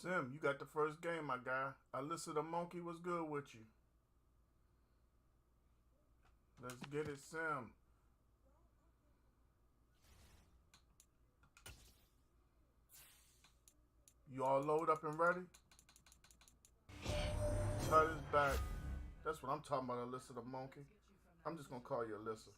Sim, you got the first game, my guy. Alyssa the Monkey was good with you. Let's get it, Sim. You all load up and ready? Tut is back. That's what I'm talking about, Alyssa the Monkey. I'm just going to call you Alyssa.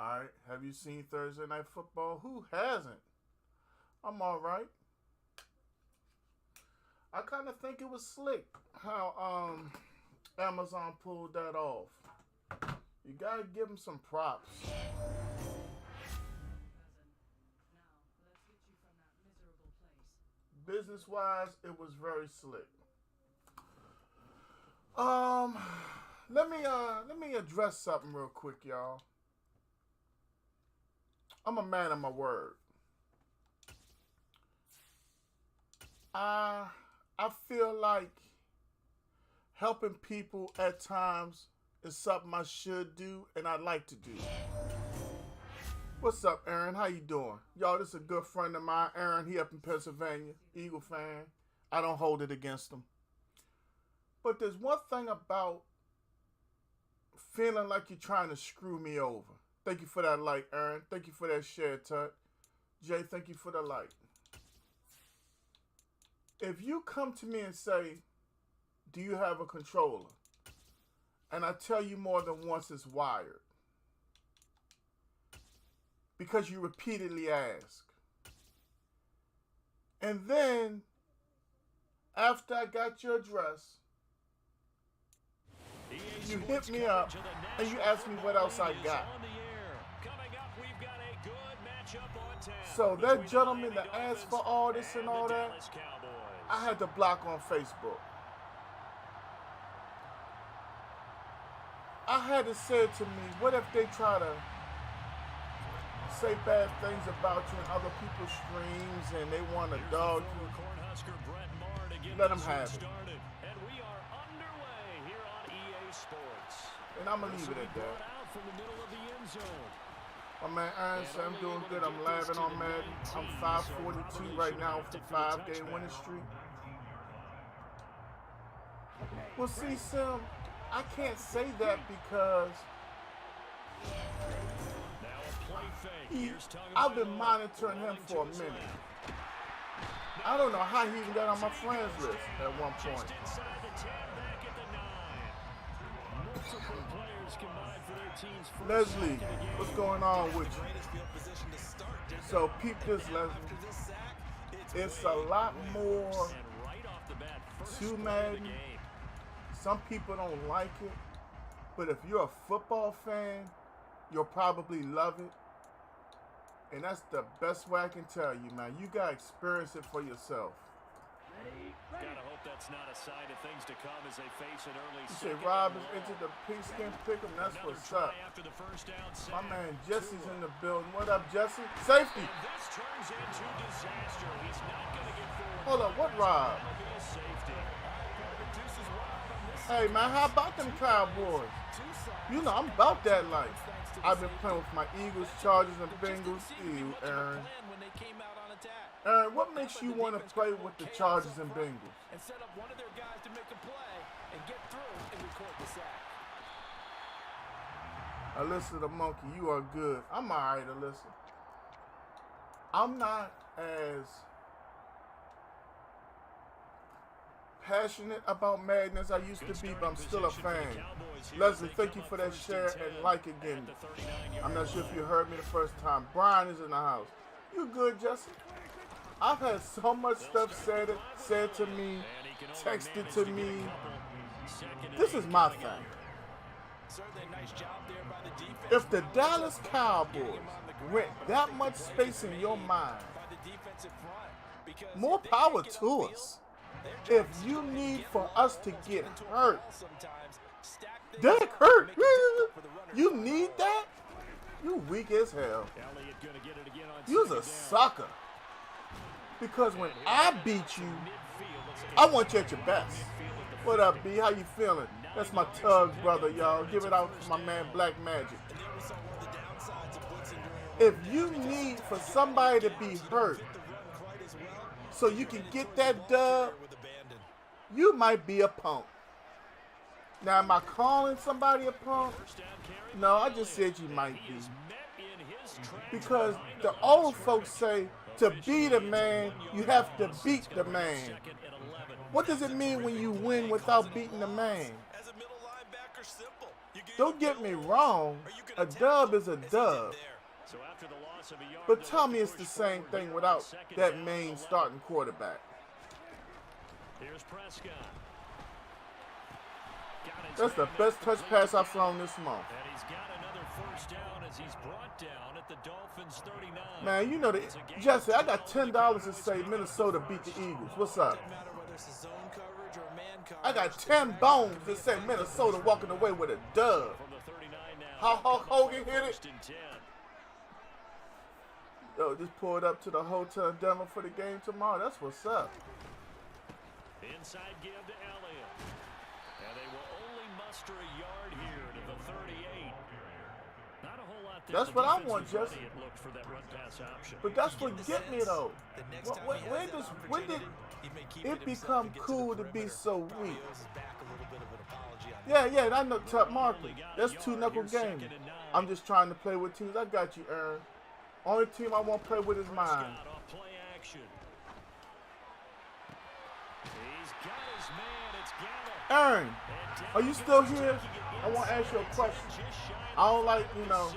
All right. Have you seen Thursday Night Football? Who hasn't? I'm all right. I kind of think it was slick how Amazon pulled that off. You gotta give them some props. Business-wise, it was very slick. Let me address something real quick, y'all. I'm a man of my word. I feel like helping people at times is something I should do and I like to do. What's up, Aaron? How you doing? Y'all, this is a good friend of mine, Aaron. He up in Pennsylvania, Eagle fan. I don't hold it against him. But there's one thing about feeling like you're trying to screw me over. Thank you for that like, Aaron. Thank you for that share, Tut. Jay, thank you for the like. If you come to me and say, do you have a controller? And I tell you more than once it's wired. Because you repeatedly ask. And then, after I got your address, you hit me up and you ask me what else I got. So that gentleman that asked for all this and all that, I had to block on Facebook. I had to say to me, what if they try to say bad things about you in other people's streams and they want to dog you? Let them have it. And I'm going to leave it at that. My man Aaron said I'm doing good. I'm laughing on Madden. I'm 542 right now for 5-game winning streak. Well, see, Sim, I can't say that because I've been monitoring him for a minute. I don't know how he even got on my friends list at one point. Leslie, what's going on with you? So peep this, Leslie. It's a lot more to Madden. Some people don't like it, but if you're a football fan, you'll probably love it. And that's the best way I can tell you, man. You gotta experience it for yourself. Gotta hope that's not a sign of things to come as they face an early. You say Rob has entered the pigskin pick'em. That's what's up. My man Jesse's in the building. What up, Jesse? Safety. This turns into disaster. He's not gonna get forward. Hold up, what Rob? Hey man, how about them Cowboys? You know I'm about that life. I've been playing with my Eagles, Chargers, and Bengals. Ew, Aaron. Aaron, what makes you want to play with the Chargers and Bengals? And set up one of their guys to make a play and get through and record the sack. Alyssa the Monkey, you are good. I'm alright, Alyssa. I'm not as passionate about Madden as I used to be, but I'm still a fan. Leslie, thank you for that share and like again. I'm not sure if you heard me the first time. Brian is in the house. You good, Jesse? I've had so much stuff said to me, texted to me. This is my thing. Certainly a nice job there by the defense. If the Dallas Cowboys rent that much space in your mind, By the defensive front, because more if they power can't get to upfield, us. their If job is you to need get for long us to balls get into a hurt, ball sometimes, stack things Derek up, hurt, make it difficult for the runner to you find need holes. that? You weak as hell. Elliott gonna get it again on You's second a down. sucker. Because when I beat you, I want you at your best. What up, B? How you feeling? That's my Tug brother, y'all. Give it out for my man Black Magic. And there we saw one of the downsides of blitzing during a If you need for somebody to be hurt the run quite as well. so you can get that dub, With abandon. you might be a punk. Now, am I calling somebody a punk? No, I just said you might be. Because the old folks say to be the man, you have to beat the man. What does it mean when you win without beating the man? As a middle linebacker, simple. You get Don't get me wrong, a dub is a dub. But tell me it's the same thing without that main starting quarterback. Here's Prescott. That's the best touch pass I've thrown this month. And he's got another first down as he's brought down at the Dolphins 39. Man, you know, Jesse, I got $10 to say Minnesota beat the Eagles. What's up? Doesn't matter whether it's a zone coverage or a man coverage. I got 10 bones to say Minnesota walking away with a dub. From the 39 now. How Hulk Hogan hit it? First and 10. Yo, just pulled up to the hotel in Denver for the game tomorrow. That's what's up. Inside give to Elliott. And they will only muster a yard here to the 38. Not a whole lot there. That's The what I defense want, was ready. Jesse. It looked for that run pass option. But that's what get me though. The next time he When has that when did opportunity, he may keep it himself become and get to cool the to be perimeter. so Probably weak? owes his back a little bit of an apology on Yeah, yeah, I know Tuck Markley. That's two knuckle game. I'm just trying to play with teams. I got you, Aaron. Only team I won't play with is mine. Prescott off play action. He's got his man. It's Gallup. Aaron, are you still here? I want to ask you a question. I don't like,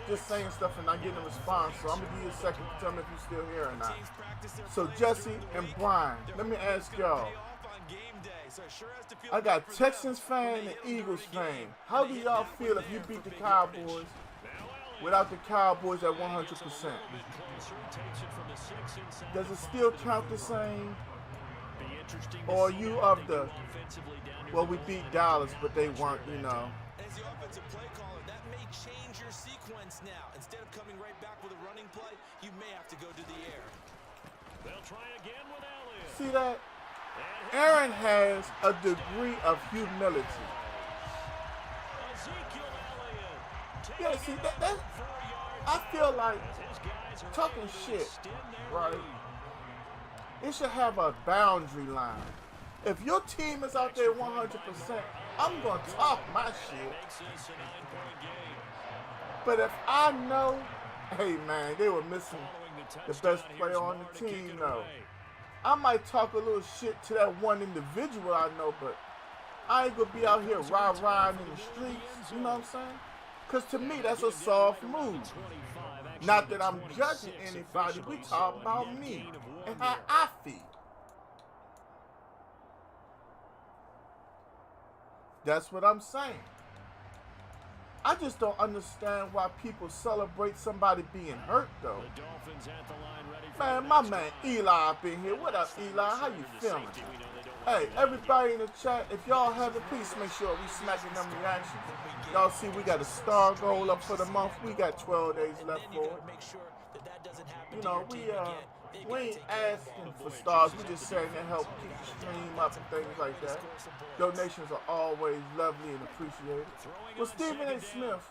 just saying stuff and not getting a response, so I'm going to give you a second to tell me if you're still here or not. So Jesse and Brian, let me ask y'all. I got Texans fan and Eagles fan. How do y'all feel if you beat the Cowboys without the Cowboys at 100%? Does it still count the same? Or are you of the, well, we beat Dallas, but they weren't, As the offensive play caller, that may change your sequence now. Instead of coming right back with a running play, you may have to go to the air. They'll try again with Elliott. See that? Aaron has a degree of humility. Ezekiel Elliott. Yeah, see, that I feel like talking shit, right? It should have a boundary line. If your team is out there 100%, I'm going to talk my shit. But if I know, hey man, they were missing the best player on the team, though, I might talk a little shit to that one individual I know, but I ain't going to be out here riding in the streets, you know what I'm saying? Because to me, that's a soft move. Not that I'm judging anybody, we talk about me and how I feel. That's what I'm saying. I just don't understand why people celebrate somebody being hurt, though. Man, my man Eli up in here. What up, Eli? How you feeling? Hey, everybody in the chat, if y'all haven't, please make sure we smacking them reactions. Y'all see we got a star goal up for the month. We got 12 days left for it. We ain't asking for stars. We just saying to help keep the stream up and things like that. Donations are always lovely and appreciated. Well, Stephen A. Smith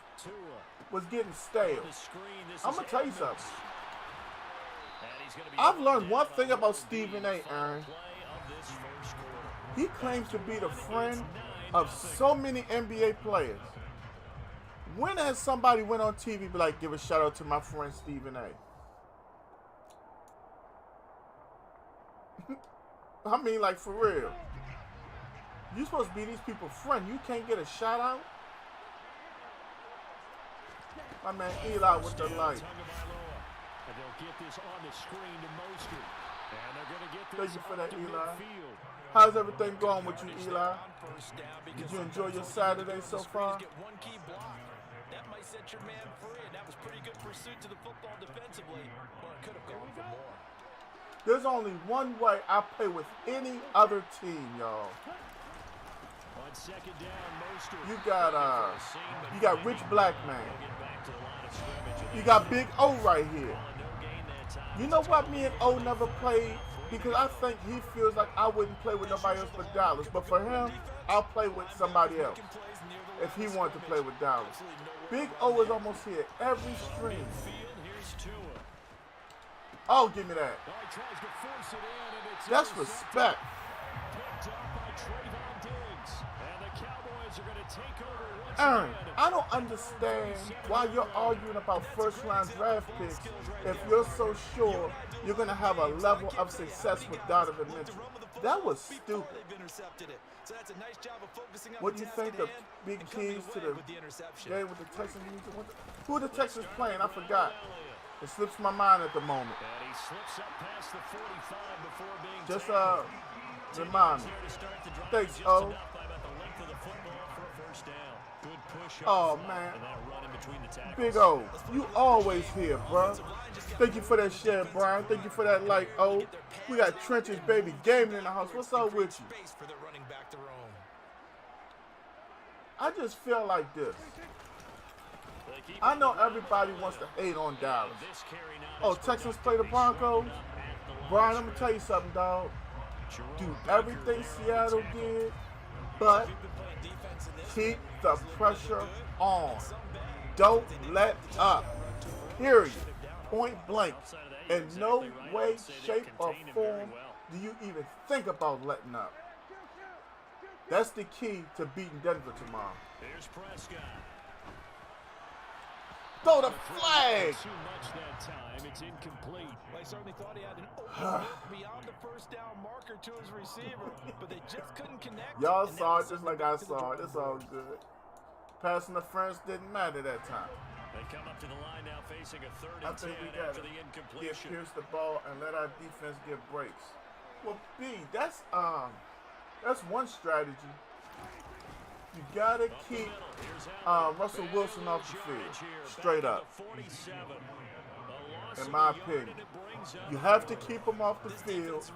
was getting stale. I'm going to tell you something. I've learned one thing about Stephen A., Aaron. He claims to be the friend of so many NBA players. When has somebody went on TV be like, give a shout out to my friend Stephen A.? I mean, like, for real. You're supposed to be these people's friend. You can't get a shout out? My man Eli with the light. And they'll get this on the screen to Mostert. Thank you for that, Eli. How's everything going with you, Eli? Did you enjoy your Saturday so far? That might set your man free, and that was pretty good pursuit to the football defensively, but it could have gone for more. There's only one way I play with any other team, y'all. You got Rich Black Man. You got Big O right here. You know what? Me and O never played because I think he feels like I wouldn't play with nobody else but Dallas. But for him, I'll play with somebody else if he wanted to play with Dallas. Big O is almost here every stream. Oh, give me that. That's respect. Aaron, I don't understand why you're arguing about first-round draft picks if you're so sure you're going to have a level of success with Donovan Mitchell. That was stupid. What do you think the big keys to the game with the Texans? Who are the Texans playing? I forgot. It slips my mind at the moment. Just remind me. Thanks, O. Oh, man. Big O, you always here, bro. Thank you for that share, Brian. Thank you for that like, O. We got Trenches, baby, gaming in the house. What's up with you? I just feel like this. I know everybody wants to hate on Dallas. Oh, Texans play the Broncos? Brian, I'm going to tell you something, dog. Do everything Seattle did, but keep the pressure on. Don't let up. Period. Point blank. In no way, shape, or form do you even think about letting up. That's the key to beating Denver tomorrow. Here's Prescott. Throw the flag. Too much that time. It's incomplete. I certainly thought he had an open look beyond the first down marker to his receiver, but they just couldn't connect. Y'all saw it just like I saw it. It's all good. Passing the French didn't matter that time. They come up to the line now facing a third I and think 10 we got after to the incompletion. Pierce the ball and let our defense get breaks. Well, B, that's one strategy. You gotta keep Russell Wilson off the field, straight up. In my opinion, you have to keep him off the field,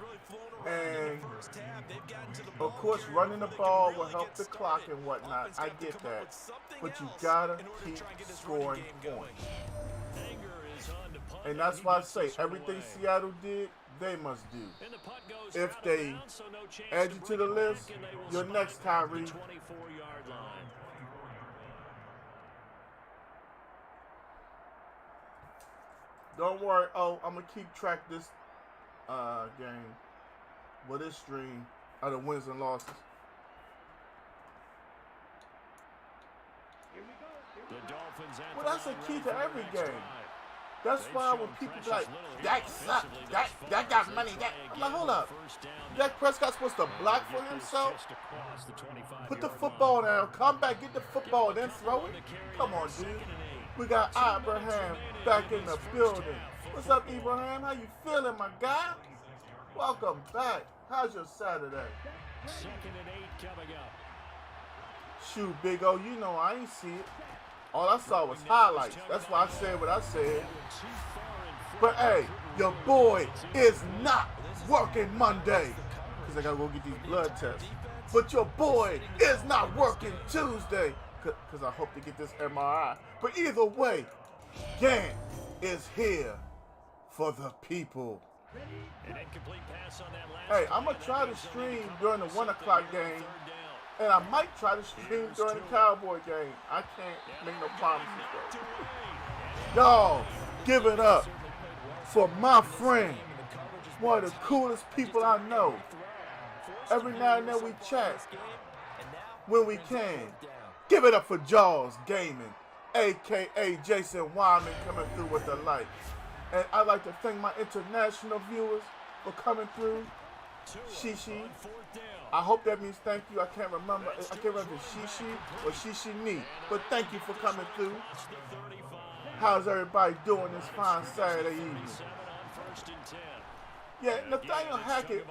and of course, running the ball will help the clock and whatnot. I get that, but you gotta keep scoring points. And that's why I say everything Seattle did, they must do. If they add you to the list, you're next, Tyree. Don't worry. Oh, I'm going to keep track this game. Well, this stream of the wins and losses. Well, that's a key to every game. That's why when people be like, Dak sucks, Dak got money, I'm like, hold up. Dak Prescott's supposed to block for himself? Put the football down, come back, get the football, then throw it? Come on, dude. We got Abraham back in the building. What's up, Abraham? How you feeling, my guy? Welcome back. How's your Saturday? 2nd and 8 coming up. Shoot, Big O, you know I ain't see it. All I saw was highlights. That's why I said what I said. But hey, your boy is not working Monday. Because I got to go get these blood tests. But your boy is not working Tuesday. Because I hope to get this MRI. But either way, Gant is here for the people. Hey, I'm going to try to stream during the 1 o'clock game. And I might try to stream during the Cowboy game. I can't make no promises, though. Y'all, give it up for my friend, one of the coolest people I know. Every now and then we chat when we can. Give it up for Jaws Gaming, a.k.a. Jason Wyman, coming through with the light. And I'd like to thank my international viewers for coming through. Shishi. I hope that means thank you. I can't remember if it's Shishi or Shishi-ni. But thank you for coming through. How's everybody doing this fine Saturday evening? Yeah, Nathaniel Hackett,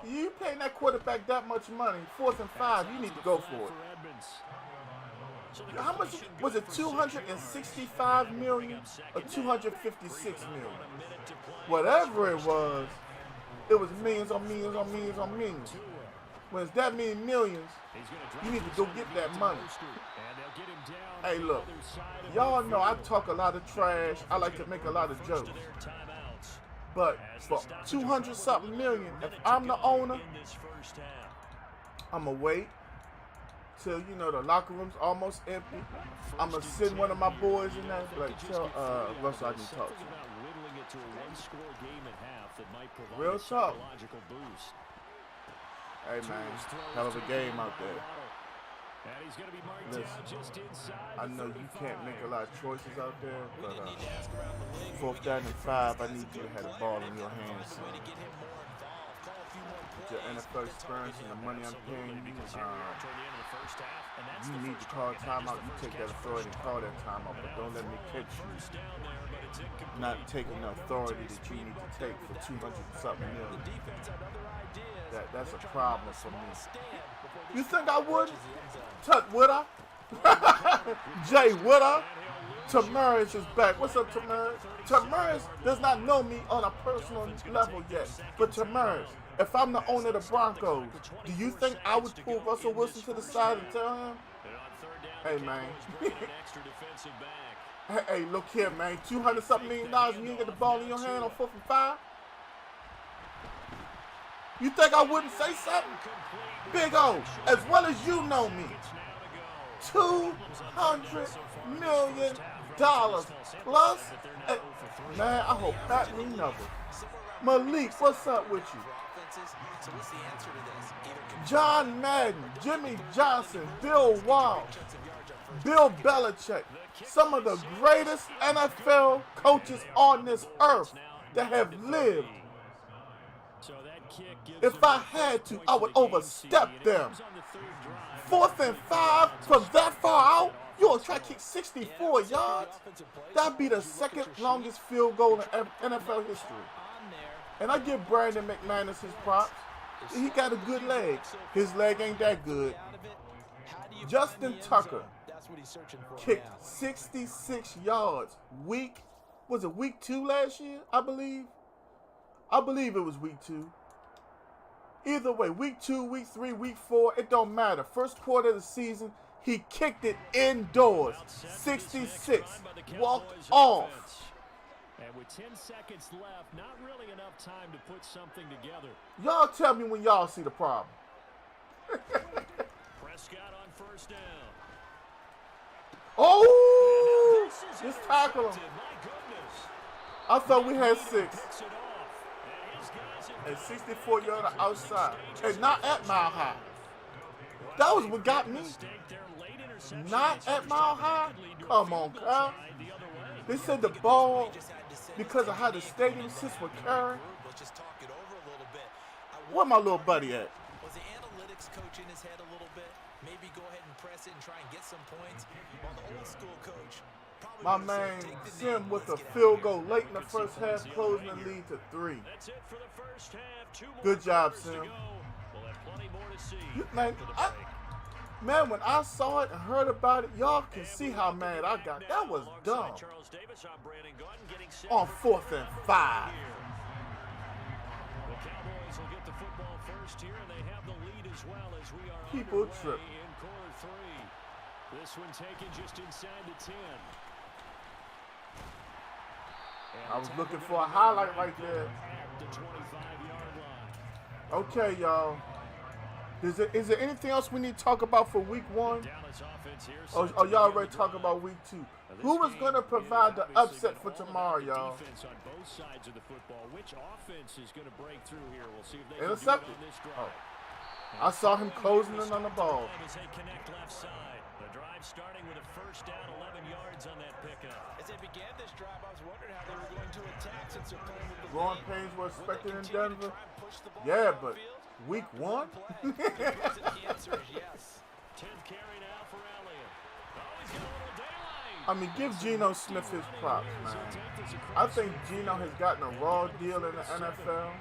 you paying that quarterback that much money, 4th and 5, you need to go for it. How much was it? 265 million or 256 million? Whatever it was millions on millions on millions on millions. When it's that many millions, you need to go get that money. Hey, look, y'all know I talk a lot of trash. I like to make a lot of jokes. But for 200-something million, if I'm the owner, I'm going to wait till, you know, the locker room's almost empty. I'm going to send one of my boys in there, like, tell Russell I can talk to him. Real talk. Hey, man, hell of a game out there. Listen, I know you can't make a lot of choices out there, but 4th down and 5, I need you to have the ball in your hands. With your NFL experience and the money I'm paying you, you need to call timeout. You take that authority and call that timeout, but don't let me catch you not taking the authority that you need to take for 200-something million. That's a problem for me. You think I would? Would I? Jay, would I? Tamaris is back. What's up, Tamaris? Tamaris does not know me on a personal level yet. But Tamaris, if I'm the owner of the Broncos, do you think I would pull Russell Wilson to the side and tell him, hey, man. Hey, look here, man. $200-something million and you ain't get the ball in your hand on 4th and 5? You think I wouldn't say something? Big O, as well as you know me. $200 million plus. Hey, man, I hope Pat remember. Malik, what's up with you? John Madden, Jimmy Johnson, Bill Walsh, Bill Belichick, some of the greatest NFL coaches on this earth that have lived. If I had to, I would overstep them. 4th and 5 from that far out, you gonna try to kick 64 yards? That'd be the second longest field goal in NFL history. And I give Brandon McManus his props. He got a good leg. His leg ain't that good. Justin Tucker kicked 66 yards. Was it week 2 last year, I believe? I believe it was week 2. Either way, week 2, week 3, week 4, it don't matter. First quarter of the season, he kicked it indoors. 66. Walked off. And with 10 seconds left, not really enough time to put something together. Y'all tell me when y'all see the problem. Prescott on 1st down. Oh! Just tackle him. I thought we had 6. And 64 yards outside. And not at Mile High. That was what got me. Not at Mile High? Come on, Kyle. They said the ball, because of how the stadium sits with Curry. Where my little buddy at? Was the analytics coach in his head a little bit? Maybe go ahead and press it and try and get some points. While the old school coach, my man Sim with a field goal late in the first half, closing the lead to 3. Good job, Sim. Man, when I saw it and heard about it, y'all can see how mad I got. That was dumb. On 4th and 5. People trip. This one taken just inside the 10. I was looking for a highlight right there. Okay, y'all. Is there anything else we need to talk about for week 1? Or y'all ready to talk about week 2? Who is going to provide the upset for tomorrow, y'all? Intercepted. Oh. I saw him closing in on the ball. The drive starting with a 1st down, 11 yards on that pickup. As they began this drive, I was wondering how they were going to attack since they're playing with the Growing pains were expected in Denver. Yeah, but week 1? The answer is yes. 10th carry now for Elliott. Oh, he's got a little daylight. I mean, give Geno Smith his props, man. I think Geno has gotten a raw deal in the NFL.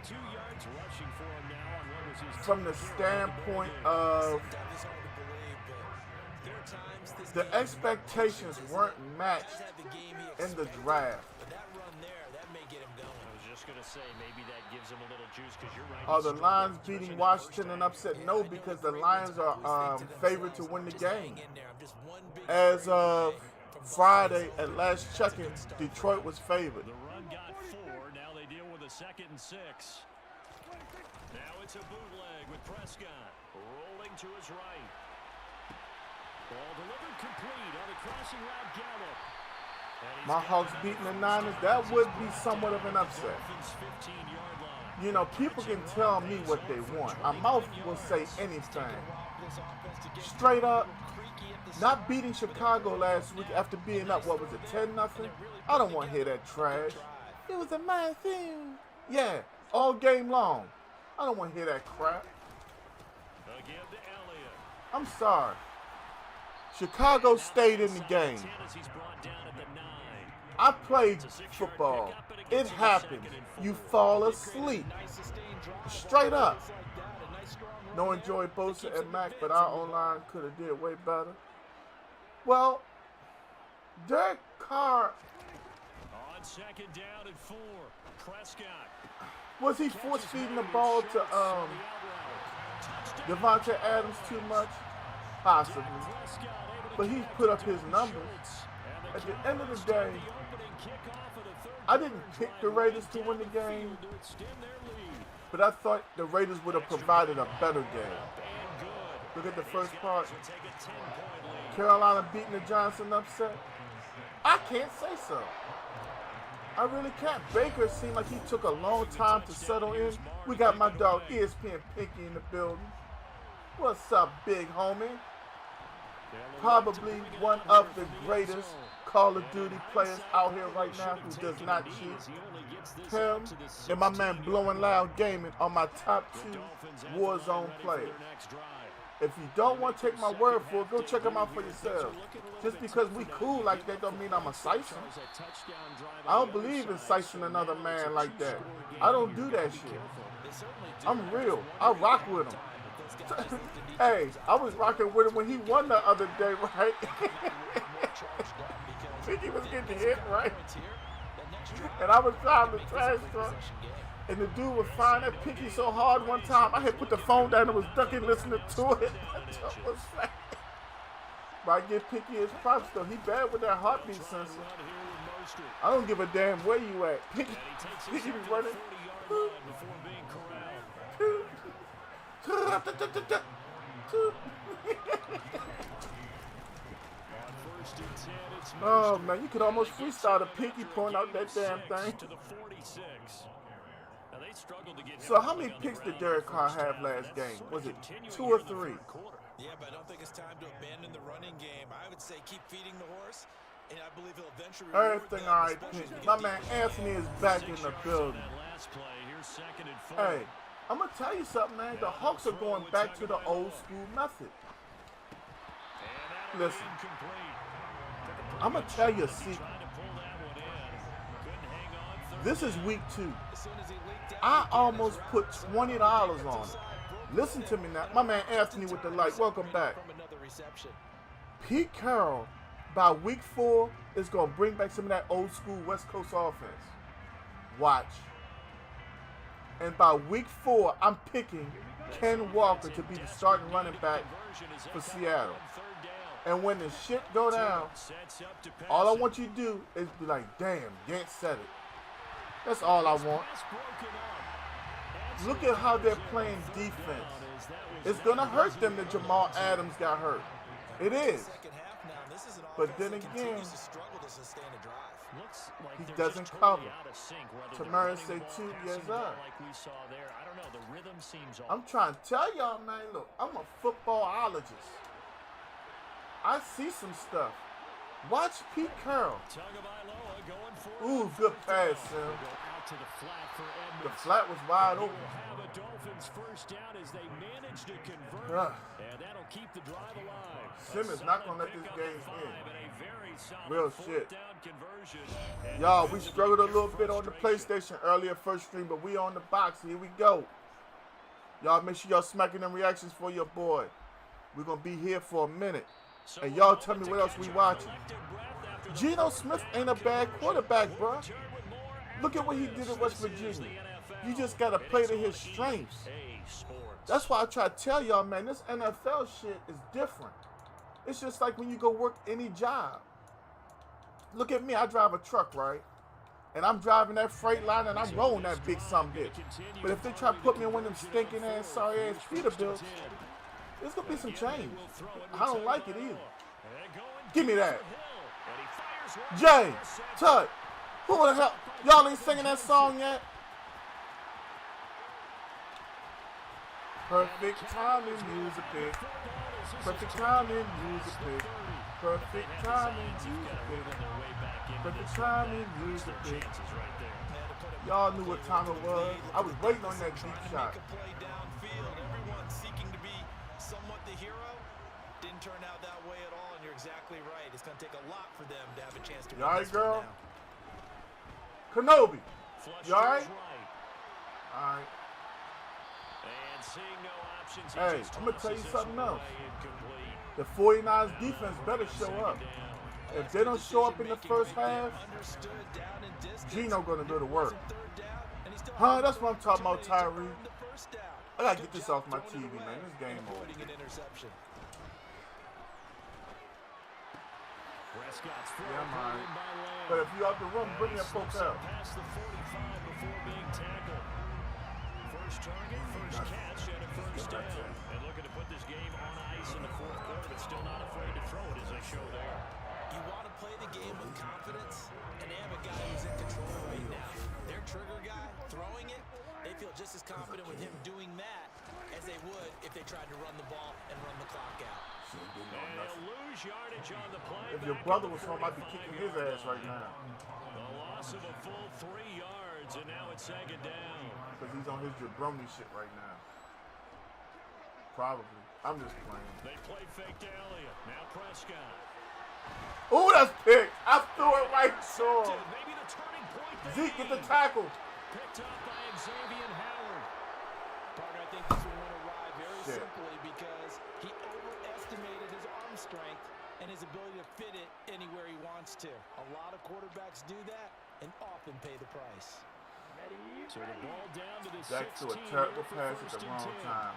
22 yards rushing for him now on what was his from the standpoint of the expectations weren't matched in the draft. Gonna say maybe that gives him a little juice because you're right. Are the Lions beating Washington an upset? No, because the Lions are favored to win the game. As of Friday, at last checking, Detroit was favored. The run got 4. Now they deal with a 2nd and 6. Now it's a bootleg with Prescott rolling to his right. Ball delivered complete on the crossing route Gallup. My Hawks beating the Niners, that would be somewhat of an upset. You know, people can tell me what they want. My mouth will say anything. Straight up, not beating Chicago last week after being up, what was it, 10-0? I don't want to hear that trash. It was a my thing. Yeah, all game long. I don't want to hear that crap. I'm sorry. Chicago stayed in the game. I played football. It happens. You fall asleep. Straight up. No enjoy Bosa and Mac, but our O-line could have did way better. Well, Derek Carr. On 2nd down and 4. Prescott. Was he force feeding the ball to Devontae Adams too much? Possibly. But he put up his numbers. At the end of the day, I didn't pick the Raiders to win the game, but I thought the Raiders would have provided a better game. Look at the first part. Carolina beating the Giants an upset. I can't say so. I really can't. Baker seemed like he took a long time to settle in. We got my dog ESPN Pinky in the building. What's up, big homie? Probably one of the greatest Call of Duty players out here right now who does not cheat. Him and my man Blowing Loud Gaming are my top 2 Warzone players. If you don't want to take my word for it, go check them out for yourselves. Just because we cool like that don't mean I'm a sicing. I don't believe in sicing another man like that. I don't do that shit. I'm real. I rock with him. Hey, I was rocking with him when he won the other day, right? He was getting hit, right? And I was driving the trash truck, and the dude was flying that Pinky so hard one time, I had put the phone down and was ducking listening to it. But I give Pinky his props, though. He bad with that heartbeat sensor. I don't give a damn where you at. Pinky be running. Oh man, you could almost freestyle the Pinky pulling out that damn thing. So how many picks did Derek Carr have last game? Was it 2 or 3? Yeah, but I don't think it's time to abandon the running game. I would say keep feeding the horse, and I believe he'll eventually everything all right, Pinky. My man Anthony is back in the building. Hey, I'm going to tell you something, man. The Hawks are going back to the old school method. Listen, I'm going to tell you a secret. This is week 2. I almost put $20 on it. Listen to me now. My man Anthony with the light. Welcome back. Pete Carroll, by week 4, is going to bring back some of that old school West Coast offense. Watch. And by week 4, I'm picking Ken Walker to be the starting running back for Seattle. And when the shit go down, all I want you to do is be like, damn, Gant said it. That's all I want. Look at how they're playing defense. It's going to hurt them that Jamal Adams got hurt. It is. But then again, he doesn't cover. Tamara say 2 years up. I'm trying to tell y'all, man, look, I'm a footballologist. I see some stuff. Watch Pete Carroll. Ooh, good pass, Sim. The flat was wide open. And that'll keep the drive alive. Sim is not going to let this game end. Real shit. Y'all, we struggled a little bit on the PlayStation earlier first stream, but we on the box. Here we go. Y'all make sure y'all smacking them reactions for your boy. We're going to be here for a minute. And y'all tell me what else we watching. Geno Smith ain't a bad quarterback, bro. Look at what he did at West Virginia. You just got to play to his strengths. That's why I try to tell y'all, man, this NFL shit is different. It's just like when you go work any job. Look at me. I drive a truck, right? And I'm driving that freight line and I'm rolling that big bitch. But if they try to put me in one of them stinking ass, sorry ass Peterbilts, there's going to be some change. I don't like it either. Give me that. Jay, Tut, who the hell? Y'all ain't singing that song yet? Perfect timing, music pick. Perfect timing, music pick. Perfect timing, music pick. Perfect timing, music pick. Y'all knew what time it was. I was waiting on that deep shot. Everyone seeking to be somewhat the hero. Didn't turn out that way at all, and you're exactly right. It's going to take a lot for them to have a chance to win. You alright, girl? Kenobi, you alright? Alright. Hey, I'm going to tell you something else. The 49ers defense better show up. If they don't show up in the first half, Geno going to do the work. Huh? That's what I'm talking about, Tyree. I got to get this off my TV, man. This game over. Yeah, man. But if you out the room, bring your folks out. First target, first catch, and a first down. And looking to put this game on ice in the fourth quarter, but still not afraid to throw it as they show there. You want to play the game with confidence, and they have a guy who's in control right now. Their trigger guy, throwing it, they feel just as confident with him doing that as they would if they tried to run the ball and run the clock out. And they'll lose yardage on the play. If your brother was home, I'd be kicking his ass right now. The loss of a full 3 yards, and now it's second down. Because he's on his jabroni shit right now. Probably. I'm just playing. They play fake to Elliott. Now Prescott. Oh, that's picked. I threw it right to him. Maybe the turning point. Zeke, get the tackle. Picked up by Xavier Howard. Parker, I think this one went awry very simply because he overestimated his arm strength and his ability to fit it anywhere he wants to. A lot of quarterbacks do that and often pay the price. So the ball down to the 16. Back to a terrible pass at the wrong time.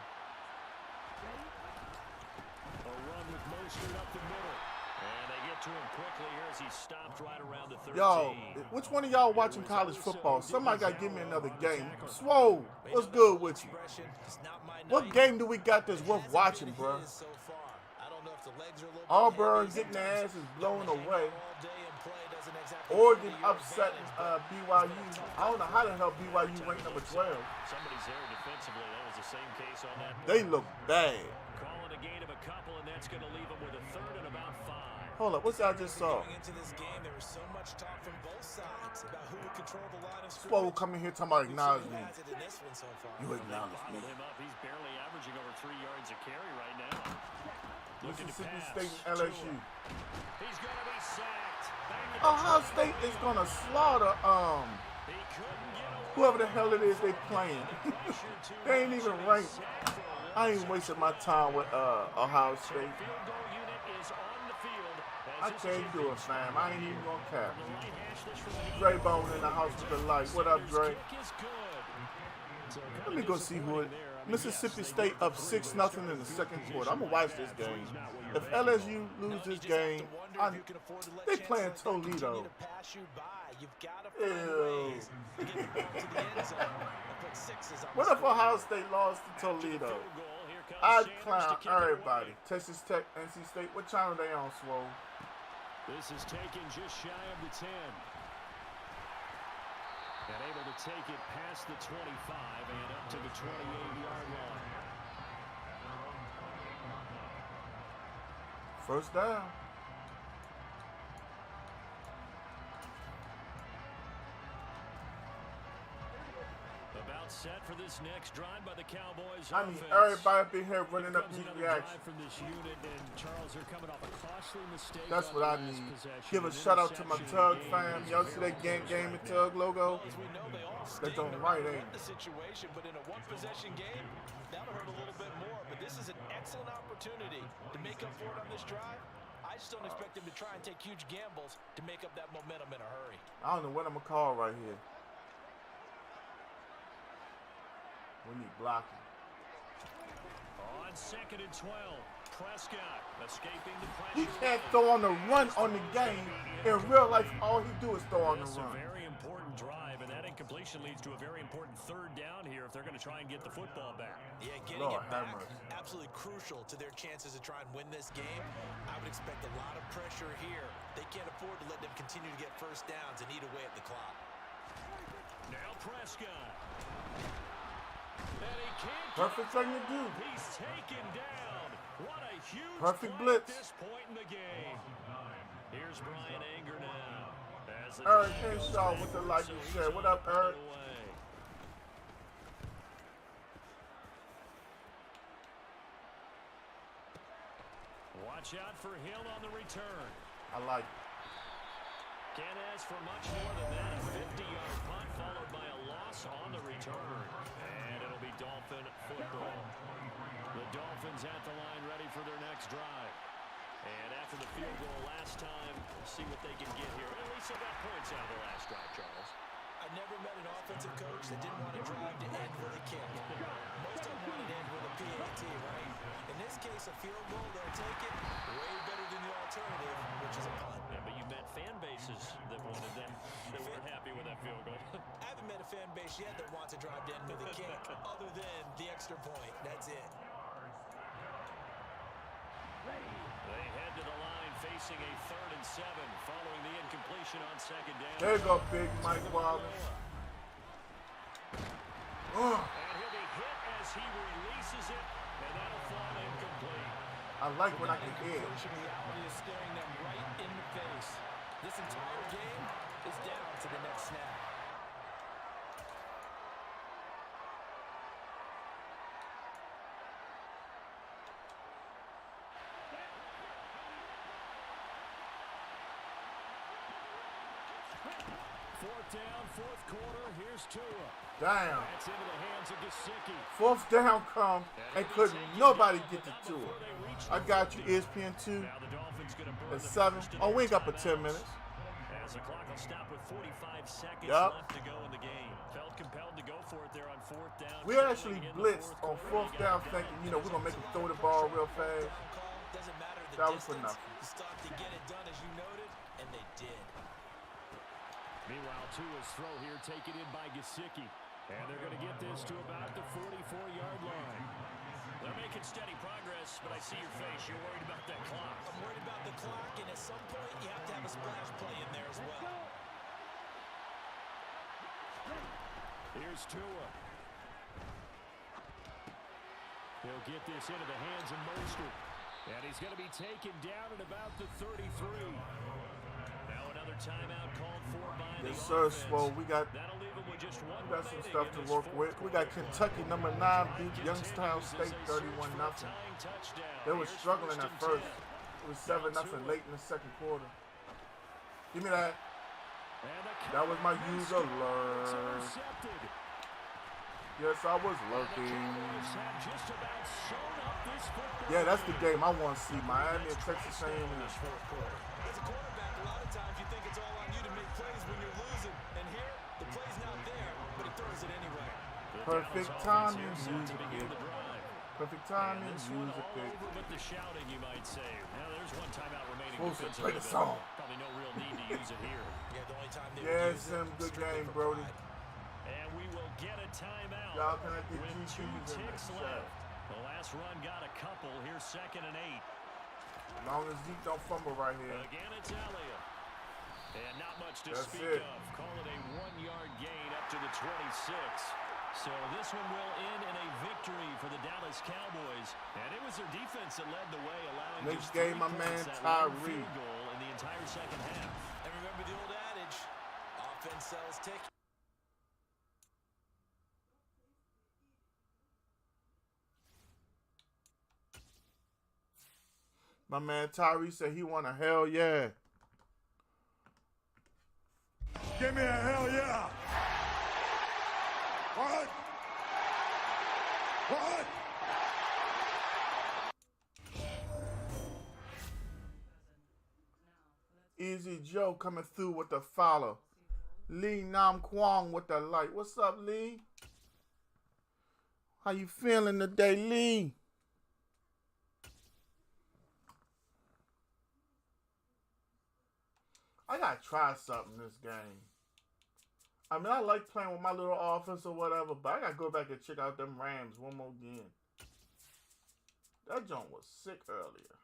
A run with Mostert up the middle. And they get to him quickly here as he stopped right around the 13. Yo, which one of y'all watching college football? Somebody got to give me another game. Swole, what's good with you? What game do we got that's worth watching, bro? Auburn getting their asses blown away. Oregon upsetting BYU. I don't know how the hell BYU ranked number 12. Somebody's there defensively. That was the same case on that. They look bad. Calling a gain of a couple, and that's going to leave them with a third and about 5. Hold up, what's that I just saw? Going into this game, there was so much talk from both sides about who would control the line of scrimmage. Swole come in here talking about acknowledge me. So you acknowledge me. Him up. He's barely averaging over 3 yards a carry right now. Mississippi State and LSU. He's going to be sacked. Ohio State is going to slaughter whoever the hell it is they playing. They ain't even ranked. I ain't wasting my time with Ohio State. I can't do it, fam. I ain't even going to cap. Dre Bone in the house with the light. What up, Dre? Let me go see who it is. Mississippi State up 6-0 in the second quarter. I'm going to watch this game. If LSU lose this game, they playing Toledo. Ew. What if Ohio State lost to Toledo? I'd clown everybody. Texas Tech, NC State. What channel they on, Swole? This is taken just shy of the 10. And able to take it past the 25 and up to the 28-yard line. First down. About set for this next drive by the Cowboys. I need offense. everybody up in here running up Comes these another reactions. drive from this unit, and Charles, they're coming off a costly mistake. That's on what I the last need. possession. Give a An shout out to my interception Tug in the fam. game Y'all is see that very game close and right Tug logo? Well, as we know, they all That's stink on no right, matter ain't what the situation, but in a one-possession game, that'll hurt a little bit more. But this is an excellent opportunity to make up for it on this drive. I just don't expect him to try and take huge gambles to make up that momentum in a hurry. I don't know what I'm gonna call right here. We need blocking. On 2nd and 12, Prescott escaping the pressure. He can't throw on the run on the game. In real life, all he do is throw on the That's a run. very important drive, and that incompletion leads to a very important third down here if they're going to try and get the football back. Yeah, getting Lord it have back, mercy. absolutely crucial to their chances to try and win this game. I would expect a lot of pressure here. They can't afford to let them continue to get first downs and eat away at the clock. Now Prescott. And he can't Perfect thing to do. He's taken down. What a huge Perfect play blitz. at this point in the game. Here's Brian Anger now. As the Eric drive goes Henshaw with the backward, like so you he's said. on What up, the Eric? away. Watch out for Hill on the return. I like it. Can't ask for much more than that. A 50-yard punt followed by a loss on the return. And it'll be Dolphin football. The Dolphins at the line ready for their next drive. And after the field goal last time, we'll see what they can get here. At least they got points out of the last drive, Charles. I never met an offensive coach that didn't want to drive to end with a kick. Most of them want to end with a PAT, right? In this case, a field goal, they'll take it. Way better than the alternative, which is a punt. Yeah, but you met fan bases that wanted them, that weren't happy with that field goal. I haven't met a fan base yet that wants to drive to end with a kick, other than the extra point. That's it. They head to the line facing a 3rd and 7 following the incompletion on 2nd down. There you go, big Mike Wallace. And he'll be hit as he releases it, and that'll fall incomplete. I like when I can hear. Incompletion reality is staring them right in the face. This entire game is down to the next snap. Fourth down, 4th quarter. Here's Tua. Damn. That's into the hands of Gesicki. 4th down come and couldn't nobody get the tour. I got you, ESPN2. Now the Dolphins going to burn It's the 7. first Oh, we ain't got timeout. but 10 minutes. As the clock will stop with 45 seconds Yup. left to go in the game. Felt compelled to go for it there on 4th down. We actually blitzed on 4th down thinking, you know, we're going to make them throw the ball real fast. Doesn't matter the That was for distance. nothing. You stopped to get it done as you noted, and they did. Meanwhile, Tua's throw here taken in by Gesicki. And they're going to get this to about the 44-yard line. They're making steady progress, but I see your face. You're worried about that clock. I'm worried about the clock, and at some point, you have to have a splash play in there as well. Here's Tua. He'll get this into the hands of Mostert. And he's going to be taken down at about the 33. Now another timeout called for by the Yes, sir, offense. Swole. We got That'll leave him with just one some remaining stuff in to this work fourth with. We got quarter. Kentucky number 9 beat Youngstown State 31-0. They were struggling at first. It was 7-0 late in the 2nd quarter. Give me that. That was my user alert. Yes, I was lurking. Yeah, that's the game I want to see. Miami and Texas A&M. As a quarterback, a lot of times you think it's all on you to make plays when you're losing. And here, the play's not there, but he throws it anyway. Perfect timing, use a pick. Perfect timing, use a pick. But the shouting, you might say. Now there's one timeout remaining. Wilson, defensively, play the but song. Probably no real need to use it here. Yeah, the only time they Yeah, would use Sim, it good strictly game, for Brody. pride. And we will get a timeout. Y'all, can I get with 2 GPs in the ticks chat? left. The last run got a couple. Here's 2nd and 8. As long as Zeke don't fumble right here. Again, it's Elliott. And not much to That's speak it. of. Call it a 1-yard gain up to the 26. So this one will end in a victory for the Dallas Cowboys. And it was their defense that led the way, allowing Next just game, 3 my points, man, that one Tyree. field goal in the entire second half. And remember the old adage, offense sells tickets. My man Tyree said he want a hell yeah. Give me a hell yeah. What? What? Easy Joe coming through with the follow. Lee Nam Kwong with the light. What's up, Lee? How you feeling today, Lee? I gotta try something this game. I mean, I like playing with my little offense or whatever, but I gotta go back and check out them Rams one more again. That joint was sick earlier.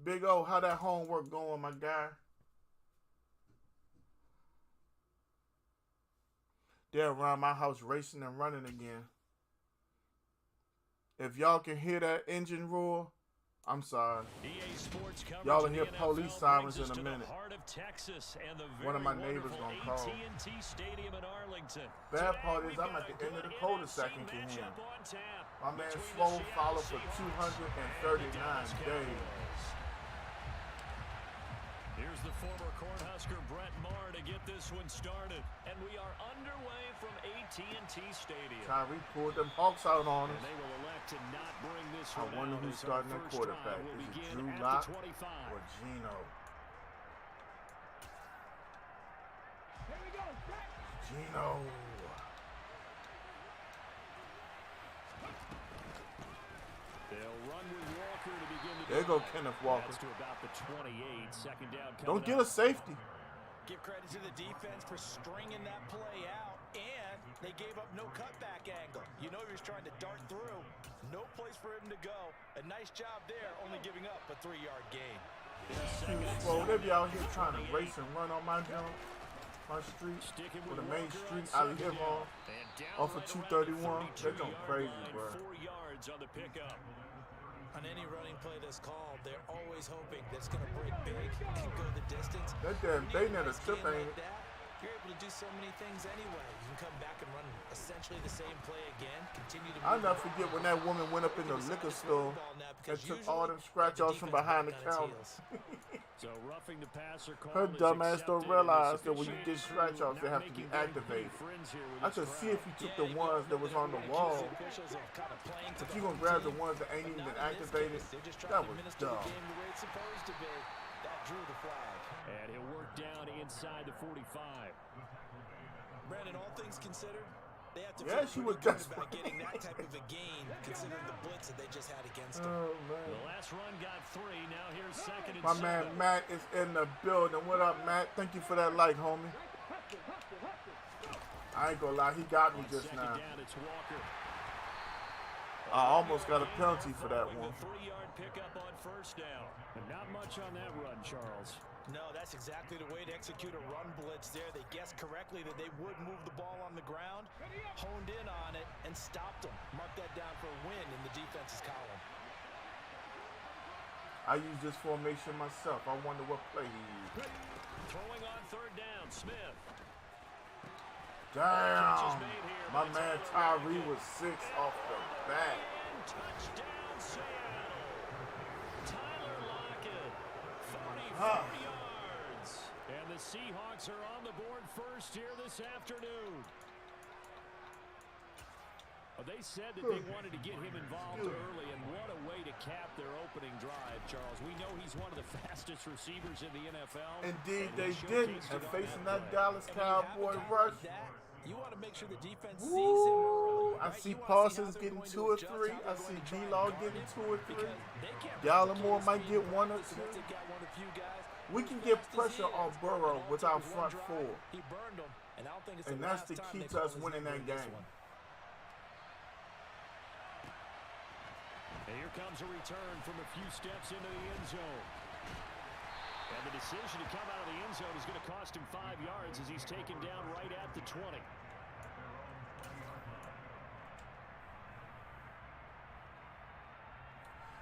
Big O, how that homework going, my guy? They're around my house racing and running again. If y'all can hear that engine roar, I'm sorry. Y'all will hear police sirens in a minute. One of my neighbors gonna call. Bad part is I'm at the end of the cul-de-sac and can hear him. My man Swole followed for 239 days. Here's the former Cornhusker Brett Maher to get this one started. And we are underway from AT&T Stadium. Tyree pulled them Hawks out on us. And they will elect to not bring this I one wonder out who's as starting our at first quarterback. drive will Is it begin Drew at Lock the 25. or Gino? Gino. They'll run with Walker to begin the There go drive. Kenneth Walker. That's to about the 28. Second down coming Don't get up. a safety. Give credit to the defense for stringing that play out, and they gave up no cutback angle. You know he was trying to dart through. No place for him to go. A nice job there, only giving up a 3-yard gain. Well, they be out here trying to race and run on my jump, my street, or the main street I live on, off of 231. They're going crazy, bro. 4 yards on the pickup. On any running play that's called, they're always hoping that it's going to break big and go the distance. That damn When you Baynet have is a tip, scheme ain't like it? that, you're able to do so many things anyway. You can come back and run essentially the same play again. Continue to. I'll never forget when that woman went up in the liquor store and took all them scratch-offs from behind the counter. So roughing the passer call Her is dumb ass don't accepted, realize and that when you get scratch-offs, they have to be activated. I could see if you took the ones that was on the wall. If you gonna grab the ones that ain't even been activated, that was dumb. That drew the flag. And he'll work down inside the 45. Brandon, all things considered, they have to Yeah, feel she was pretty good desperate. about getting that type of a gain, considering the blitz that they just had against them. Oh, The man. last run got 3. Now here's second and My 7. man Matt is in the building. What up, Matt? Thank you for that like, homie. I ain't gonna lie, he got me just Second now. down, it's Walker. I almost got a penalty for that one. The 3-yard pickup on first down. And not much on that run, Charles. No, that's exactly the way to execute a run blitz there. They guessed correctly that they would move the ball on the ground, honed in on it, and stopped them. Mark that down for a win in the defense's column. I use this formation myself. I wonder what play he used. Throwing on third down, Smith. Damn. My man Tyree was 6 off the bat. Touchdown, Seattle. Tyler Lockett, 44 Huh. yards. And the Seahawks are on the board first here this afternoon. Well, they said that they wanted to get him involved early, and what a way to cap their opening drive, Charles. We know he's one of the fastest receivers in the NFL. Indeed, and they he didn't. showcased And it on facing that that play. Dallas And when you have a Cowboy guy rush, like that, you want to make sure the defense sees him woo, early. I Right? see You wanna Parsons how they're getting going 2 to or adjust, 3. how I they're see going to try and D-Law guard getting him, 2 or 3. because they can't Gallimore replicate might his get speed 1 or so 2. they'll take out one or few guys. We Who's can fast get as he pressure is, on and Burrow all it with took our was one front drive. 4. He burned them, and I don't think it's And the that's last the time key they to call us his winning number that in this game. one. And here comes a return from a few steps into the end zone. And the decision to come out of the end zone is going to cost him 5 yards as he's taken down right at the 20.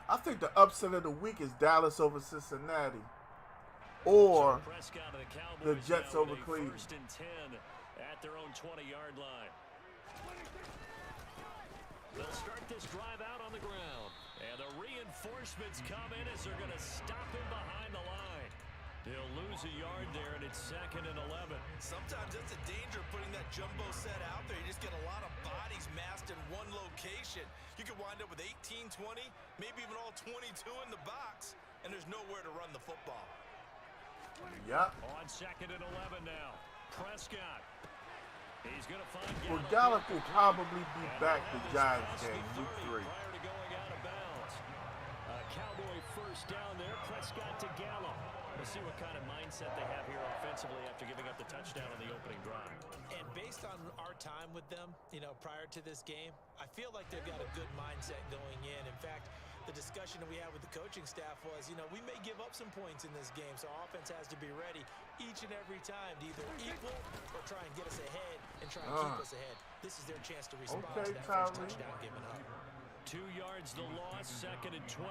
I think the upset of the week is Dallas over Cincinnati. Or Prescott of the the Cowboys Jets now with over a Cleveland. 1st and 10 at their own 20-yard line. They'll start this drive out on the ground. And the reinforcements come in as they're going to stop him behind the line. He'll lose a yard there, and it's 2nd and 11. Sometimes that's the danger of putting that jumbo set out there. You just get a lot of bodies massed in one location. You could wind up with 18, 20, maybe even all 22 in the box, and there's nowhere to run the football. Yep. On 2nd and 11 now. Prescott. He's going to find Well, Gallup will probably be back the Giants game, week 3. Prior to going out of bounds. Cowboy first down there. Prescott to Gallup. We'll see what kind of mindset they have here offensively after giving up the touchdown on the opening drive. And based on our time with them, you know, prior to this game, I feel like they've got a good mindset going in. In fact, the discussion that we had with the coaching staff was, you know, we may give up some points in this game, so our offense has to be ready each and every time to either equal or try and get us ahead and try and keep us ahead. This is their chance to respond to that first touchdown given up. 2 yards the loss, 2nd and 12.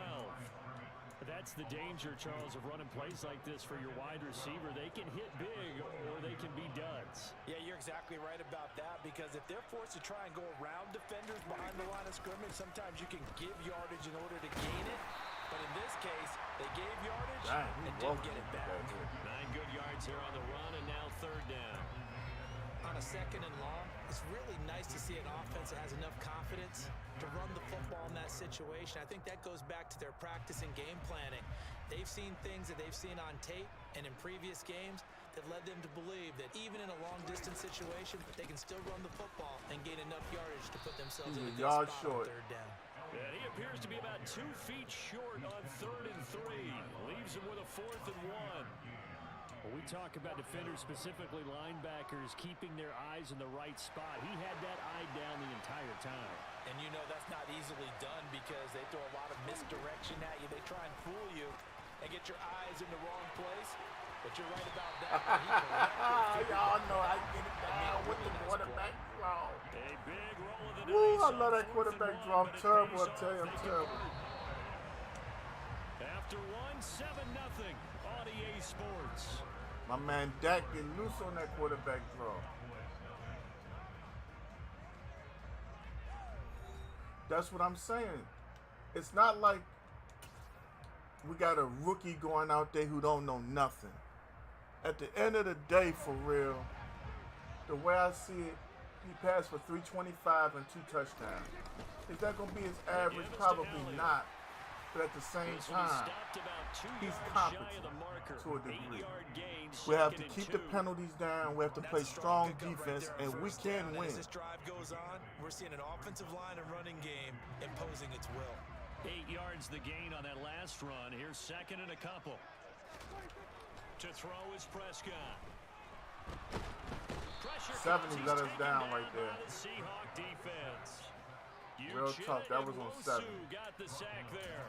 That's the danger, Charles, of running plays like this for your wide receiver. They can hit big or they can be duds. Yeah, you're exactly right about that, because if they're forced to try and go around defenders behind the line of scrimmage, sometimes you can give yardage in order to gain it. But in this case, they gave yardage and didn't get it back. 9 good yards here on the run, and now 3rd down. On a 2nd and long, it's really nice to see an offense that has enough confidence to run the football in that situation. I think that goes back to their practice and game planning. They've seen things that they've seen on tape and in previous games that led them to believe that even in a long-distance situation, they can still run the football and gain enough yardage to put themselves in a good spot on 3rd down. And he appears to be about 2 feet short on 3rd and 3. Leaves him with a 4th and 1. Well, we talk about defenders, specifically linebackers, keeping their eyes in the right spot. He had that eye down the entire time. And you know that's not easily done because they throw a lot of misdirection at you. They try and fool you and get your eyes in the wrong place. But you're right about that. Y'all know I get it down with the quarterback draw. A big roll of the Woo, dice. I love that quarterback draw. I'm terrible, I tell you, I'm terrible. After 1-7-0 on EA Sports. My man Dak getting loose on that quarterback draw. That's what I'm saying. It's not like we got a rookie going out there who don't know nothing. At the end of the day, for real, the way I see it, he passed for 325 and 2 touchdowns. Is that going to be his average? Probably not. But at the same time, he's competent to a degree. We have to keep the penalties down. We have to play strong defense, and we can win. As this drive goes on, we're seeing an offensive line and running game imposing its will. 8 yards the gain on that last run. Here's 2nd and a couple. To throw is Prescott. 70 let us down right there. The Seahawk defense. Real tough. That was on 7. Got the sack there.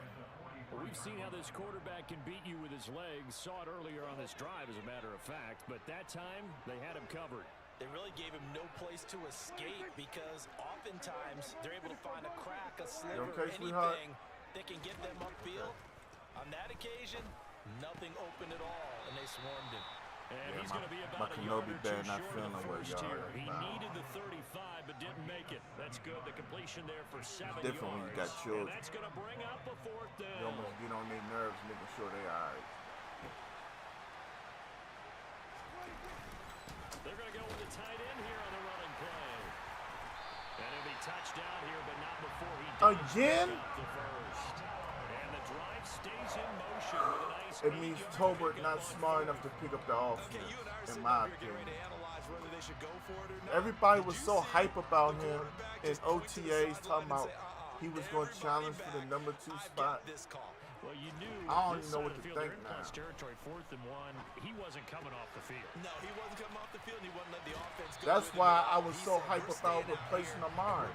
Well, we've seen how this quarterback can beat you with his legs. Saw it earlier on this drive, as a matter of fact. But that time, they had him covered. They really gave him no place to escape because oftentimes they're able to find a crack, a sliver, anything that can get them upfield. On that occasion, nothing open at all, and they swarmed him. And he's going to be about a yard or 2 short of the first here. He Wow. needed the 35, but didn't make it. That's good. The completion there for 7 yards. Different when you got children. And that's going to bring up a 4th down. You almost get on their nerves, making sure they're all right. They're going to go with a tight end here on the running play. And he'll be touched down here, but not before he does Again? the first. And the drive stays in motion with a nice It means Tolbert not smart enough to pick up the offense, in my opinion. Everybody was so hype about him in OTAs, talking about he was going to challenge for the number 2 spot. Well, you knew I don't even know what to think now. Territory, 4th and 1. He wasn't coming off the field. No, he wasn't coming off the field. He wouldn't let the offense go. That's why I was so hype about replacing Amari.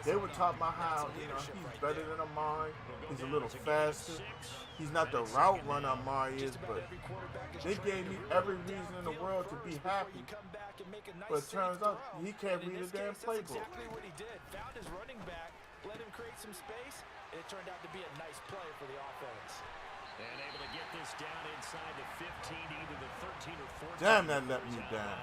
They were talking about how, you know, he's better than Amari. He's a little faster. He's not the route runner Amari is, but they gave me every reason in the world to be happy. But it turns out he can't read a damn playbook. Exactly what he did. Found his running back, let him create some space, and it turned out to be a nice play for the offense. And able to get this down inside the 15, either the 13 or 14. Damn, that let me down.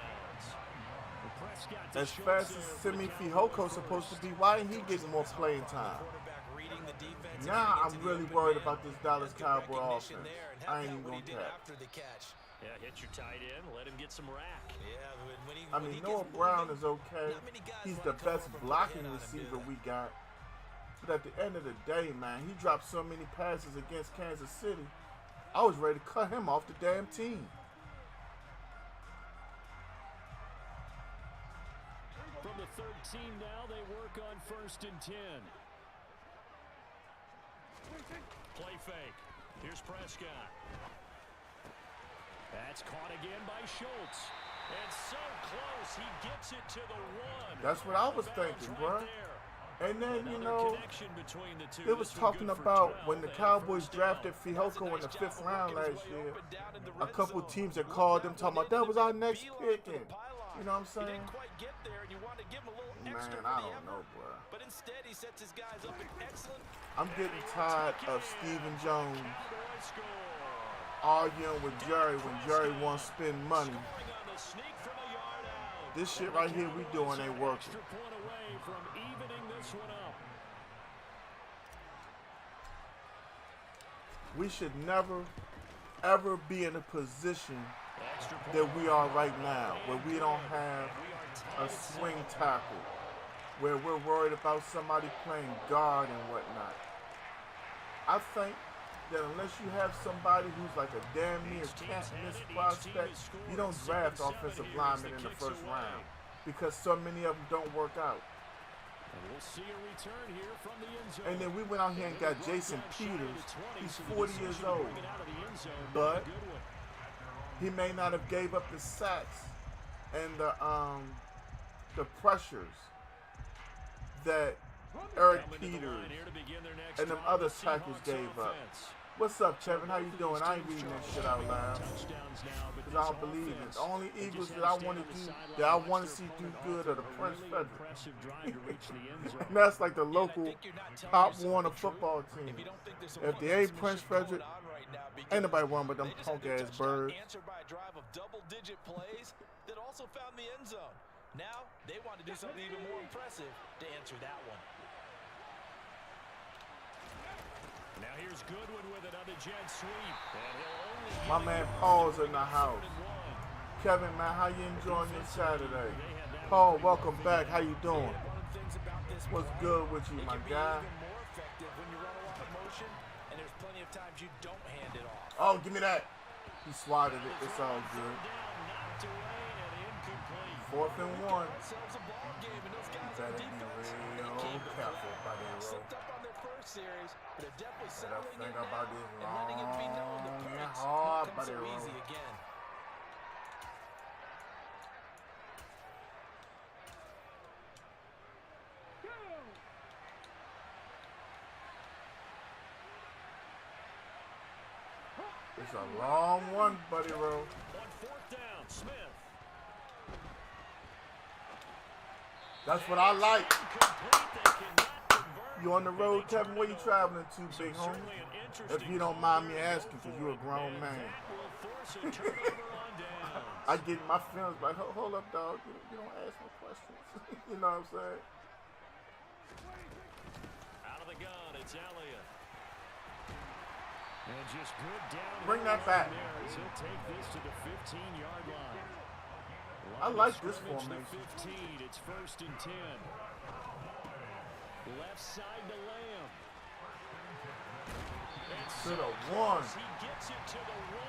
Well, Prescott to As Schultz fast there as for the Simi Cowboys Fijoko's supposed to first. be, why ain't he getting more playing time? Quarterback reading the defense and Now getting I'm into the really open worried man. about this Dallas That's good Cowboy recognition offense. there, and how I ain't about even what he gonna did tap. after the catch. Yeah, hit your tight end, let him get some rack. Yeah, when he I when mean, he Noah gets Brown moving, is okay. not many guys He's wanna the come best over and put a blocking hit on him, do receiver they? we got. But at the end of the day, man, he dropped so many passes against Kansas City. I was ready to cut him off the damn team. From the 13 now, they work on 1st and 10. Play fake. Here's Prescott. That's caught again by Schultz. And so close, he gets it to the 1. That's what I was thinking, bro. And then, you know, they was talking about when the Cowboys drafted Fihoko in the 5th round last year. A couple teams that called them talking about that was our next pick. And, you know what I'm saying? Man, I don't know, bro. But instead, he sets his guys up an excellent. I'm getting tired of Stephen Jones arguing with Jerry when Jerry wants to spend money. This shit right here we doing ain't working. We should never, ever be in a position that we are right now, where we don't have a swing tackle, where we're worried about somebody playing guard and whatnot. I think that unless you have somebody who's like a damn near can't-miss prospect, you don't draft offensive linemen in the 1st round because so many of them don't work out. And we'll see a return here from the end zone. And then we went out here and got Jason Peters. He's 40 years old, but he may not have gave up the sacks and the pressures that Eric Peters and them other tackles gave up. What's up, Kevin? How you doing? I ain't reading that shit out loud because I don't believe it. The only Eagles that I want to see do good are the Prince Frederick. And that's like the local Pop Warner football team. If they ain't Prince Frederick, ain't nobody worrying about them punk ass birds. Answered by a drive of double-digit plays that also found the end zone. Now they want to do something even more impressive to answer that one. Now here's Goodwin with it on the jet sweep. My man Paul's in the house. Kevin, man, how you enjoying your Saturday? Paul, welcome back. How you doing? What's good with you, my guy? Oh, give me that. He swatted it. It's all good. 4th and 1. Better be real careful, buddy. Series, but they're definitely Better settling think in about now this and letting it be known the long and points hard, come buddy. so easy again. It's a long one, buddy. Roll. On 4th down, Smith. That's what I like. You on the road, Kevin? Where you traveling to, big homie? If you don't mind me asking, because you're a grown man. I get my feelings like, hold up, dog. You don't ask no questions. You know what I'm saying? Out of the gun, it's Elliott. And just good down. Bring that back. He'll take this to the 15-yard line. I like this formation. 15, it's 1st and 10. Left side to Lamb. To the 1. He gets it to the 1.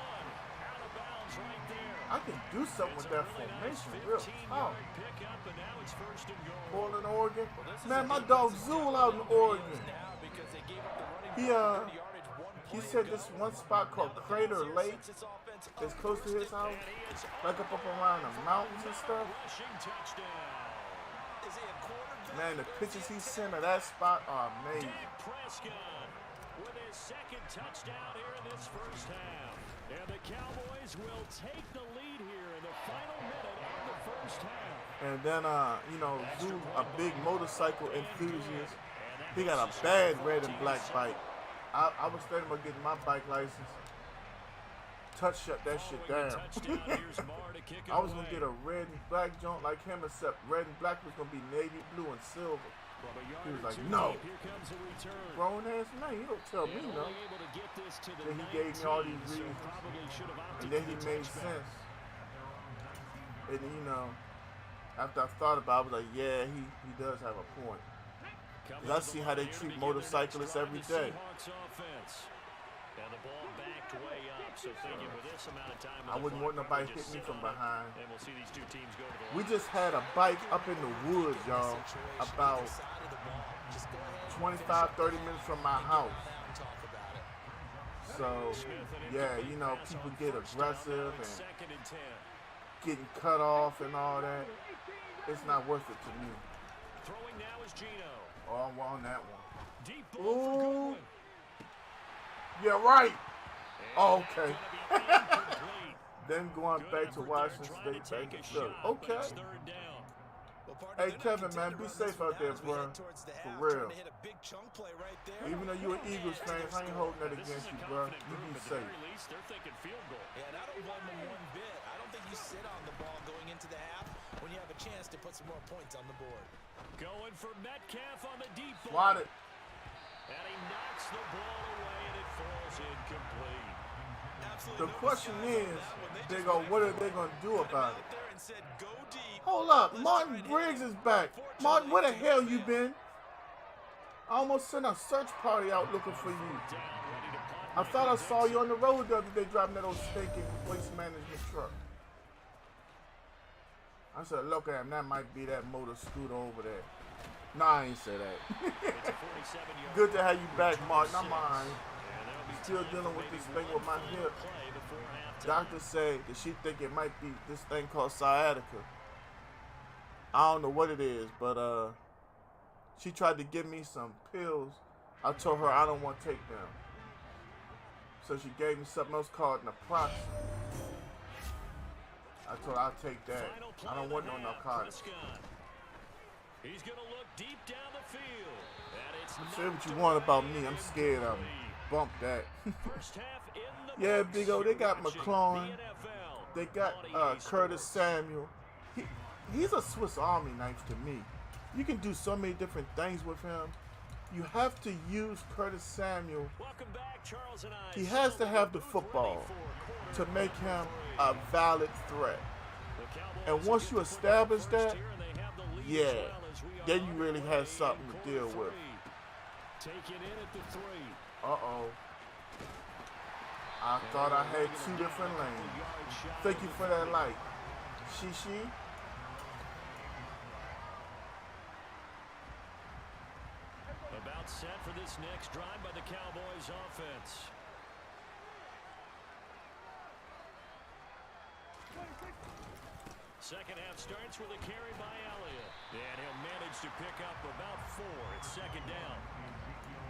Out of bounds right there. I can do something with that formation real tough. Portland, Oregon. Man, my dog Zool out in Oregon. He said this one spot called Crater Lake is close to his house, like up around the mountains and stuff. Man, the pictures he sent of that spot are amazing. With his 2nd touchdown here in this 1st half. And the Cowboys will take the lead here in the final minute of the 1st half. And then, you know, Zoo, a big motorcycle enthusiast. He got a bad red and black bike. I was thinking about getting my bike license. touch shut that shit down. I was gonna get a red and black joint like him, except red and black was gonna be navy blue and silver. He was like, no. Grown ass man, you don't tell me no. Then he gave me all these reasons, and then he made sense. And you know, after I thought about it, I was like, yeah, he does have a point. Cause I see how they treat motorcyclists every day. And the ball backed way up, so thinking with this amount of time, I wouldn't want nobody hit me from behind. And we'll see these two teams go to the We just had a bike up in the woods, y'all, about 25, 30 minutes from my house. So, yeah, you know, people get aggressive and getting cut off and all that. It's not worth it to me. Throwing now is Gino. Oh, I won that one. Deep ball. Yeah, right. Oh, okay. Then going back to Washington State, back to Philly. Okay. Hey, Kevin, man, be safe out there, bro. For real. Even though you're an Eagles fan, I ain't holding that against you, bro. You be safe. Yeah, and I don't blame them one bit. I don't think you sit on the ball going into the half when you have a chance to put some more points on the board. Going for Metcalf on the deep ball. Swat it. And he knocks the ball away, and it falls incomplete. The question is, they go, what are they going to do about it? Hold up, Martin Briggs is back. Martin, where the hell you been? I almost sent a search party out looking for you. I thought I saw you on the road the other day driving that old stinking waste management truck. I said, look at him, that might be that motor scooter over there. Nah, I ain't say that. Good to have you back, Martin. I'm on. Still dealing with this thing with my hip. Doctors say that she think it might be this thing called sciatica. I don't know what it is, but she tried to give me some pills. I told her I don't want to take them. So she gave me something else called naproxen. I told her I'll take that. I don't want no narcotics. He's gonna look deep down the field. Say what you want about me. I'm scared of him. Bump that. Yeah, Big O, they got McClellan. They got Curtis Samuel. He's a Swiss Army knife to me. You can do so many different things with him. You have to use Curtis Samuel. He has to have the football to make him a valid threat. And once you establish that, yeah, then you really have something to deal with. Uh-oh. I thought I had two different lanes. Thank you for that light. Shishi. About set for this next drive by the Cowboys offense. Second half starts with a carry by Elliott. And he'll manage to pick up about 4. It's second down.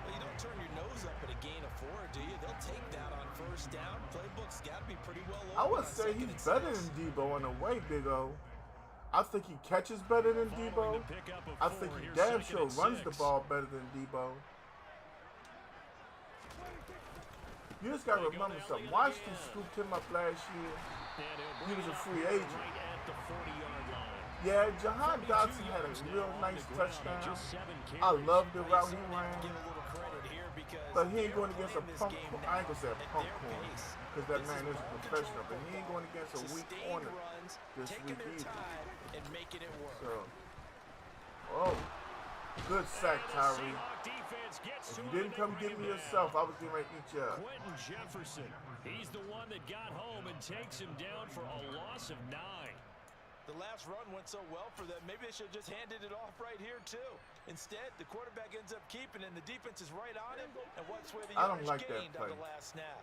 Well, you don't turn your nose up at a gain of 4, do you? They'll take that on first down. Playbook's got to be pretty well over. I would say he's better than Debo in a way, Big O. I think he catches better than Debo. I think he damn sure runs the ball better than Debo. You just got to remember something. Washington scooped him up last year. He was a free agent. Yeah, Jahan Dotson had a real nice touchdown. I love the route he ran. But he ain't going against a punk, I ain't going to say a punk corner, because that man is a professional, but he ain't going against a weak corner this week either. So, oh, good sack, Tyree. If you didn't come get me yourself, I was getting ready to eat you up. Quentin Jefferson, he's the one that got home and takes him down for a loss of 9. The last run went so well for them, maybe they should have just handed it off right here, too. Instead, the quarterback ends up keeping it, and the defense is right on him, and what's where the yardage gained on the last snap.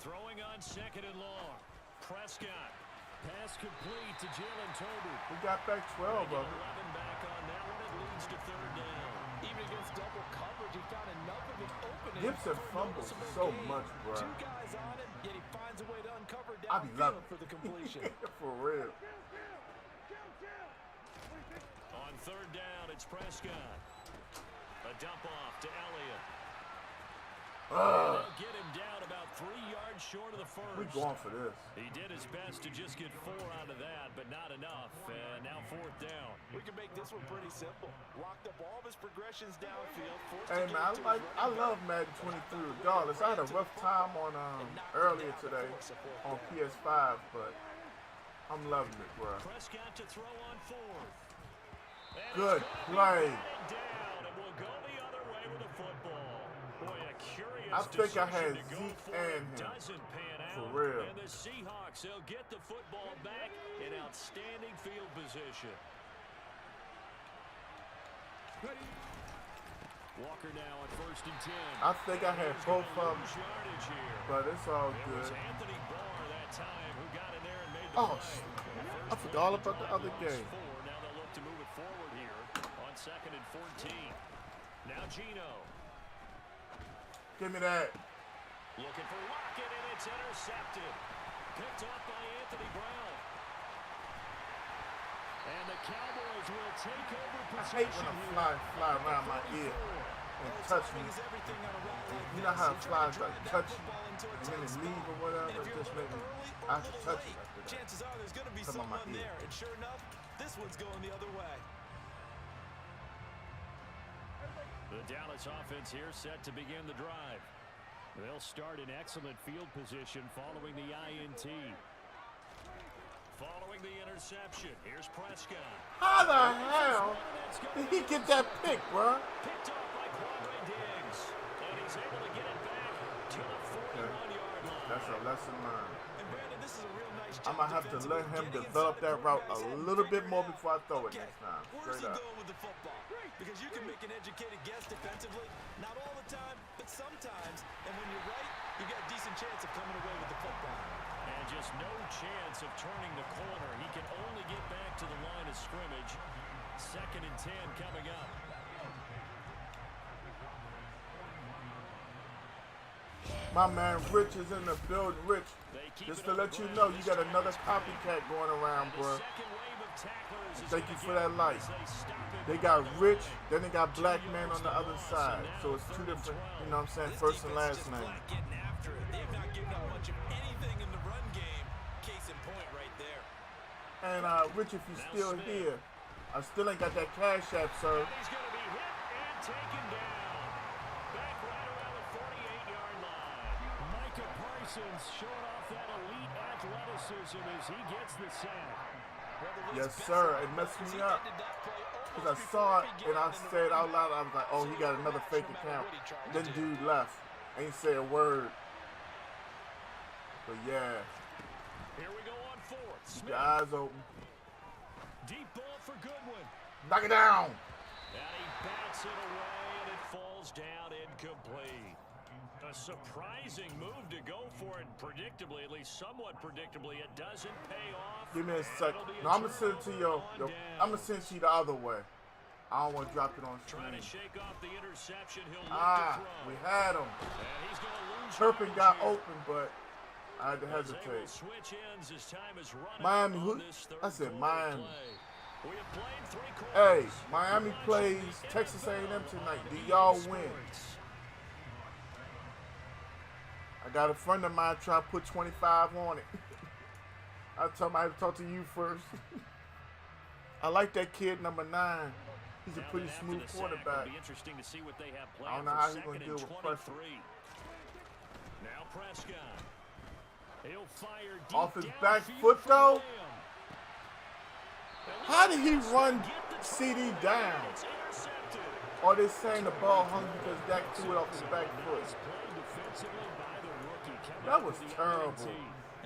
Throwing on second and long. Prescott. Pass complete to Jalen Tolbert. We got back 12 of it. 11 back on that one. It leads to third down. Even against double coverage, he found enough of an opening. Gibson fumbles so much, bro. 2 guys on him, yet he finds a way to uncover I be loving for the completion. For real. On third down, it's Prescott. A dump off to Elliott. They'll get him down about 3 yards short of the first. We going for this. He did his best to just get 4 out of that, but not enough. And now 4th down. We can make this one pretty simple. Locked up all of his progressions downfield. Hey man, I love Madden 23 regardless. I had a rough time on earlier today on PS5, but I'm loving it, bro. Prescott to throw on 4th. Good play. Down, and we'll go the other way with the football. Boy, a curious I think I had decision to go Zeke for it. and him. Doesn't pan out. For real. And the Seahawks, they'll get the football back in outstanding field position. Walker now at 1st and 10. I think I had both of them, Yardage here. but it's all It good. was Anthony Barr that time who got in there and made the Oh, play. I forgot all about the other game. Now they'll look to move it forward here on 2nd and 14. Now Gino. Give me that. Looking for Lockett, and it's intercepted. Picked off by Anthony Brown. And the Cowboys will take over I possession hate when a here. fly around my ear and touch me. You know how flies like touch you and then it leave or whatever? It just make me, I have to touch it after that. Chances are there's going to be Come on, my someone ear. there. And sure enough, this one's going the other way. The Dallas offense here set to begin the drive. They'll start in excellent field position following the INT. Following the interception, here's Prescott. How the hell did he get that pick, bro? Picked off by Quandre Diggs. And he's able to get it back to the 41-yard line. That's a lesson learned. And Brandon, this is a real nice I'm job going to have to let defensively him getting develop inside that the route a quarterback's head little and bit more figuring before I throw it okay, next time. where's Straight he up. going with the football? Because you can make an educated guess defensively. Not all the time, but sometimes. And when you're right, you got a decent chance of coming away with the football. And just no chance of turning the corner. He can only get back to the line of scrimmage. 2nd and 10 coming up. My man Rich is in the building. Rich, just to let you know, you got another copycat going around, bro. Thank you for that light. They got Rich, then they got Black Man on the other side. So it's 2 different, you know what I'm saying, first and last name. Getting after it. They've not given up much of anything in the run game. Case in point right there. And Rich, if you still here, I still ain't got that cash app, sir. He's going to be hit and taken down. Back right around the 48-yard line. Micah Parsons showing off that elite athleticism as he gets the sack. Yes, sir. It messed me up. Because I saw it and I said out loud, I was like, oh, he got another fake account. Then dude left. Ain't say a word. But yeah. Here we go on 4th. Keep your eyes open. Deep ball for Goodwin. Knock it down. And he bats it away, and it falls down incomplete. A surprising move to go for it, predictably, at least somewhat predictably. It doesn't pay off. Give me a sec. No, I'm going to send it to you. I'm going to send it to you the other way. I don't want to drop it on screen. Trying to shake off the interception. He'll look to throw. We had him. And he's going to lose Turpin yardage got here. open, but I had to As they will hesitate. switch ends as time is running Miami, on who? this third I said quarter Miami. play. We have played 3 Hey, quarters. Miami Watching plays the Texas A&M NFL tonight. on Do EA y'all win? Sports. I got a friend of mine trying to put 25 on it. I told him I had to talk to you first. I like that kid, number 9. He's a Now pretty that after smooth the sack, quarterback. it'll be interesting to see what they have I planned don't know for how he's 2nd gonna and deal with 23. pressure. Now Prescott. He'll fire deep Off his downfield back for foot, though? Lamb. How did he run CD down? It's intercepted. Or they saying the ball hung because Dak threw it off his back foot? Played defensively by the rookie. Coming That up was with the terrible. INT.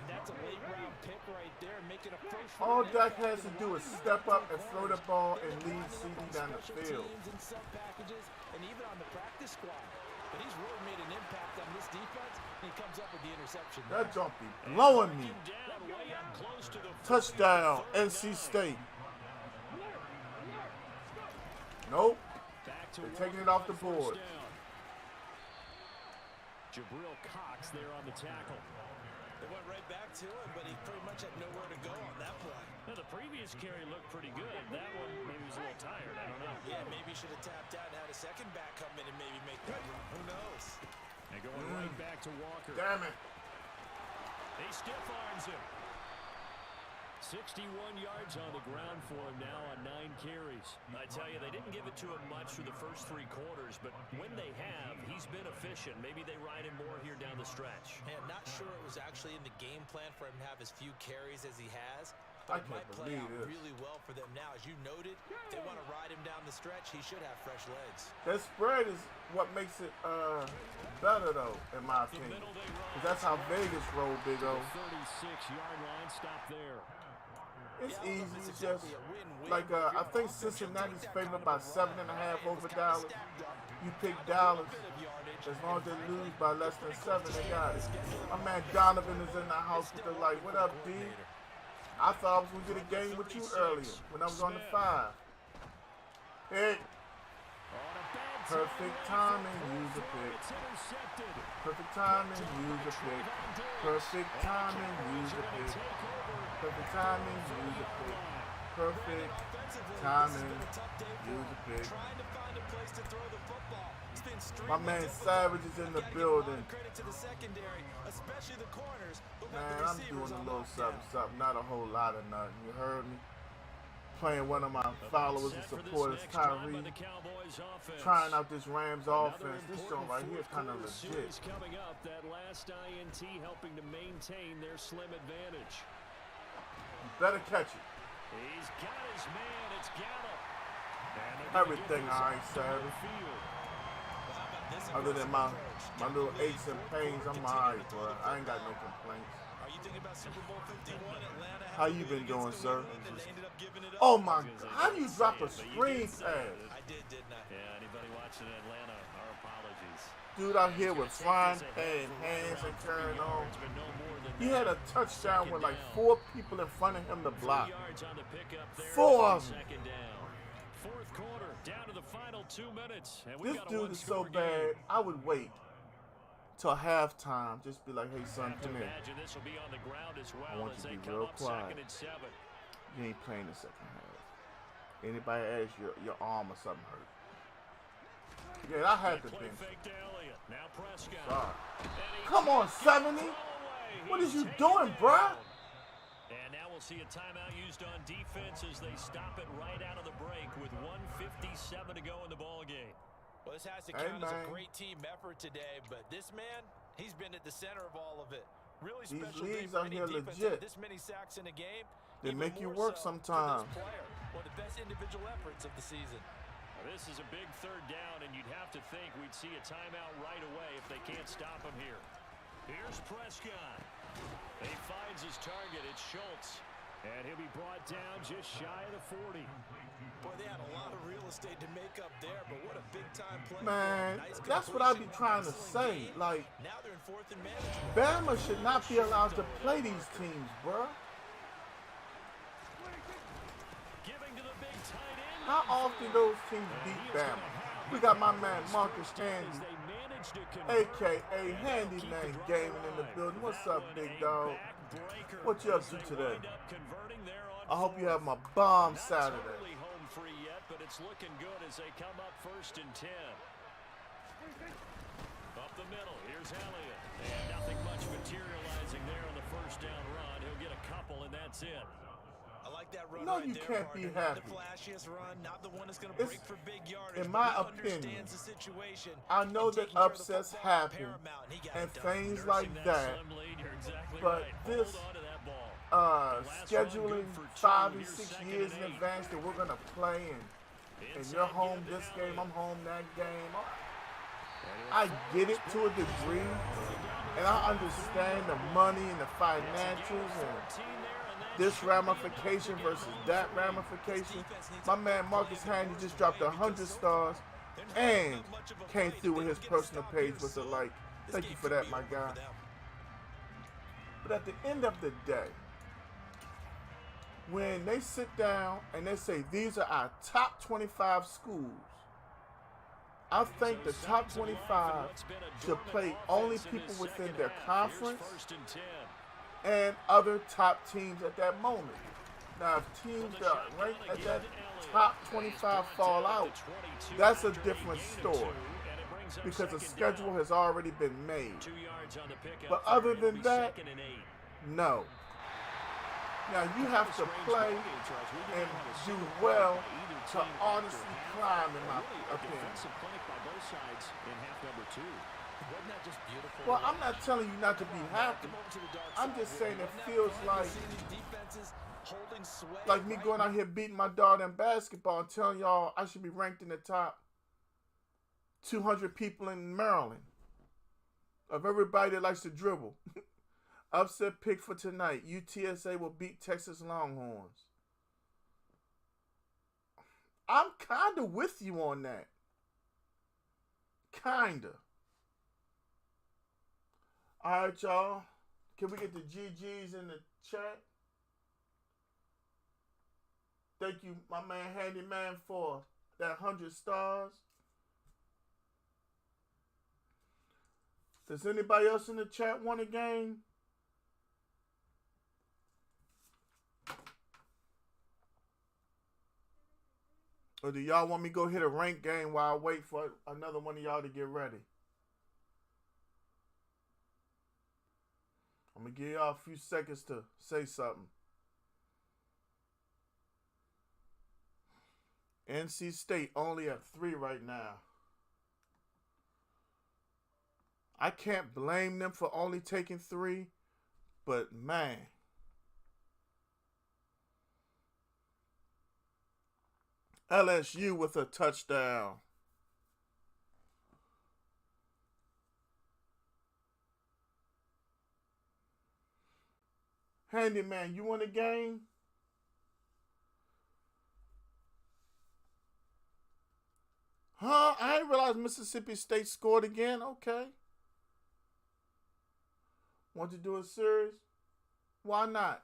And that's a late round pick right there, making a first All round Dak impact has to do is step up and throw the ball and lead CD down the field. and sub packages, and even on the practice squad. But he's really made an impact on this defense, and he comes up with the interception. That jump be blowing me. Down way up close to the Touchdown, NC State. Nope. Back to They're taking it off the board. Jabril Cox there on the tackle. They went right back to him, but he pretty much had nowhere to go on that play. Now, the previous carry looked pretty good. That one, maybe he was a little tired. I don't know. Yeah, maybe he should have tapped out and had a second back come in and maybe make that run. Who knows? And going right back to Walker. Damn it. He stiff arms him. 61 yards on the ground for him now on 9 carries. I tell you, they didn't give it to him much through the first 3 quarters, but when they have, he's been efficient. Maybe they ride him more here down the stretch. Man, not sure it was actually in the game plan for him to have as few carries as he has. I But it can't might play out believe this. really well for them now. As you noted, if they want to ride him down the stretch, he should have fresh legs. That spread is what makes it better, though, in my opinion. 'Cause that's how Vegas roll, Big O. 36-yard line, stop there. It's easy. It's just like I think Cincinnati's favored by 7.5 over Dallas. You pick Dallas. As long as they lose by less than 7, they got it. My man Donovan is in the house with the light. What up, D? I thought I was going to get a game with you earlier when I was on the 5. Pick. Perfect timing, use a pick. Perfect timing, use a pick. Perfect timing, use a pick. Perfect timing, use a pick. Perfect timing, use a pick. My man Savage is in the building. Man, I'm doing a little something, not a whole lot of nothing. You heard me? Playing one of my followers and supporters, Tyree. Trying out this Rams offense. This joint right here kind of legit. Coming up, that last INT helping to maintain their slim advantage. You better catch it. He's got his man. It's Gallup. Everything all right, Savage. Other than my little aches and pains, I'm all right, bro. I ain't got no complaints. Are you thinking about Super Bowl 51, Atlanta? How you been doing, sir? Oh my God! How do you drop a screen pass? I didn't I? Yeah, anybody watching Atlanta, our apologies. Dude out here with frying pan, hands and carrying on. He had a touchdown with like 4 people in front of him to block. 4 of them. Fourth quarter, down to the final 2 minutes. And This dude is so bad, I would wait till halftime. Just be like, hey son, come here. This will be on the ground as well. I want you to be real quiet. You ain't playing the second half. Anybody ask your arm or something hurt? Yeah, I had to bench. Sorry. Come on, 70. What is you doing, bruh? And now we'll see a timeout used on defense as they stop it right out of the break with 1:57 to go in the ball game. Well, this has to count as a great team effort today, but this man, he's been at the center of all of it. Really special day for any defense to have this many sacks in a game. They make you work sometimes. One of the best individual efforts of the season. Well, this is a big 3rd down, and you'd have to think we'd see a timeout right away if they can't stop him here. Here's Prescott. He finds his target. It's Schultz. And he'll be brought down just shy of the 40. Boy, they had a lot of real estate to make up there, but what a big-time play. Man, that's what I be trying to say. Like, now they're in 4th and manageable. Bama should not be allowed to play these teams, bro. Giving to the big tight end. How often those teams beat Bama? We got my man Marcus Handy, a.k.a. Handyman Gaming in the building. What's up, big dog? What you up to today? I hope you have my bomb Saturday. Home free yet, but it's looking good as they come up 1st and 10. Up the middle, here's Elliott. And nothing much materializing there on the 1st down run. He'll get a couple, and that's it. I like that run. No, right you there, can't be happy. The flashiest run, not the one that's going to break for big yardage. In my he opinion, understands the situation I know that upsets happen and things like that, but this scheduling 5 and 6 years in advance that we're going to play and you're home this game, I'm home that game. I get it to a degree, and I understand the money and the financials and this ramification versus that ramification. My man Marcus Handy just dropped 100 stars and came through with his personal page with a like. Thank you for that, my guy. But at the end of the day, when they sit down and they say these are our top 25 schools, I think the top 25 should play only people within their conference and other top teams at that moment. Now, if teams that are ranked at that top 25 fall out, that's a different story. brings up because the second schedule down. has already been made. 2 yards on the pickup. But for other him. It'll than be that, 2nd and 8. no. Now you have to play and do well to honestly climb, in my opinion. Defensive clinic by both sides in half number 2. Wasn't that just beautiful? Well, I'm not telling you not to be happy. I'm just saying it feels like me going out here beating my dog in basketball and telling y'all I should be ranked in the top 200 people in Maryland of everybody that likes to dribble. Upset pick for tonight. UTSA will beat Texas Longhorns. I'm kind of with you on that. Kinda. All right, y'all. Can we get the GGs in the chat? Thank you, my man Handyman, for that 100 stars. Does anybody else in the chat want a game? Or do y'all want me to go hit a rank game while I wait for another one of y'all to get ready? I'm going to give y'all a few seconds to say something. NC State only at 3 right now. I can't blame them for only taking 3, but man. LSU with a touchdown. Handyman, you want a game? Huh? I didn't realize Mississippi State scored again. Okay. Want to do a series? Why not?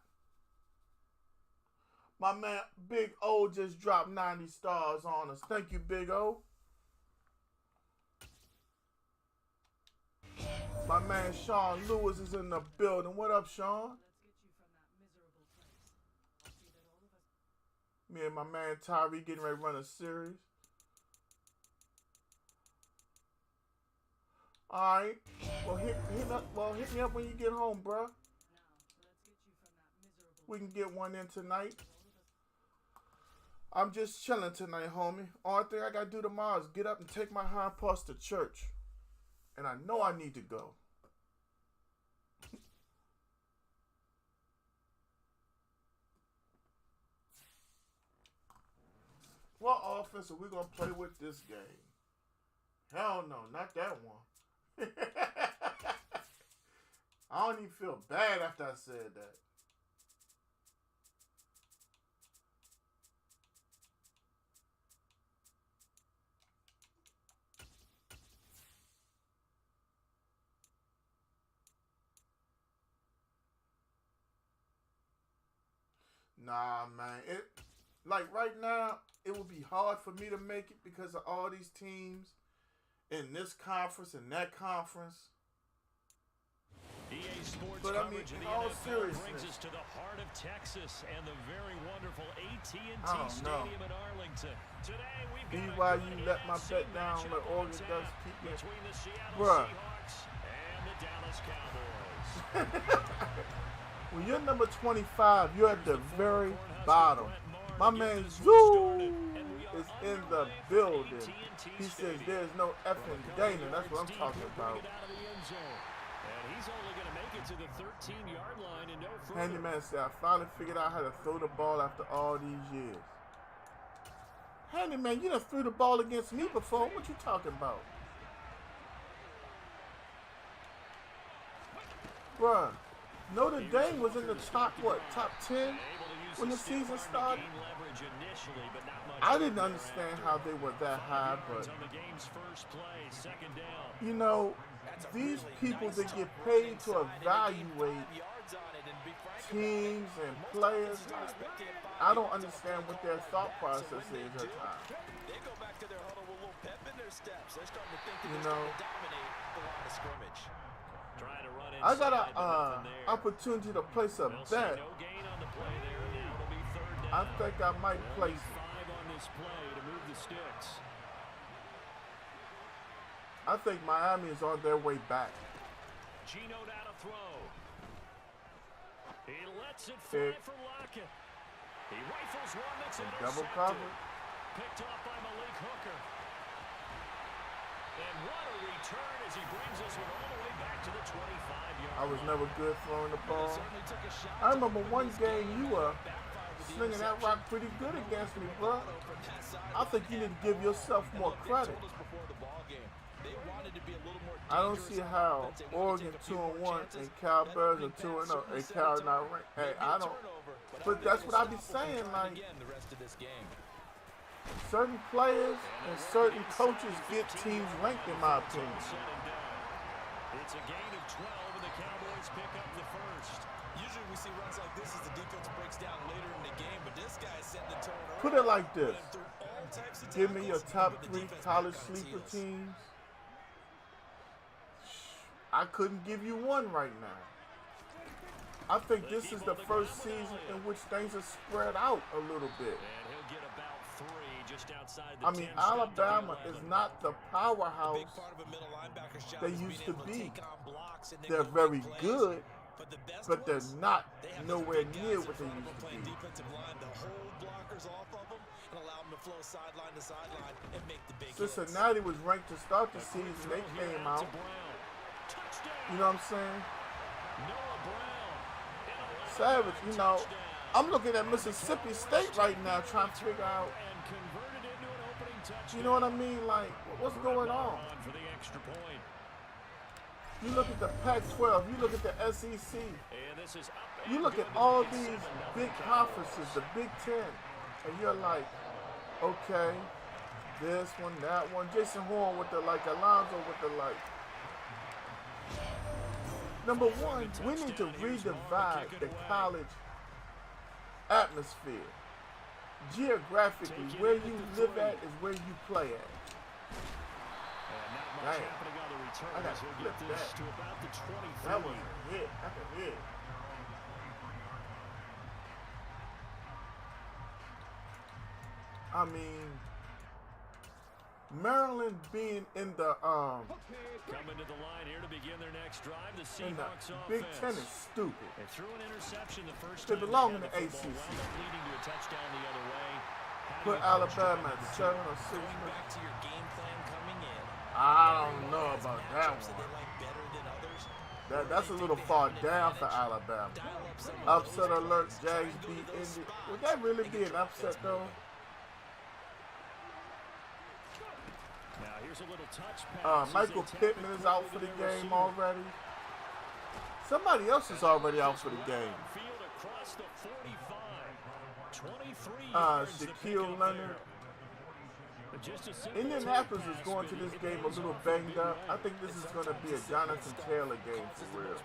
My man Big O just dropped 90 stars on us. Thank you, Big O. My man Sean Lewis is in the building. What up, Sean? Me and my man Tyree getting ready to run a series. All right. Well, hit me up when you get home, bruh. We can get one in tonight. I'm just chilling tonight, homie. Only thing I got to do tomorrow is get up and take my hind parts to church. And I know I need to go. What offense are we going to play with this game? Hell no, not that one. I don't even feel bad after I said that. Nah, man. Like right now, it would be hard for me to make it because of all these teams in this conference and that conference. EA Sports but I mean, in all seriousness, brings us to the heart of Texas and the very wonderful AT&T Stadium in Arlington. Today we've got BYU let my bet down, let Oregon does keep me. between the Seattle Bruh. Seahawks and the Dallas Cowboys. When you're number 25, you're at the very bottom. My man Zoo is in the building. He says there's no effing Dana. That's what I'm talking about. And he's only going to make it to the 13-yard line and no further. Handyman said, I finally figured out how to throw the ball after all these years. Handyman, you done threw the ball against me before. What you talking about? Bruh, Notre Dame was in the top 10 when the season started? I didn't understand how they were that high, but you know, these people that get paid to evaluate teams and players, I don't understand what their thought process is at times. You know, I got an opportunity to place a bet. I think I might place it. I think Miami is on their way back. Gino down to throw. He lets it fly for Lockett. He rifles one that's intercepted. Double cover. Picked off by Malik Hooker. And what a return as he brings this one all the way back to the 25-yard line. I was never good throwing the ball. I remember one game you were slinging that rock pretty good against me, bro. I think you need to give yourself more credit. I don't see how Oregon 2-1 and Cal Bears are 2-0 and Cal not ranked. Hey, I don't. But that's what I be saying. Like, certain players and certain coaches get teams ranked, in my opinion. It's a gain of 12, and the Cowboys pick up the first. Usually we see runs like this as the defense breaks down later in the game, but this guy is setting the tone early. Put it like this. Give me your top 3 college sleeper teams. I couldn't give you one right now. I think this is the first season in which things are spread out a little bit. And he'll get about 3 just outside the I mean, Alabama is not the powerhouse they used to be. They're very good, but they're not nowhere near what they used to be. Cincinnati was ranked to start the season. They came out. You know what I'm saying? Savage, you know, I'm looking at Mississippi State right now trying to figure out, you know what I mean? Like, what's going on? You look at the Pac-12, you look at the SEC, you look at all these big conferences, the Big Ten, and you're like, okay, this one, that one. Jason Horn with the like, Alonzo with the like. Number one, we need to redivide the college atmosphere. Geographically, where you live at is where you play at. Damn. I got to flip that. That was a hit. That's a hit. I mean, Maryland being in the coming to the line here to begin their next drive. The Seahawks offense. Big Ten is stupid. They threw an interception the first they time belong in the leading ACC. to a touchdown the other way. Put Alabama at 7 or 6. Back to your game plan coming in. I don't know about that one. That's a little far down for Alabama. Upset alert, Jags beat Indy. Would that really be an upset though? Now here's a little touch pass. Michael Pittman is out for the game already. Somebody else is already out for the game. Shaquille Leonard. Indianapolis is going to this game a little banged up. I think this is going to be a Jonathan Taylor game for real.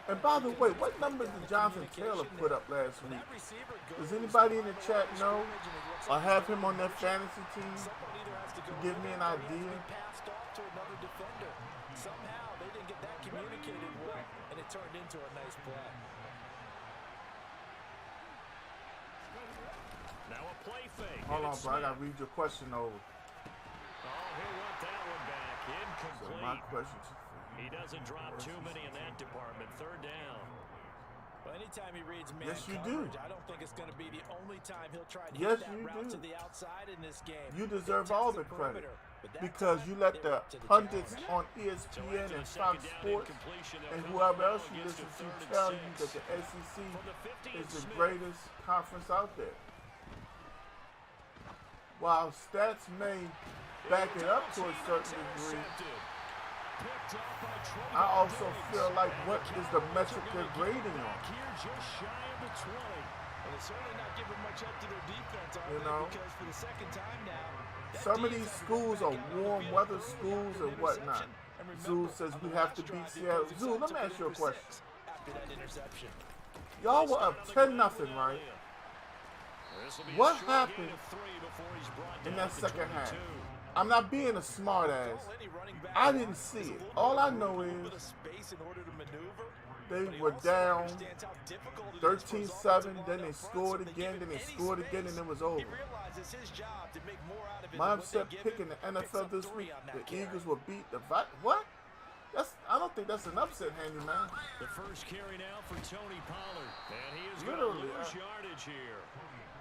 And by the way, what numbers did Jonathan Taylor put up last week? Does anybody in the chat know or have him on their fantasy team to give me an idea? Somehow they didn't get that communicated well, and it turned into a nice play. Now a play fake. Hold on, bro. I gotta read your question over. Oh, he'll want that one back. Incomplete. So my question to you. He doesn't drop too many in that department. 3rd down. Well, anytime he reads man yes, you coverage, do. I don't think it's going to be the only time he'll try to yes, hit that you route do. to the outside in this game. You deserve all the credit because you let the pundits on ESPN and Fox Sports and whoever else you listen to tell you that the SEC is the greatest conference out there. While stats may back it up to a certain degree, I also feel like what is the metric they're grading on? You know, some of these schools are warm weather schools and whatnot. Zoo says we have to beat Seattle. Zoo, let me ask you a question. Y'all were up 10-0, right? What happened in that second half? I'm not being a smart ass. I didn't see it. All I know is they were down 13-7, then they scored again, then they scored again, and it was over. My upset picking the NFL this week, the Eagles will beat the Vikings. What? I don't think that's an upset, handyman. The first carry now for Tony Pollard, and he is going to lose yardage here.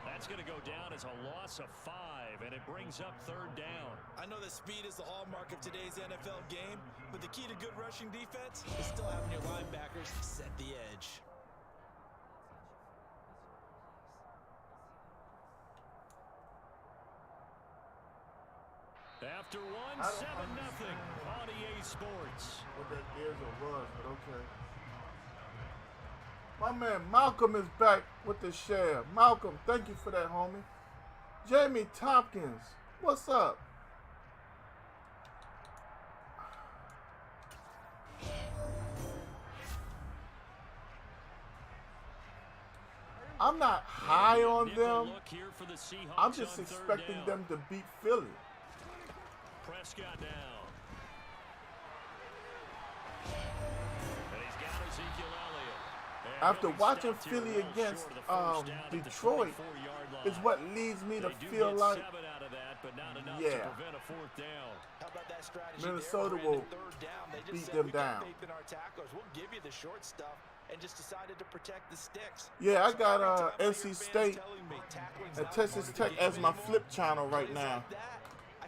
That's going to go down as a loss of 5, and it brings up 3rd down. I know that speed is the hallmark of today's NFL game, but the key to good rushing defense is still having your linebackers set the edge. After one, 7-0 on EA Sports. What that is or was, but okay. My man Malcolm is back with the share. Malcolm, thank you for that, homie. Jamie Tompkins, what's up? I'm not high on them. I'm just expecting them to beat Philly. Prescott now. And he's got Ezekiel Elliott. After watching Philly against Detroit is what leads me to feel like, yeah, Minnesota will beat them down. Yeah, I got NC State and Texas Tech as my flip channel right now.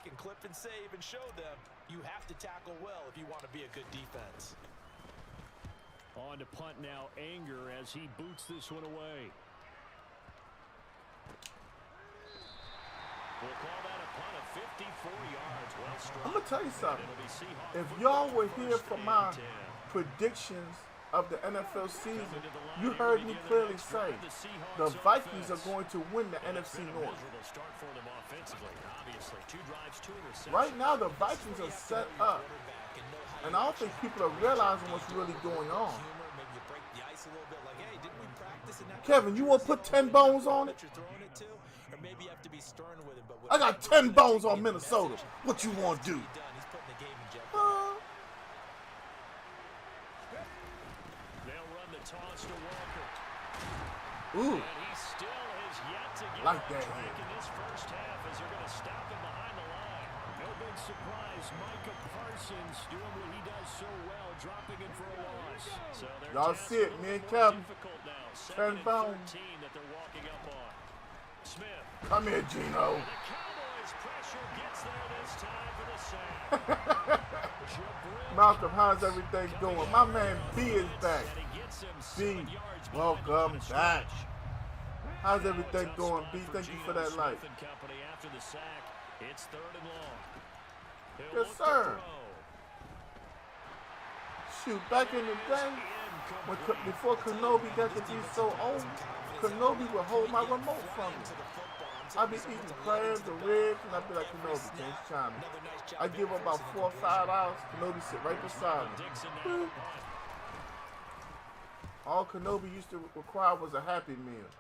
Can clip and save and show them you have to tackle well if you want to be a good defense. On to punt now, Anger as he boots this one away. We'll call that a punt of 54 yards. Well struck. I'm going to tell you something. If y'all were here for my predictions of the NFL season, you heard me clearly say the Vikings are going to win the NFC North. Right now, the Vikings are set up, and I don't think people are realizing what's really going on. Kevin, you want to put 10 bones on it? I got 10 bones on Minnesota. What you want to do? Toss to Walker. Ooh. And he still has yet to get like on that track in this first half as they're going to stop him behind the line. No big surprise. Micah Parsons doing what he does so well, dropping in for a loss. So y'all see it, me and Kevin. 10 bones. That they're walking up on. Smith. Come here, Gino. And the Cowboys pressure gets there this time for the sack. Malcolm, how's everything going? My man B is back. B, welcome back. How's everything going, B? Thank you for that like. It's 3rd and long. Yes, sir. Shoot, back in the day, before Kenobi got to be so old, Kenobi would hold my remote from me. I'd be eating crabs or ribs, and I'd be like, Kenobi, can't chime me. I'd give up about 4 or 5 hours, Kenobi sit right beside me. All Kenobi used to require was a Happy Meal.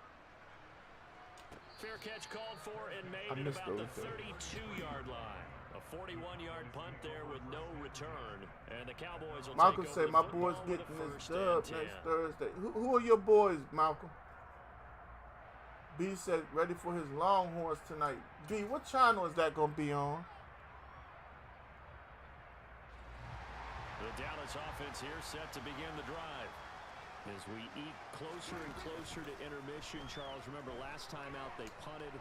Fair catch called for and made at about the 32-yard line. A 41-yard punt there with no return. And the Cowboys will Malcolm take said, my boy's getting this dub next Thursday. Who are your boys, Malcolm? B said, ready for his Longhorns tonight. B, what channel is that going to be on? The Dallas offense here set to begin the drive. As we eat closer and closer to intermission, Charles, remember last time out they punted.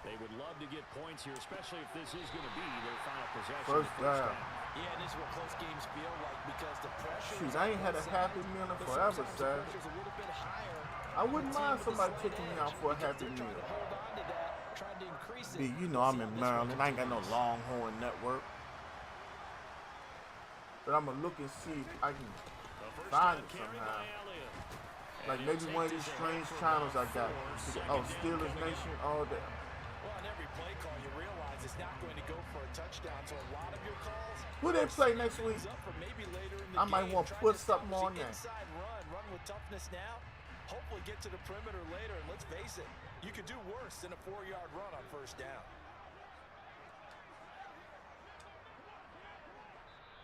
They would love to get points here, especially if this is going to be their final possession. First down. Yeah, and this is what close games feel like because the pressure. Shoot, I ain't had a Happy Meal in forever, Seth. I wouldn't mind somebody taking me out for a Happy Meal. B, you know I'm in Maryland. I ain't got no Longhorn network. But I'm going to look and see if I can find it somehow. Like maybe one of these strange channels I got. Oh, Steelers Nation all day. Well, on every play call, you realize it's not going to go for a touchdown. So a lot of your calls. Who they play next week? I might want to put something on there. Run with toughness now. Hopefully get to the perimeter later. And let's face it, you could do worse than a 4-yard run on first down.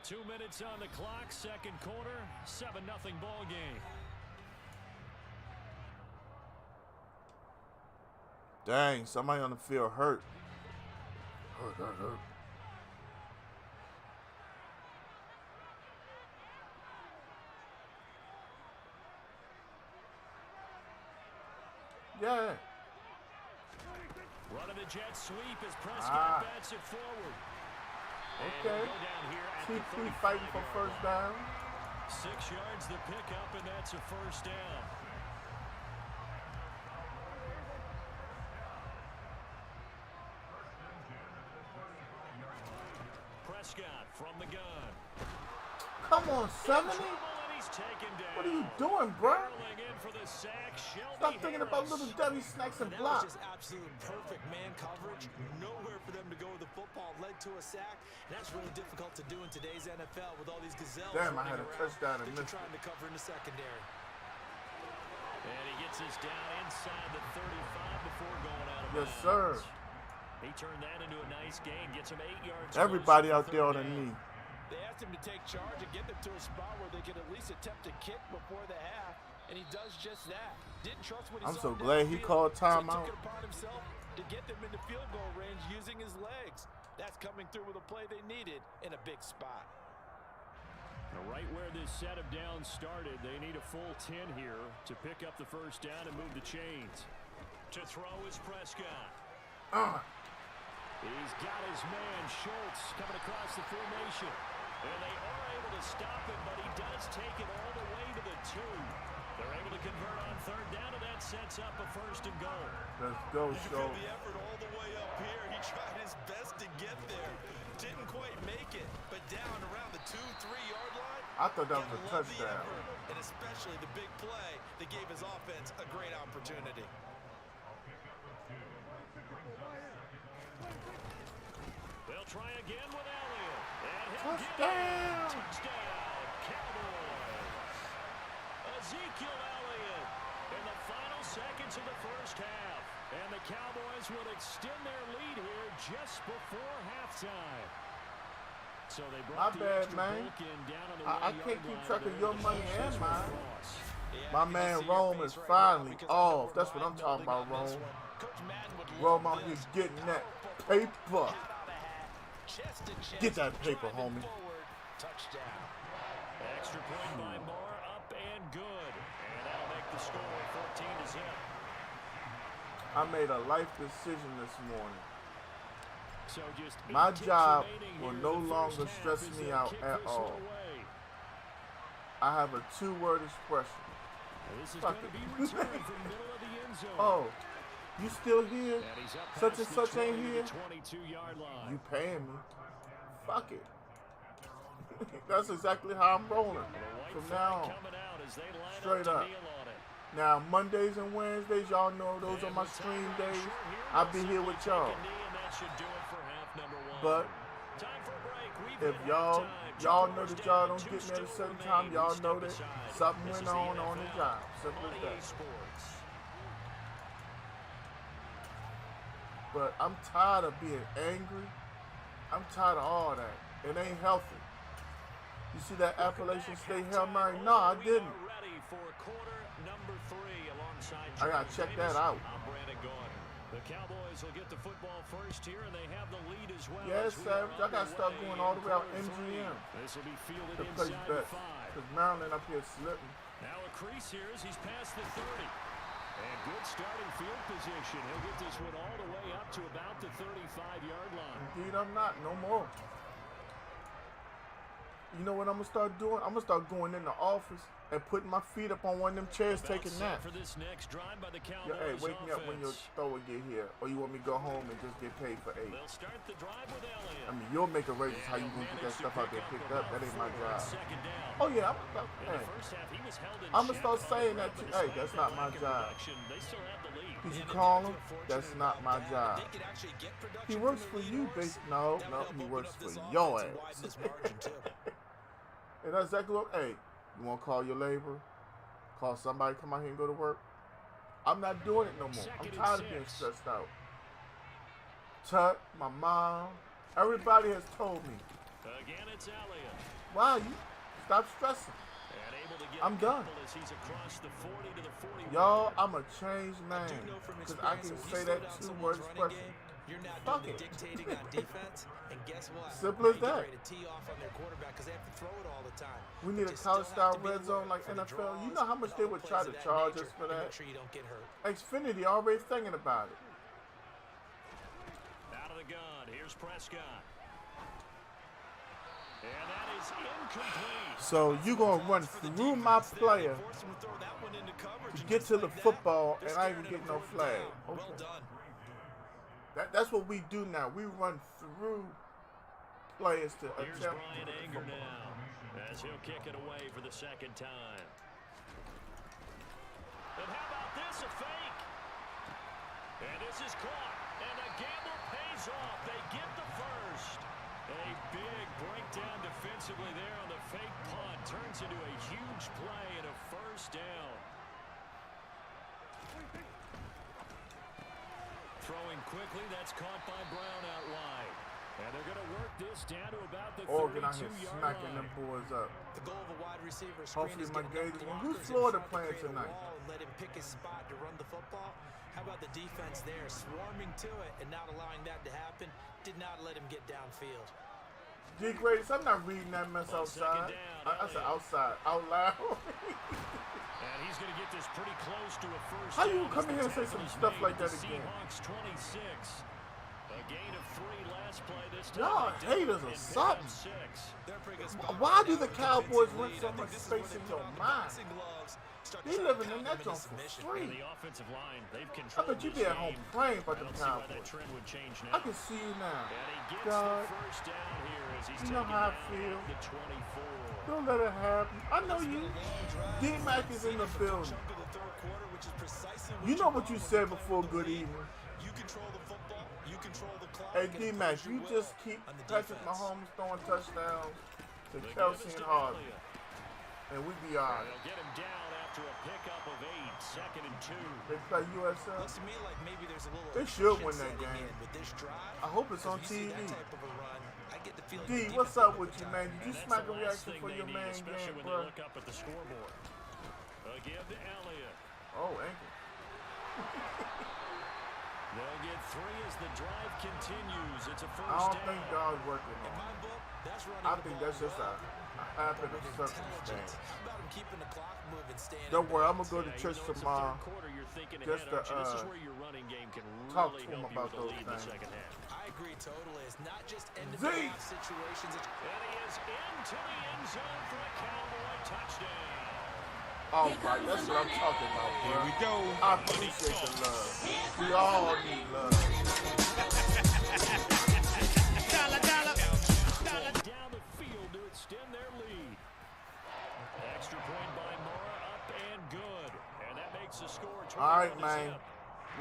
2 minutes on the clock, second quarter, 7-0 ball game. Dang, somebody on the field hurt. Hurt. Yeah. Running the jet sweep as Prescott bats it forward. Okay. TP fighting for first down. 6 yards the pickup, and that's a first down. Prescott from the gun. Come on, 70? What are you doing, bro? Stop thinking about little Debbie snacks and block. That was just absolute perfect man coverage. Nowhere for them to go with the football. Led to a sack. And that's really difficult to do in today's NFL with all these gazelles. Damn, I had a touchdown and missed. Trying to cover in the secondary. And he gets us down inside the 35 before going out of Yes, bounds. sir. He turned that into a nice gain. Gets him 8 yards. Everybody out there on the knee. They asked him to take charge and get them to a spot where they could at least attempt a kick before the half, and he does just that. Didn't trust what he I'm saw so glad he called timeout. So he took it upon himself to get them into field goal range using his legs. That's coming through with a play they needed in a big spot. Right where this set of downs started, they need a full 10 here to pick up the first down and move the chains. To throw is Prescott. He's got his man, Schultz, coming across the formation. And they are able to stop him, but he does take it all the way to the 2. They're able to convert on third down, and that sets up a first and goal. Let's go, You feel Schultz. the effort all the way up here. He tried his best to get there. Didn't quite make it, but down around the 2-3-yard line. I thought that was a Gotta love the touchdown. effort, and especially the big play that gave his offense a great opportunity. They'll try again with Elliott. And he'll Touchdown! Touchdown, Cowboys. Ezekiel Elliott in the final seconds of the first half. And the Cowboys will extend their lead here just before halftime. So they brought My the bad, extra man. bulk in down on the I 1 can't yard keep line track of there. your money and mine. Yeah, My you can man see your Rome face is right finally now because off. we're That's what I'm mind talking about, melding on this Rome. one. Coach Madden would Rome love out here this. getting that Powerful paper. hat out of hat, chest to chest, Get that paper, driving homie. forward, touchdown. Extra point by Moore, up and good. And that'll make the score 14-0. I made a life decision this morning. So just My 8 ticks job remaining will here no in the longer first half stress as me they out kick at this one all. away. I have a 2-word expression. This is Fuck going to it. be returned from middle of the end zone. Oh, you still here? And he's up Such past and the such ain't 20 to here? 22-yard line. You paying me? Fuck it. That's exactly how I'm rolling The white from flag now on. coming out as they line Straight up up. to kneel on it. Now, Mondays and Wednesdays, y'all know those are my stream days. I'll be here with y'all. But if y'all know that y'all don't get me at a certain time, y'all know that something went on the job. Simple as that. But I'm tired of being angry. I'm tired of all that. It ain't healthy. You see that Appalachian State Hail Mary? No, I didn't. I gotta check that out. The Cowboys will get the football first here, and they have the lead as well. Yes, Savage. I gotta start going all the way out MGM. This will be fielded The place inside best. the 5. Because Maryland up here slipping. Now a crease here as he's past the 30. And good starting field position. He'll get this one all the way up to about the 35-yard line. Indeed, I'm not. No more. You know what I'm gonna start doing? I'm gonna start going in the office and putting my feet up on one of them chairs, taking naps. For this next drive by the Yo, Cowboys hey, wake me up when your offense. thrower get here, or you want me to go home and just get paid for 8. They'll start the drive with Elliott. I mean, you'll make arrangements how you gonna get that stuff out there picked up. That ain't my job. Second down. Oh yeah, In hey, the first half, he was held in I'm gonna check start all saying the way, that but too. Hey, despite that's the not my lack of job. production, they still have the lead. Did you call him? That's not my job. They could actually get production He works from for the you, lead horse. basically. No, That would no, help he open works up for this your offense and ass. widen this margin, too. And that's exactly what. Hey, you want to call your labor? Call somebody, come out here and go to work. I'm not doing it no more. I'm tired of being stressed out. Tut, my mom, everybody has told me. Again, it's Elliott. Why? You stop stressing. And able to get I'm a done. couple as he's across the 40 to the 41. Y'all, I'm a changed man. I do know from Because I experience can that when you say slow that down 2-word someone's running expression. game, you're not Fuck doing it. the dictating on defense. And guess what? Simple Now as you get that. ready to tee off on their quarterback because they have to throw it all the time. We need But a you still college have style to be red zone alert like for the NFL. You draws know how much and they other would plays try of to that charge nature us for to that. make sure you don't get hurt. Xfinity already thinking about it. Out of the gun. Here's Prescott. And that is incomplete. So you gonna run through my player to get to the football, and I ain't get no flag. Well Okay. done. That's what we do now. We run through players to Here's attempt Brian to Anger now as he'll kick it away for the second time. And how about this, a fake? And this is caught, and the gamble pays off. They get the first. A big breakdown defensively there on the fake punt. Turns into a huge play and a first down. Throwing quickly, that's caught by Brown out wide. And they're going to work this down to about the Oregon out here 32-yard smacking line. them boys up. The goal of a wide receiver screen Hopefully is my getting Gators enough win. Who's blockers in Florida front to playing create a tonight? wall and let him pick his spot to run the football. How about the defense there, swarming to it and not allowing that to happen? Did not let him get downfield. G Grace, I'm not reading that mess On outside. second down, I said Elliott. outside, out loud. And he's going to get this pretty close to a first How you down come as in here the and say tackle some is stuff made like at the that again? Seahawks 26. A gain of 3 last play this time. Y'all They did haters it or and pick up something. 6. They're pretty good spot Why right do now the with Cowboys defensive rent lead. so I think much this is space where in they your put on the mind? boxing gloves, start They trying to living in pound that them joint into for submission. free. And the offensive line, they've I controlled bet you this be at home game. praying about I the don't see why that Cowboys. trend would change now. I can see you now. And he gets God, the first down here as he's you know taken how I down feel. at the 24. Don't let it happen. I know you. D-Mac is in the building. Chunk of the third quarter, which is precisely You know what want you when said you're before playing with good the lead. evening. You control the football, you control the clock. Hey, and D-Mac, impose your you will just keep on the Patrick defense. Mahomes throwing touchdowns to They Kelsey give us and to Harvey, Elliott. and we be all right. They'll get him down after a pickup of 8. Second and 2. They play USL. Looks to me like maybe there's a little They should attrition win that setting game. in with this drive. I hope it's on As we see TV. that type of a run, I get the feeling D, the what's defense up will with put you, time man? in. Did you And that's smack the a last reaction thing for they your need, main especially game, when bro? they look up at the scoreboard. A give to Elliott. Oh, ankle. They'll get 3 as the drive continues. It's a first I don't down. think God's working In on my it. book, that's running I the think ball that's just well, a happen but of with circumstance. intelligence. How about him keeping the clock moving, staying Don't in worry, I'm bounds? gonna go to Yeah, church even though it's the tomorrow. third quarter, you're thinking just ahead, to, aren't you? This is where your running game can talk really to him help you about with a those lead in the things. second half. I agree totally. It's not just end of Z. the half situations. It's And he is into the end zone for a Cowboy touchdown. All right, that's what I'm talking about, bro. Here we go. I appreciate the love. We all need love. Down the field to extend their lead. Extra point by Mora, up and good. And that makes the score 21 All right, to man. zip.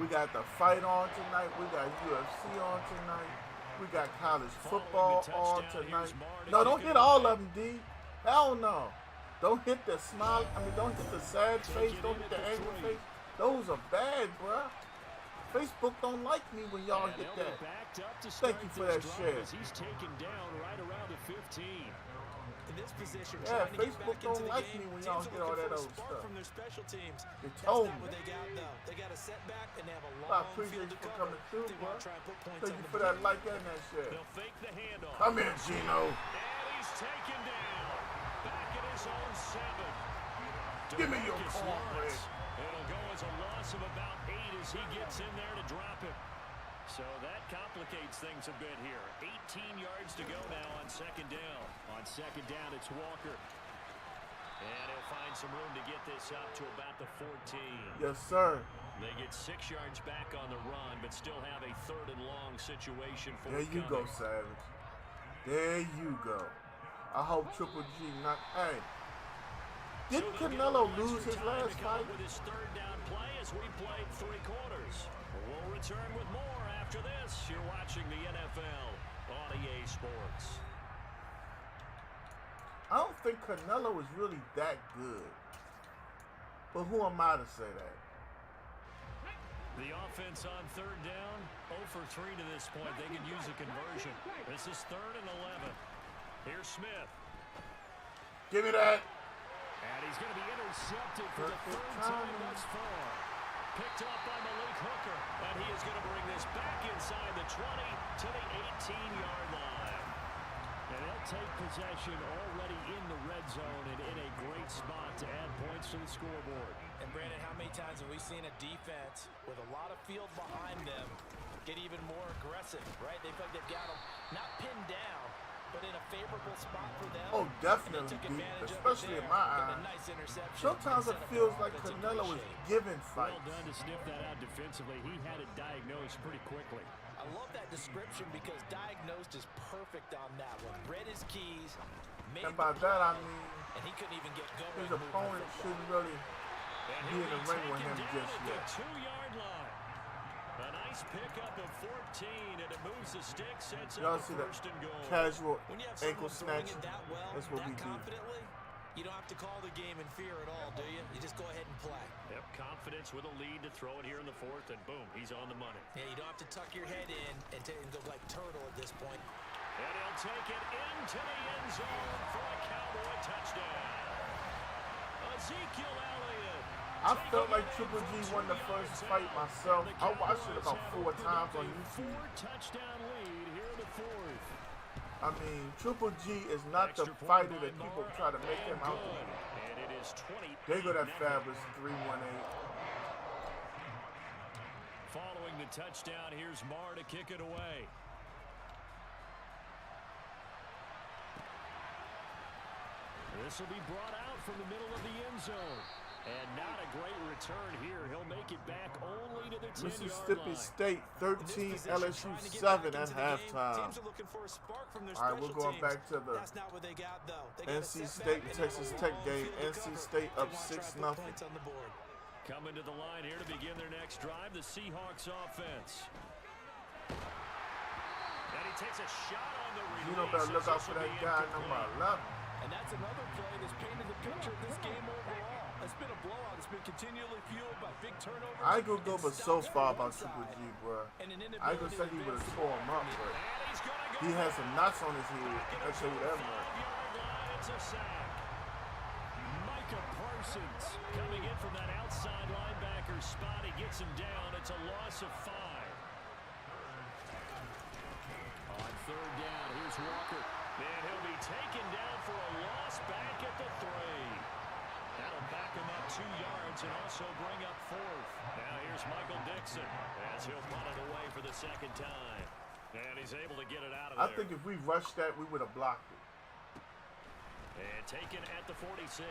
We got the fight on tonight. We got UFC on tonight. We got college football on tonight. No, don't hit all of them, D. Hell no. Don't hit the smile. Don't hit the sad face. Don't hit the angry face. Those are bad, bruh. Facebook don't like me when y'all And hit they'll that. be backed up to Thank start you for this that drive share. as he's taken down right around the 15. in this position, Yeah, trying to get Facebook back into don't the like game. me when Teams y'all are get all looking that for a old spark stuff. from their special teams. They That's told not me. what they got, though. They got a setback, and they have a I long appreciate field you to for cover. coming through, They bro. want to try and put points Thank on you the for board. that like and that shit. They'll fake the handoff. Come here, Gino. And he's taken down. Back at his own 7. Give me your DeMarcus cornbread. Lawrence. It'll go as a loss of about 8 as he gets in there to drop it. So that complicates things a bit here. 18 yards to go now on second down. On second down, it's Walker. And he'll find some room to get this up to about the 14. Yes, sir. They get 6 yards back on the run, but still have a 3rd and long situation for There you go, Savage. There you go. I hope Triple G not. Hey, didn't Canelo lose his last fight? With his 3rd down play as we played 3 quarters. We'll return with more after this. You're watching the NFL on EA Sports. I don't think Canelo is really that good. But who am I to say that? The offense on 3rd down, 0 for 3 to this point. They could use a conversion. This is 3rd and 11. Here's Smith. Give me that. And he's going to be intercepted for the third time thus far. Picked off by Malik Hooker. And he is going to bring this back inside the 20 to the 18-yard line. And they'll take possession already in the red zone and in a great spot to add points to the scoreboard. And Brandon, how many times have we seen a defense with a lot of field behind them get even more aggressive, right? They feel like they've got them not pinned down, but in a favorable spot for them. Oh, definitely, especially in my eyes. Nice Sometimes it feels like Canelo is giving fights. Well done to sniff that out defensively. He had it diagnosed pretty quickly. I love that description because diagnosed is perfect on that one. Read his keys, made And by that I mean and he couldn't even get going. his opponent shouldn't really be in the ring with him just yet. 2-yard line. A nice pickup of 14, and it moves the stick, sets Y'all up see that first and goal. casual When you have ankle someone throwing snatch? it that well, That's what we that do. confidently, you don't have to call the game in fear at all, do you? You just go ahead and play. Yep, confidence with a lead to throw it here in the fourth, and boom, he's on the money. Yeah, you don't have to tuck your head in and go like turtle at this point. And he'll take it into the end zone for a Cowboy touchdown. Ezekiel Elliott. I felt like Triple G won the first fight myself. I watched it about 4 times on YouTube. 4-touchdown lead here in the fourth. I mean, Triple G is not the fighter that people try to make him out to be. And it is 20. They go that fabulous 3-1-8. Following the touchdown, here's Marr to kick it away. This will be brought out from the middle of the end zone. And not a great return here. He'll make it back only to the 10-yard Mississippi line. State 13, LSU 7 at halftime. All right, we're going back to the NC State and Texas Tech game. NC State up 6-0. Coming to the line here to begin their next drive, the Seahawks offense. And he takes a shot on the release. You know, better look out for that guy number 11. And that's another play that's painted the picture of this game overall. It's been a blowout. It's been continually fueled by big turnovers. I could go but so far about Triple G, bro. I could say he would have tore him up, but he has some knots on his head. I'll tell you that much. It's a sack. Micah Parsons coming in from that outside linebacker spot. He gets him down. It's a loss of 5. On third down, here's Walker. And he'll be taken down for a loss back at the 3. That'll back him up 2 yards and also bring up 4th. Now here's Michael Dixon as he'll punt it away for the second time. And he's able to get it out of there. I think if we rushed that, we would have blocked it. And taken at the 46.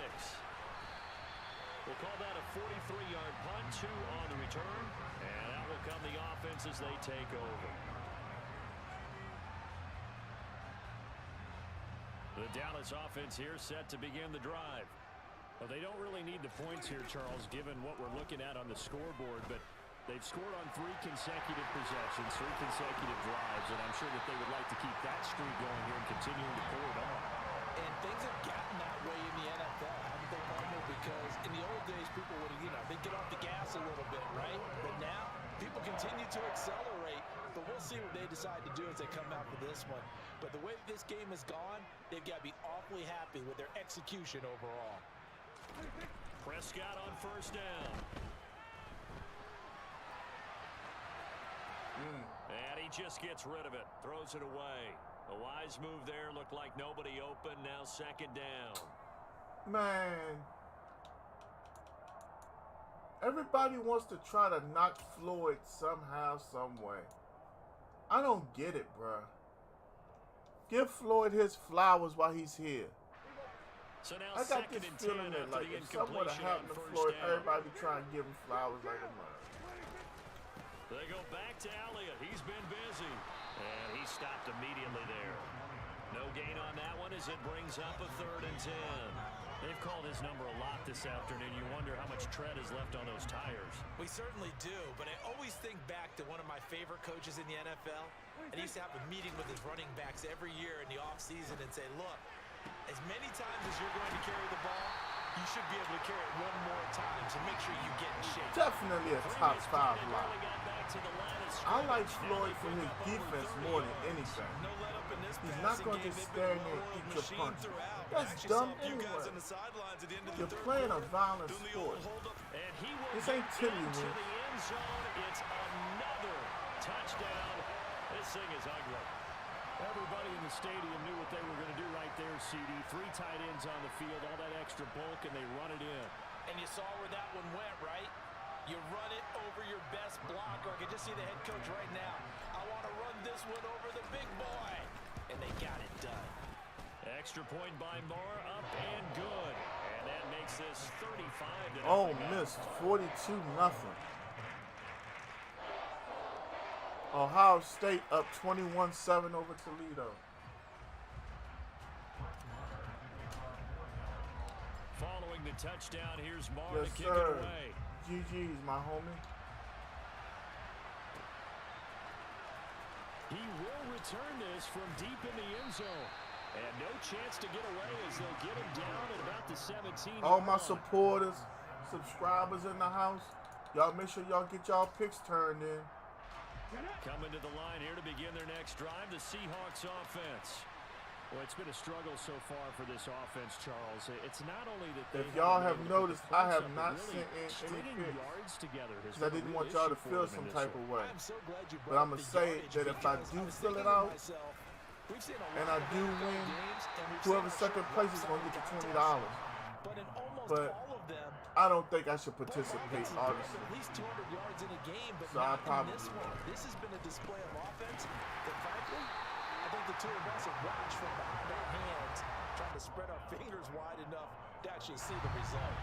We'll call that a 43-yard punt, 2 on the return. And that will come the offense as they take over. The Dallas offense here set to begin the drive. Well, they don't really need the points here, Charles, given what we're looking at on the scoreboard, but they've scored on 3 consecutive possessions, 3 consecutive drives, and I'm sure that they would like to keep that streak going here and continuing to pour it on. And things have gotten that way in the NFL, haven't they, Palmer? Because in the old days, people would, they'd get off the gas a little bit, right? But now, people continue to accelerate. But we'll see what they decide to do as they come out for this one. But the way this game has gone, they've got to be awfully happy with their execution overall. Prescott on first down. And he just gets rid of it. Throws it away. A wise move there. Looked like nobody open. Now second down. Man. Everybody wants to try to knock Floyd somehow, some way. I don't get it, bruh. Give Floyd his flowers while he's here. So now I got this feeling that, like, if something would have happened to Floyd, everybody be trying to give him flowers like a mother. They go back to Elliott. He's been busy. And he stopped immediately there. No gain on that one as it brings up a 3rd and 10. They've called his number a lot this afternoon. You wonder how much tread is left on those tires. We certainly do, but I always think back to one of my favorite coaches in the NFL. And he used to have a meeting with his running backs every year in the offseason and say, look, as many times as you're going to carry the ball, you should be able to carry it 1 more time to make sure you get in shape. Definitely a top 5 lock. I like Floyd for his defense more than anything. No let up in this He's not passing going to game, just they've been stand there and well-oiled eat your machine punch. throughout. That's Actually dumb saw a few guys anyway. on the sidelines at the end of You're the third playing a quarter violent doing the sport. old hold up. And he will This get ain't Tilly into win. the end zone. It's another touchdown. This thing is ugly. Everybody in the stadium knew what they were going to do right there, CD. 3 tight ends on the field, all that extra bulk, and they run it in. And you saw where that one went, right? You run it over your best blocker. I can just see the head coach right now. I want to run this one over the big boy. And they got it done. Extra point by Moore, up and good. And that makes this 35-0. Oh, missed 42-0. Ohio State up 21-7 over Toledo. Following the touchdown, here's Moore Yes, to kick sir. it away. GG's, my homie. He will return this from deep in the end zone. And no chance to get away as they'll get him down at about the 17. All my supporters, subscribers in the house, y'all make sure y'all get y'all picks turned in. Coming to the line here to begin their next drive, the Seahawks offense. Well, it's been a struggle so far for this offense, Charles. It's not only that they If y'all haven't have been able to noticed, put I points have up, not but really sent in any stringing picks yards together has because I been a didn't real want y'all to issue for feel them some in this type one. of way. I'm so glad you But brought I'ma up the say yardage that if I because do was fill it thinking to out, myself, we've seen a and lot I of do NFL win, games, and we've whoever seen second a place is going to get the $20. But in almost But all of them, I don't think I should both participate, offenses put up honestly. at least 200 yards in a game, but So I not in probably this will. one. This has been a display of offense that, frankly, I think the two of us have watched from behind our hands, trying to spread our fingers wide enough to actually see the result.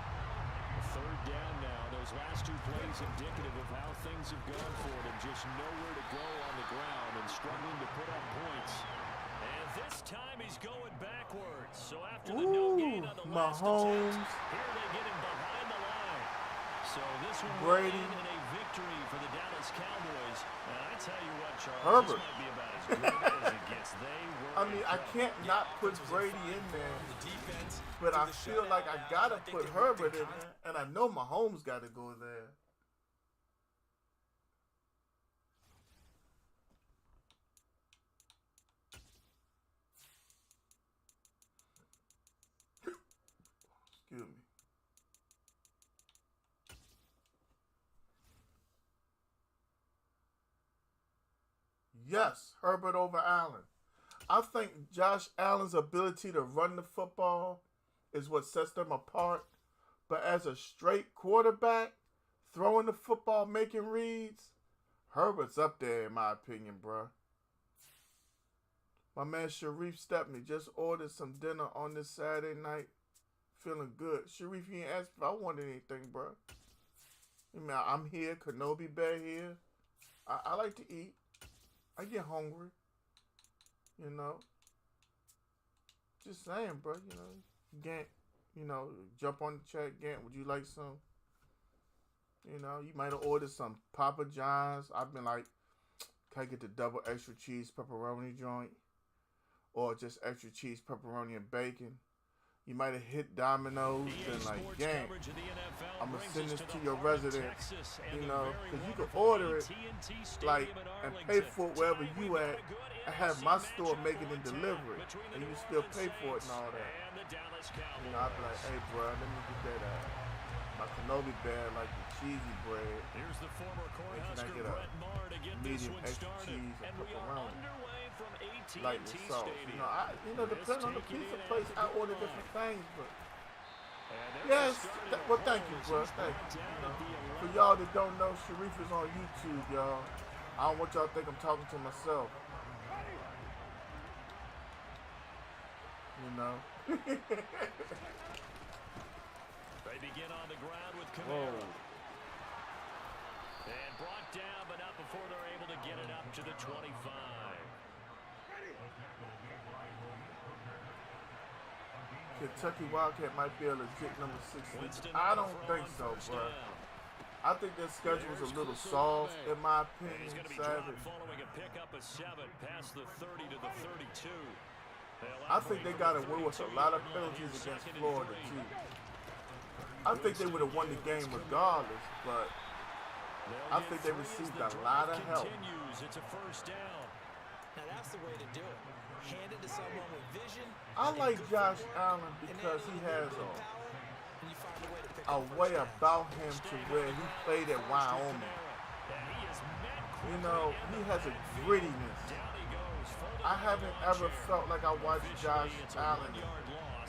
Third down now. Those last 2 plays indicative of how things have gone for them. Just nowhere to go on the ground and struggling to put up points. And this time he's going backwards. So after the no gain on the last Mahomes. attempt, here they get him behind the line. So this one Brady. will end in a victory for the Dallas Cowboys. And I tell you what, Charles, Herbert. this might be about as good as it gets. They were I mean, I can't not put Brady in there, but I feel like I gotta put Herbert in there, and I know Mahomes got to go there. Excuse me. Yes, Herbert over Allen. I think Josh Allen's ability to run the football is what sets them apart. But as a straight quarterback, throwing the football, making reads, Herbert's up there in my opinion, bro. My man Sharif Stepney just ordered some dinner on this Saturday night. Feeling good. Sharif, you ain't asked if I wanted anything, bro. I mean, I'm here. Kenobi Bear here. I like to eat. I get hungry. You know. Just saying, bro. You know, Gant, you know, jump on the chat. Gant, would you like some? You know, you might have ordered some Papa John's. I've been like, can I get the double extra cheese pepperoni joint? Or just extra cheese, pepperoni, and bacon. You might have hit Domino's and like, gang, I'm going to send this to your residence, you know, because you can order it, like, and pay for it wherever you at, and have my store make it and deliver it, and you still pay for it and all that. You know, I'd be like, hey, bro, let me get that, my Kenobi Bear, like the cheesy bread. Here's the former Can I get a medium extra cheese and pepperoni? Like the sauce, you know, depending on the pizza place, I order different things, but yes, well, thank you, bro, thank you. You know, for y'all that don't know, Sharif is on YouTube, y'all. I don't want y'all to think I'm talking to myself. You know. They begin on the ground with Camaro. And brought down, but not before they're able to get it up to the 25. Kentucky Wildcat might be a legit number 6. I don't think so, bro. I think their schedule is a little soft, in my opinion. He's going to be dropped following a pickup of 7 past the 30 to the 32. I think they got away with a lot of penalties against Florida, too. I think they would have won the game regardless, but I think they received a lot of help. It's a first down. Now, that's the way to do it. Hand it to someone with vision. I and like good Josh footwork, Allen and because then he a little has bit of power, and you find a way to pick a up first way down. about him to where he played at Wyoming. You know, he has a grittiness. I haven't ever felt like I watched Josh Allen.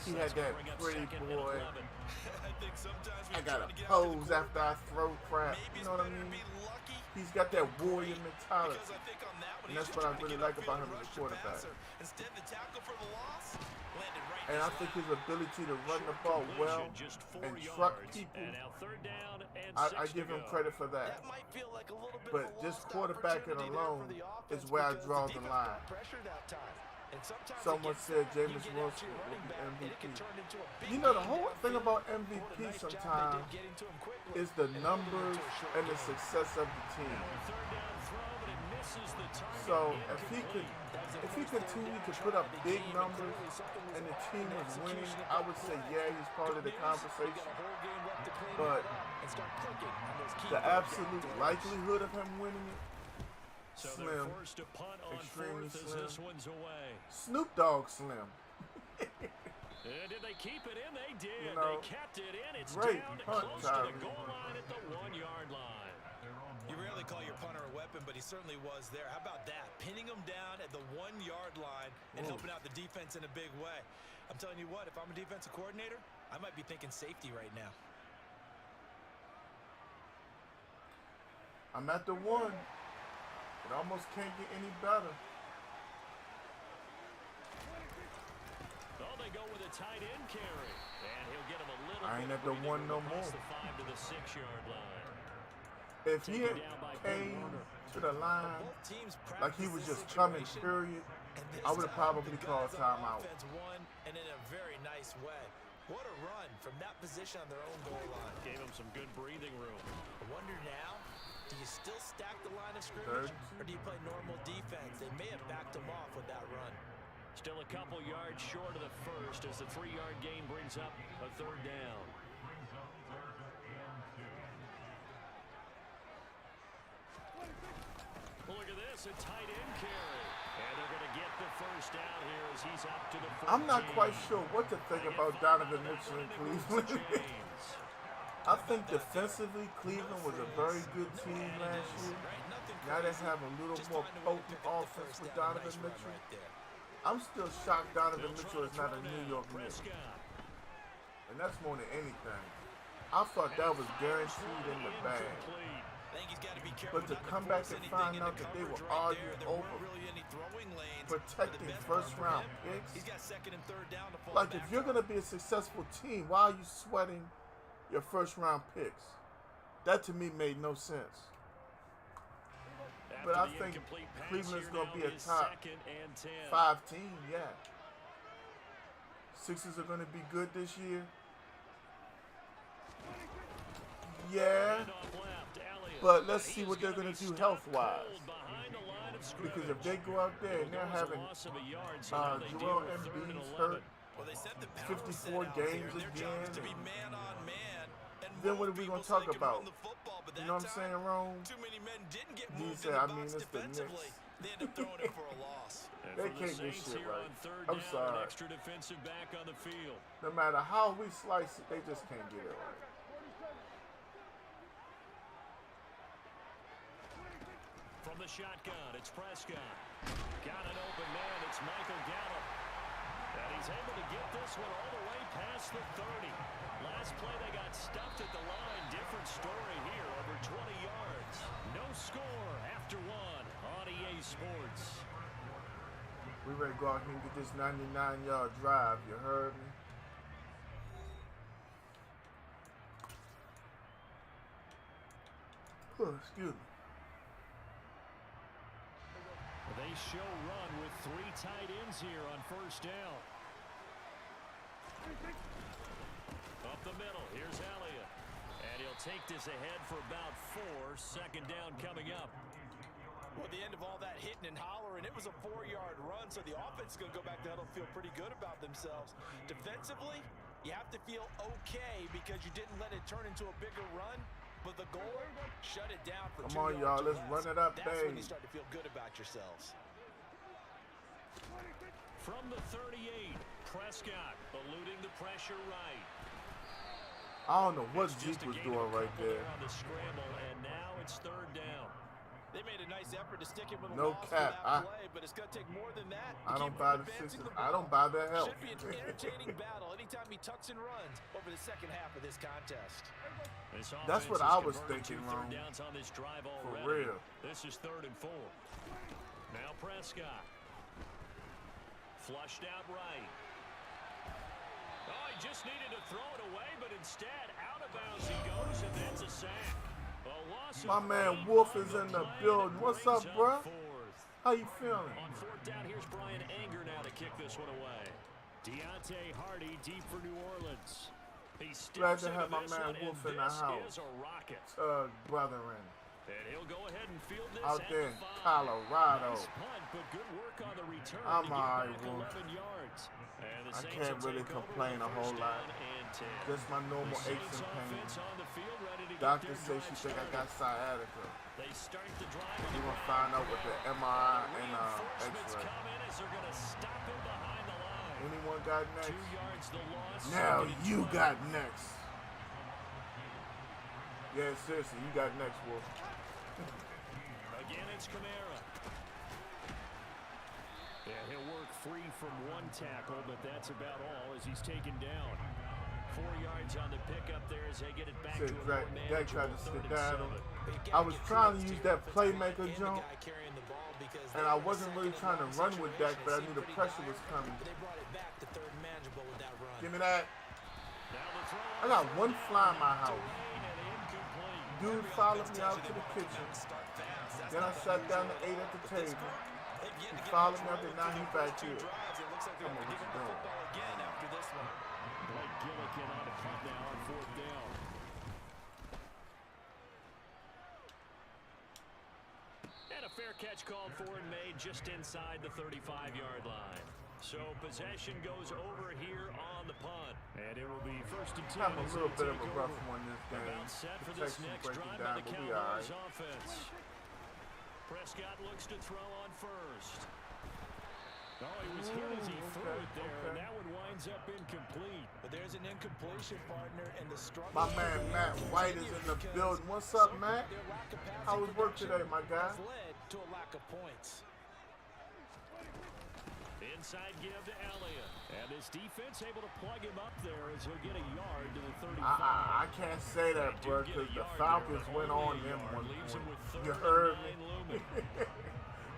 He had that pretty boy. I think sometimes I we're gotta trying to get pose the after I throw crap. Maybe You it's know what I better to mean? be lucky He's got that warrior because mentality. I think on that one And that's he's what I just trying really to like get about upfield him and as a rush the quarterback. passer. Instead, the tackle for the loss landed right in And I his think lap. his ability to run the ball well and truck people, And now third down and I 6 give to him go. credit for that. That might feel like a little bit But of a just lost quarterbacking opportunity there alone for the is offense where I because draw the the defense line. brought pressure that time. And sometimes Someone against said that, Jameis you get Winston after your will running be back, and it MVP. can turn into a big You know, the game whole thing downfield. about What a MVP nice job they sometimes did getting to him quickly is the and holding him numbers to a short and the game. success of the team. Third down throw, but it misses the target. So if he Incomplete. continued to put up big numbers and the team was winning, I would say yeah, he's part of the conversation. But the absolute likelihood of him winning it, So they're slim, forced to punt on extremely fourth as slim. this one's away. Snoop Dogg slim. And did they keep it in? They did. You know, They kept it in. It's great down punt, close to Tyree. the goal line at the 1-yard line. You rarely call your punter a weapon, but he certainly was there. How about that? Pinning him down at the 1-yard line and helping out the defense in a big way. I'm telling you what, if I'm a defensive coordinator, I might be thinking safety right now. I'm at the 1. It almost can't get any better. Oh, they go with a tight end carry. And he'll get him a little I ain't bit at the breathing 1 no across more. the 5 to the 6-yard line. If he had came to the line Both teams like he was practice just this coming, situation, period, and this I would have time, probably the called guys on timeout. offense won, and in a very nice way. What a run from that position on their own goal line. Gave him some good breathing room. I wonder now, do you still stack the line of scrimmage, or do you play normal defense? They may have backed him off with that run. Still a couple yards short of the first as the 3-yard gain brings up a third down. Look at this, a tight end carry. And they're going to get the first down here as he's up to the 14. I'm not quite sure what to think about Donovan Mitchell in Cleveland. I think defensively, Cleveland was a very good team last year. Now they have a little more potent offense with Donovan Mitchell. I'm still shocked Donovan Mitchell is not a New York Knick. And that's more than anything. I thought that was guaranteed in the bag. But to come back and find out that they were arguing over protecting first-round picks, like if you're going to be a successful team, why are you sweating your first-round picks? That to me made no sense. But I think Cleveland's going to be a top 5 team, yeah. Sixers are going to be good this year. Yeah. But let's see what they're going to do health-wise. Because if they go out there and they're having Joel Embiid's hurt, 54 games again, then what are we going to talk about? You know what I'm saying, Rome? He said, I mean, it's the Knicks. They can't get shit right. I'm sorry. No matter how we slice it, they just can't get it right. From the shotgun, it's Prescott. Got an open man, it's Michael Gallup. And he's able to get this one all the way past the 30. Last play they got stuffed at the line. Different story here, over 20 yards. No score after one on EA Sports. We ready to go out here and get this 99-yard drive, you heard me? Oh, excuse me. They show run with 3 tight ends here on first down. Up the middle, here's Elliott. And he'll take this ahead for about 4. Second down coming up. Well, at the end of all that hitting and hollering, it was a 4-yard run, so the offense is going to go back to huddle, feel pretty good about themselves. Defensively, you have to feel okay because you didn't let it turn into a bigger run. But the goal, shut it down for 2 yards. Come on, y'all. Let's run it up, That's babe. when you start to feel good about yourselves. From the 38, Prescott eluding the pressure right. I don't know what Zeke was doing right there. On the scramble, and now it's third down. They made a nice effort to stick him with a No loss cap. for that play, but it's going to take more than that. I don't buy the Sixers. I don't buy their help. Should be an entertaining battle anytime he tucks and runs over the second half of this contest. That's what I was thinking, Ron. Downs on this drive already. For real. This is 3rd and 4. Now Prescott. Flushed out right. Oh, he just needed to throw it away, but instead, out of bounds he goes, and that's a sack. My man Wolf is in the building. What's up, bro? How you feeling? On 4th down, here's Brian Anger now to kick this one away. Deontay Hardy deep for New Orleans. Glad to have my man Wolf in the house. Brethren. And he'll go ahead and field this out there in the 5. Colorado. Nice punt, but good work on the return. I'm alright, Wolf. 11 yards. I can't really complain a whole lot. Just my normal aches and pains. Doctor says she think I got sciatica. They start the drive. We're going to find out with the MRI and X-ray. Anyone got next? 2 yards the loss. Now you got next. Yeah, seriously, you got next, Wolf. Again, it's Kamara. Yeah, he'll work free from one tackle, but that's about all as he's taken down. 4 yards on the pickup there as they get it back to a more manageable 3rd and 7. I was trying to use that playmaker jump, and I wasn't really trying to run with that, but I knew the pressure was coming. Give me that. I got one fly in my house. Dude followed me out to the kitchen. Then I sat down and ate at the table. He followed me out there, now he's back here. Come on, what you doing? Blake Gillikin on a punt now on 4th down. And a fair catch called for and made just inside the 35-yard line. So possession goes over here on the punt. And it will be 1st and 10. I'm a little bit of a rough one this game. About set for this Protection next breaking drive down, by the but we Cowboys alright. offense. Prescott looks to throw on 1st. Oh, he was hit as he threw it there, and that one winds up incomplete. But there's an incompletion, partner, and the struggle. My man Matt White is in the building. What's up, Matt? How was work today, my guy? Led to a lack of points. Inside give to Elliott. And this defense able to plug him up there as he'll get a yard to the 35. I can't say that, bro, because the Falcons went on them one point. You heard me?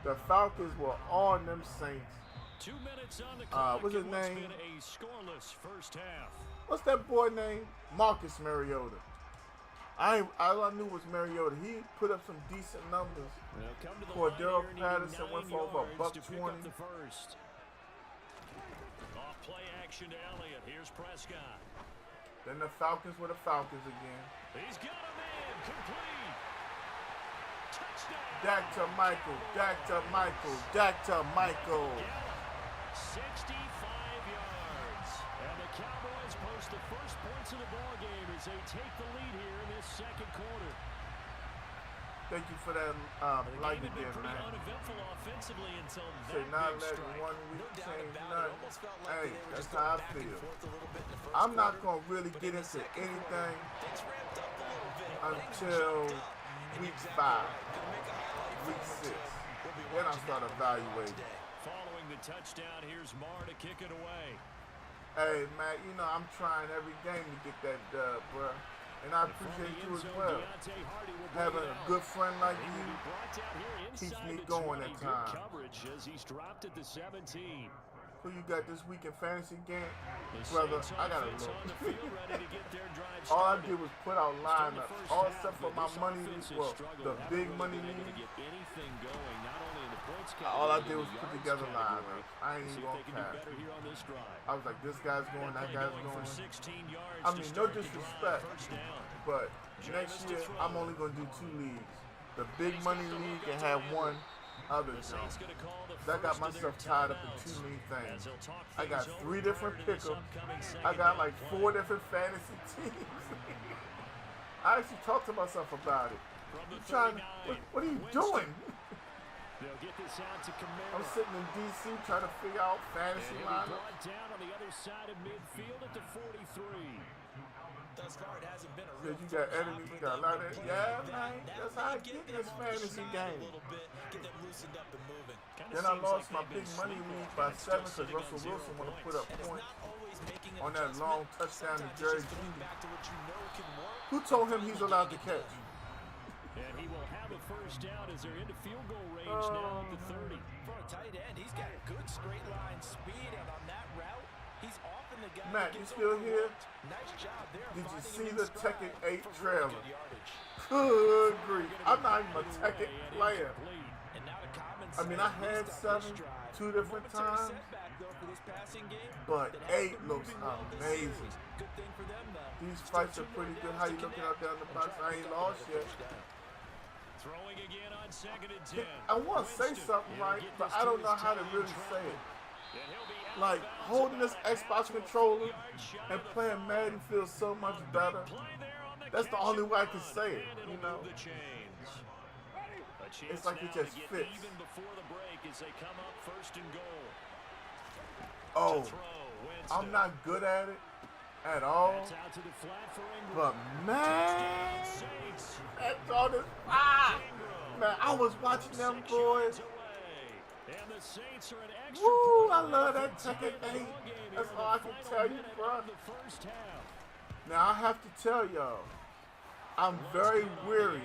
The Falcons were on them Saints. 2 minutes on the clock. What's his name? Been a scoreless first half. What's that boy name? Marcus Mariota. All I knew was Mariota. He put up some decent numbers. Cordero Patterson went for over $120. Off play action to Elliott. Here's Prescott. Then the Falcons were the Falcons again. He's got a man. Complete. Touchdown. Dak to Michael. Dak to Michael. Dak to Michael. 65 yards. And the Cowboys post the first points of the ball game as they take the lead here in this second quarter. Thank you for that like again, man. Uneventful offensively until Say not letting 1 week change nothing. Hey, that's how I feel. I'm not gonna really get into anything until week 5, week 6. Then I'll start evaluating. Following the touchdown, here's Marr to kick it away. Hey, man, you know I'm trying every game to get that dub, bro. And I appreciate you as well. Having a good friend like you keeps me going at times. Coverage as he's dropped at the 17. Who you got this week in fantasy game? Brother, I gotta look. All I did was put out lineups. All except for my money league, well, the big money league. All I did was put together lineups. I ain't even gonna cap. I was like, this guy's going, that guy's going. I mean, no disrespect, but next year I'm only gonna do 2 leagues. The big money league and have one other jump. I got myself tied up in too many things. I got 3 different pickups. I got like 4 different fantasy teams. I actually talked to myself about it. What are you doing? They'll get this out to Kamara. I'm sitting in D.C. trying to figure out fantasy And he'll be lineup. brought down on the other side of midfield at the 43. Thus far, it hasn't been a So real you got fun enemies, job you got a for lot them of to yeah, play man. that That's will how I get get them this on the fantasy shine game. a little bit, get them loosened up and moving. Kinda Then I seems lost like my they've big been money sleepwalking lead by and still 7 because sitting on Russell 0 Wilson want to put points. up And it's points not always making an on that adjustment. long touchdown to Sometimes it's Jerry just going Judy. back to what you know can work. Who told him he's allowed to catch? And he will have a first down as they're into field goal range now at the 30. For a tight end, he's got good straight line speed, and on that route, he's often the guy Matt, that you gets still here? overlooked. Nice job there. Did you finding see him in the stride Tekken 8 for really trailer? good yardage. Good grief. I'm not even a Tekken player. And now to Common I mean, I Sense, had he's got 7 good stride. 2 different Momentary times, setback, though, for this passing game, but that has 8 been looks moving well this amazing. series. Good thing for them, though. These Still fights 2 are pretty more good. downs How to you looking connect out there in the and box? try to I pick ain't up lost another yet. first down. Throwing again on 2nd and 10. I want to say something right, but I don't know how to really say it. Like, holding this Xbox controller and playing Madden feels so much better. That's the only way I can say it, you know? It's like it just fits. Even before the break as they come up 1st and goal. Oh, I'm not good at it at all, That's out to the flat for Ingram. but man, Saints. that's on this. Ah, man, I was watching them 6 boys. yards away. And the Saints are an extra Woo, point I away love from that tying Tekken the 8. ball game here That's in all the I can final tell you, minute bro. of the first half. Now I have to tell y'all, I'm very weary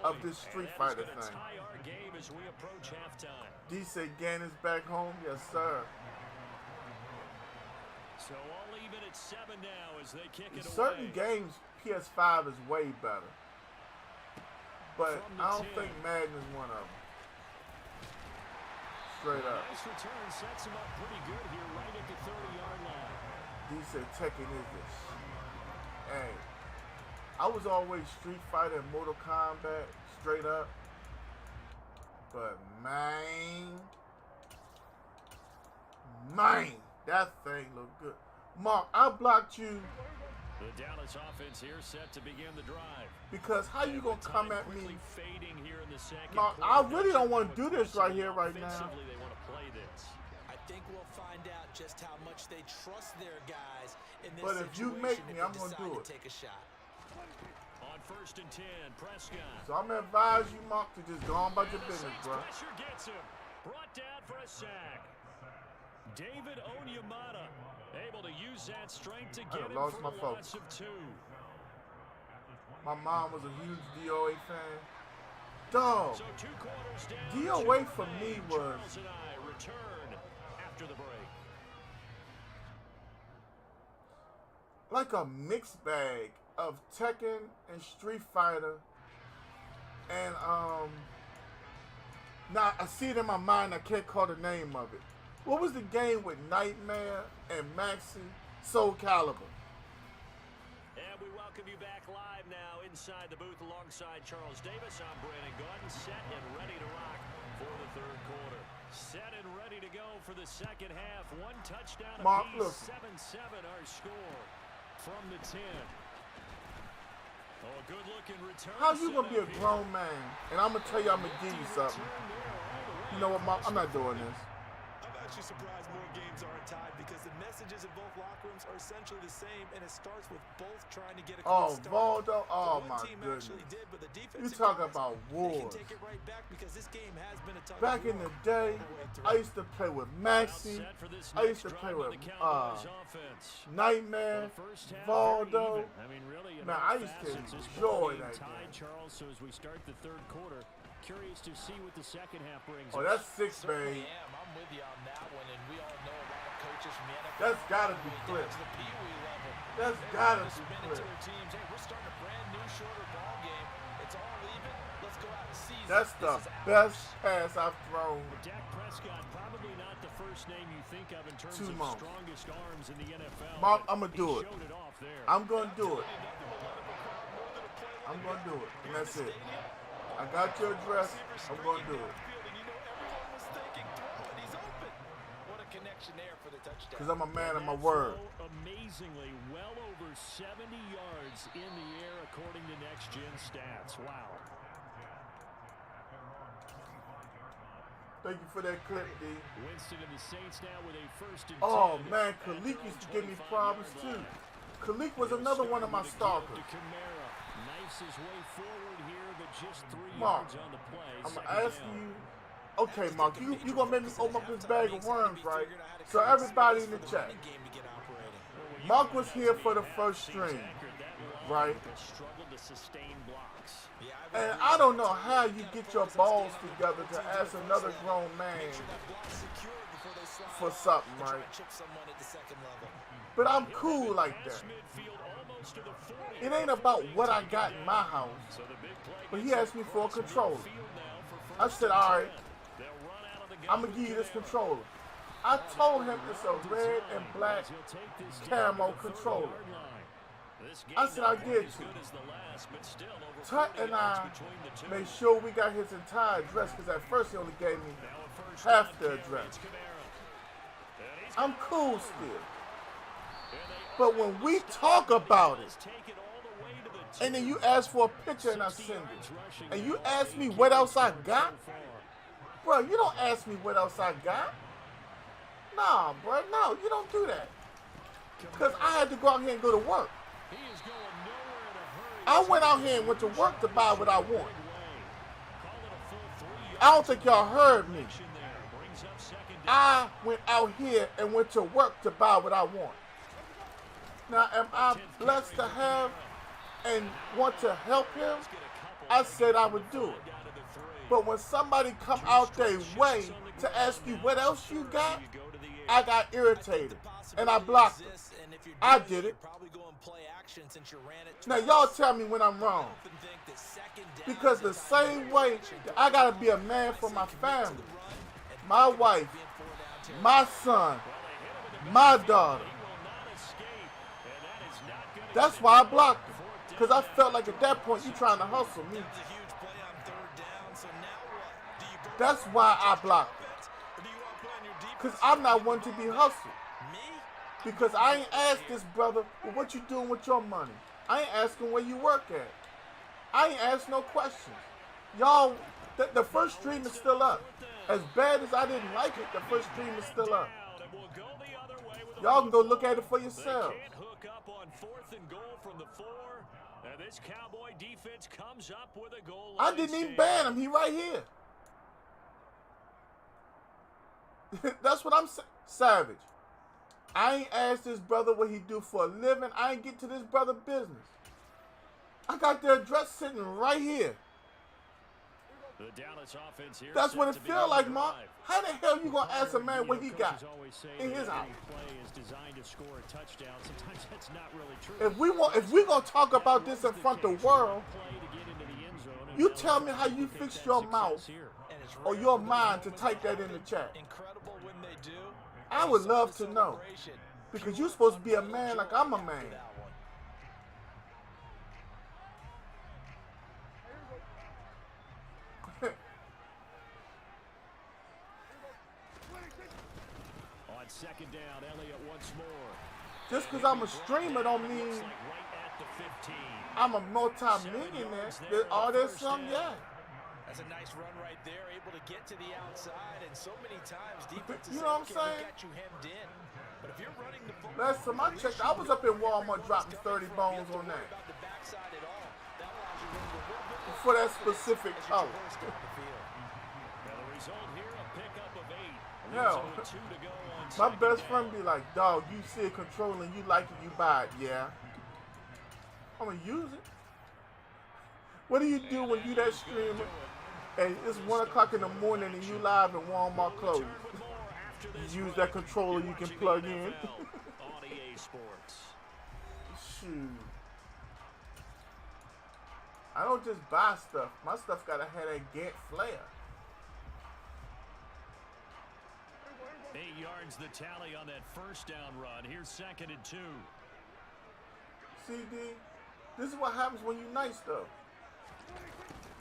of this Street Fighter thing. Tie our game as we approach halftime. D said Gannon's back home, yes sir. So all even at 7 now as they kick it Certain away. games, PS5 is way better. But From the I don't 10. think Madden is one of them. Straight up. Nice return sets him up pretty good here right at the 30-yard line. D said Tekken is this. Hey, I was always Street Fighter and Mortal Kombat, straight up. But man, that thing looked good. Mark, I blocked you The Dallas offense here set to begin the drive. because how you gonna come at me? Quickly fading here in the second Mark, quarter. I really don't Not want to do this right here, right now. Offensively, they want to play this. I think we'll find out just how much they trust their guys in this But if you situation make me, if I'm they gonna decide do to it. take a shot. On 1st and 10, Prescott. So I'm gonna advise you, Mark, to just go on about your business, Saints bro. pressure gets him. Brought down for a sack. David Onyemata able to use that strength to get him lost for my a focus. loss of 2. My mom was a huge DOA fan. Dog, So 2 quarters down. DOA 2 for me remain. was Charles and I return after the break. like a mixed bag of Tekken and Street Fighter. And now I see it in my mind, I can't call the name of it. What was the game with Nightmare and Maxie? Soul Calibur. And we welcome you back live now inside the booth alongside Charles Davis. I'm Brandon Gordon, set and ready to rock for the 3rd quarter. Set and ready to go for the second half. 1 touchdown Mark, apiece. look. 7-7 our score from the 10. Oh, a good-looking return. How you gonna be a set up here. grown man? And I'm gonna tell you I'm gonna give you something. You know what, Mark? I'm not doing this. I'm actually surprised more games aren't tied because the messages in both locker rooms are essentially the same, and it starts with both trying to get a quick Oh, start. Valdo. Oh, The one my team goodness. actually did, but the You defensive talk guys, about they wars. can take it right back because this game has been a tug Back of in the war day, all the way through. I used to play with Maxie. Set for this I used to next play drive with by the Cowboys offense. Nightmare, Well, the first half, Valdo. very even. I mean, really, in Man, all I used to facets, this enjoy ball game that tied, game. Charles. So as we start the 3rd quarter, curious to see what the second half brings. Oh, us. that's 6, Certainly babe. am. I'm with you on that one, and we all know a lot of coaches from the NFL. That's gotta be all the way clipped. down to the Pee Wee level. That's They're gotta willing to be spin it to clipped. their teams. Hey, we're starting a brand new, shorter ball game. It's all even. Let's go out and seize That's it. the This is best ours. pass I've thrown. Dak Prescott, probably not the first name you think of in terms Two of months. strongest arms in the NFL. Mark, but I'ma he do it. showed off there. I'm gonna do it. I'm gonna do it. And that's it. I got your address. I'm gonna do it. And you know everyone was thinking, throw it, he's open. What a connection there for the touchdown. Because I'm a man of my That word. throw, amazingly, well over 70 yards in the air according to Next Gen Stats. Wow. Thank you for that clip, D. Winston and the Saints now with a 1st and 10. Oh, man, Kalik used to give me problems, too. Kalik was another one of my stalkers. Knifes his way forward here, but just 3 Mark, yards on the play. I'm going to ask you. Okay, Mark, you going to make me open up this bag of worms, right? So everybody in the chat. Mark was here for the first string, right? And I don't know how you get your balls together to ask another grown man for something, right? But I'm cool like that. It ain't about what I got in my house. But he asked me for a controller. I said, all right, I'm going to give you this controller. I told him it's a red and black camo controller. I said, I'll get it to you. Tut and I made sure we got his entire address, because at first he only gave me half the address. I'm cool still. But when we talk about it, and then you ask for a picture and I send it, and you ask me what else I got, bro, you don't ask me what else I got. Nah, bro, no, you don't do that. Because I had to go out here and go to work. I went out here and went to work to buy what I want. I don't think y'all heard me. I went out here and went to work to buy what I want. Now, am I blessed to have and want to help him? I said I would do it. But when somebody come out their way to ask you what else you got, I got irritated and I blocked them. I did it. Now y'all tell me when I'm wrong. Because the same way that I gotta be a man for my family, my wife, my son, my daughter. That's why I blocked him. Because I felt like at that point you trying to hustle me. That's why I blocked him. Because I'm not one to be hustled. Because I ain't asked this brother, well, what you doing with your money? I ain't asking where you work at. I ain't asked no questions. Y'all, the first stream is still up. As bad as I didn't like it, the first stream is still up. Y'all can go look at it for yourselves. This Cowboy defense comes up with a goal. I didn't even ban him. He right here. That's what I'm saying. Savage. I ain't asked this brother what he do for a living. I ain't get to this brother business. I got the address sitting right here. The Dallas offense here. That's what it feel like, Mark. How the hell you gonna ask a man what he got in his house? If we gonna talk about this in front of the world, you tell me how you fix your mouth or your mind to type that in the chat. I would love to know, because you're supposed to be a man like I'm a man. On second down, Elliott once more. Just because I'm a streamer don't mean I'm a multi-millionaire. Are there some? Yeah. That's a nice run right there, able to get to the outside, and so many times defenses you know what I'm saying? Got you hemmed in. But if you're running the football, last time I checked, I was up in Walmart dropping 30 bones on that. For that specific color. Hell, my best friend be like, dog, you see a controller and you like it, you buy it. Yeah. I'm going to use it. What do you do when you that streamer and it's 1 o'clock in the morning and you live in Walmart clothes? You use that controller you can plug in. Shoot. I don't just buy stuff. My stuff gotta have that Gantt flair. 8 yards the tally on that first down run. Here's 2nd and 2. CD, this is what happens when you nice though.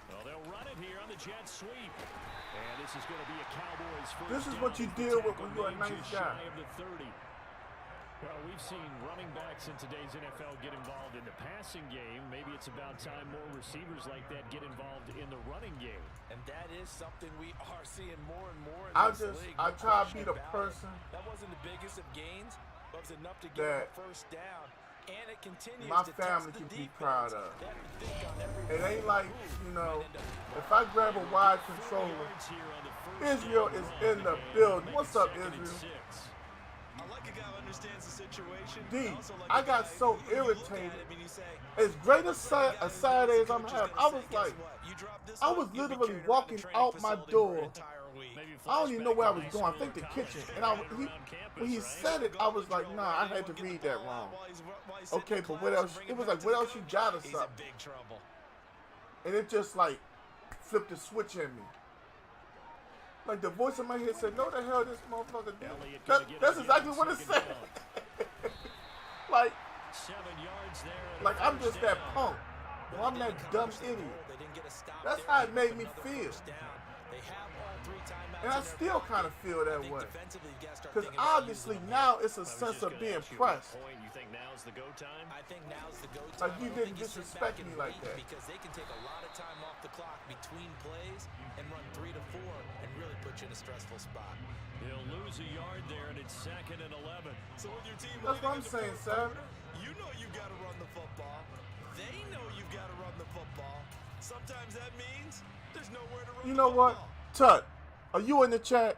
Well, they'll run it here on the jet sweep. And this is going to be a Cowboys first. This is what you deal with when you're a nice guy. Well, we've seen running backs in today's NFL get involved in the passing game. Maybe it's about time more receivers like that get involved in the running game. And that is something we are seeing more and more in this league. I try to be the person that wasn't the biggest of gains, but it was enough to get a first down. And it continues my to family test can the be proud of. It It ain't like, you know, if I grab a wide controller, Israel is in the building. What's up, Israel? I like a guy who understands the situation. D, I got so irritated. As great a Saturday as I'm having, I was literally walking out my door. I don't even know where I was going. I think the kitchen. And when he said it, I was like, nah, I had to read that wrong. Okay, but what else? It was like, what else you got or something? And it just like flipped the switch in me. Like the voice in my head said, no the hell this motherfucker did. That's exactly what it said. like I'm just that punk. Well, I'm that dumb idiot. That's how it made me feel. And I still kind of feel that way. Because obviously now it's a sense of being pressed. You think now's the go time? I think now's the go time. Like you didn't disrespect me like that. Because they can take a lot of time off the clock between plays and run 3 to 4 and really put you in a stressful spot. He'll lose a yard there, and it's 2nd and 11. So with your team, that's what I'm saying, Sam. You know you got to run the football. They know you've got to run the football. Sometimes that means there's nowhere to run. You know what, Tut? Are you in the chat?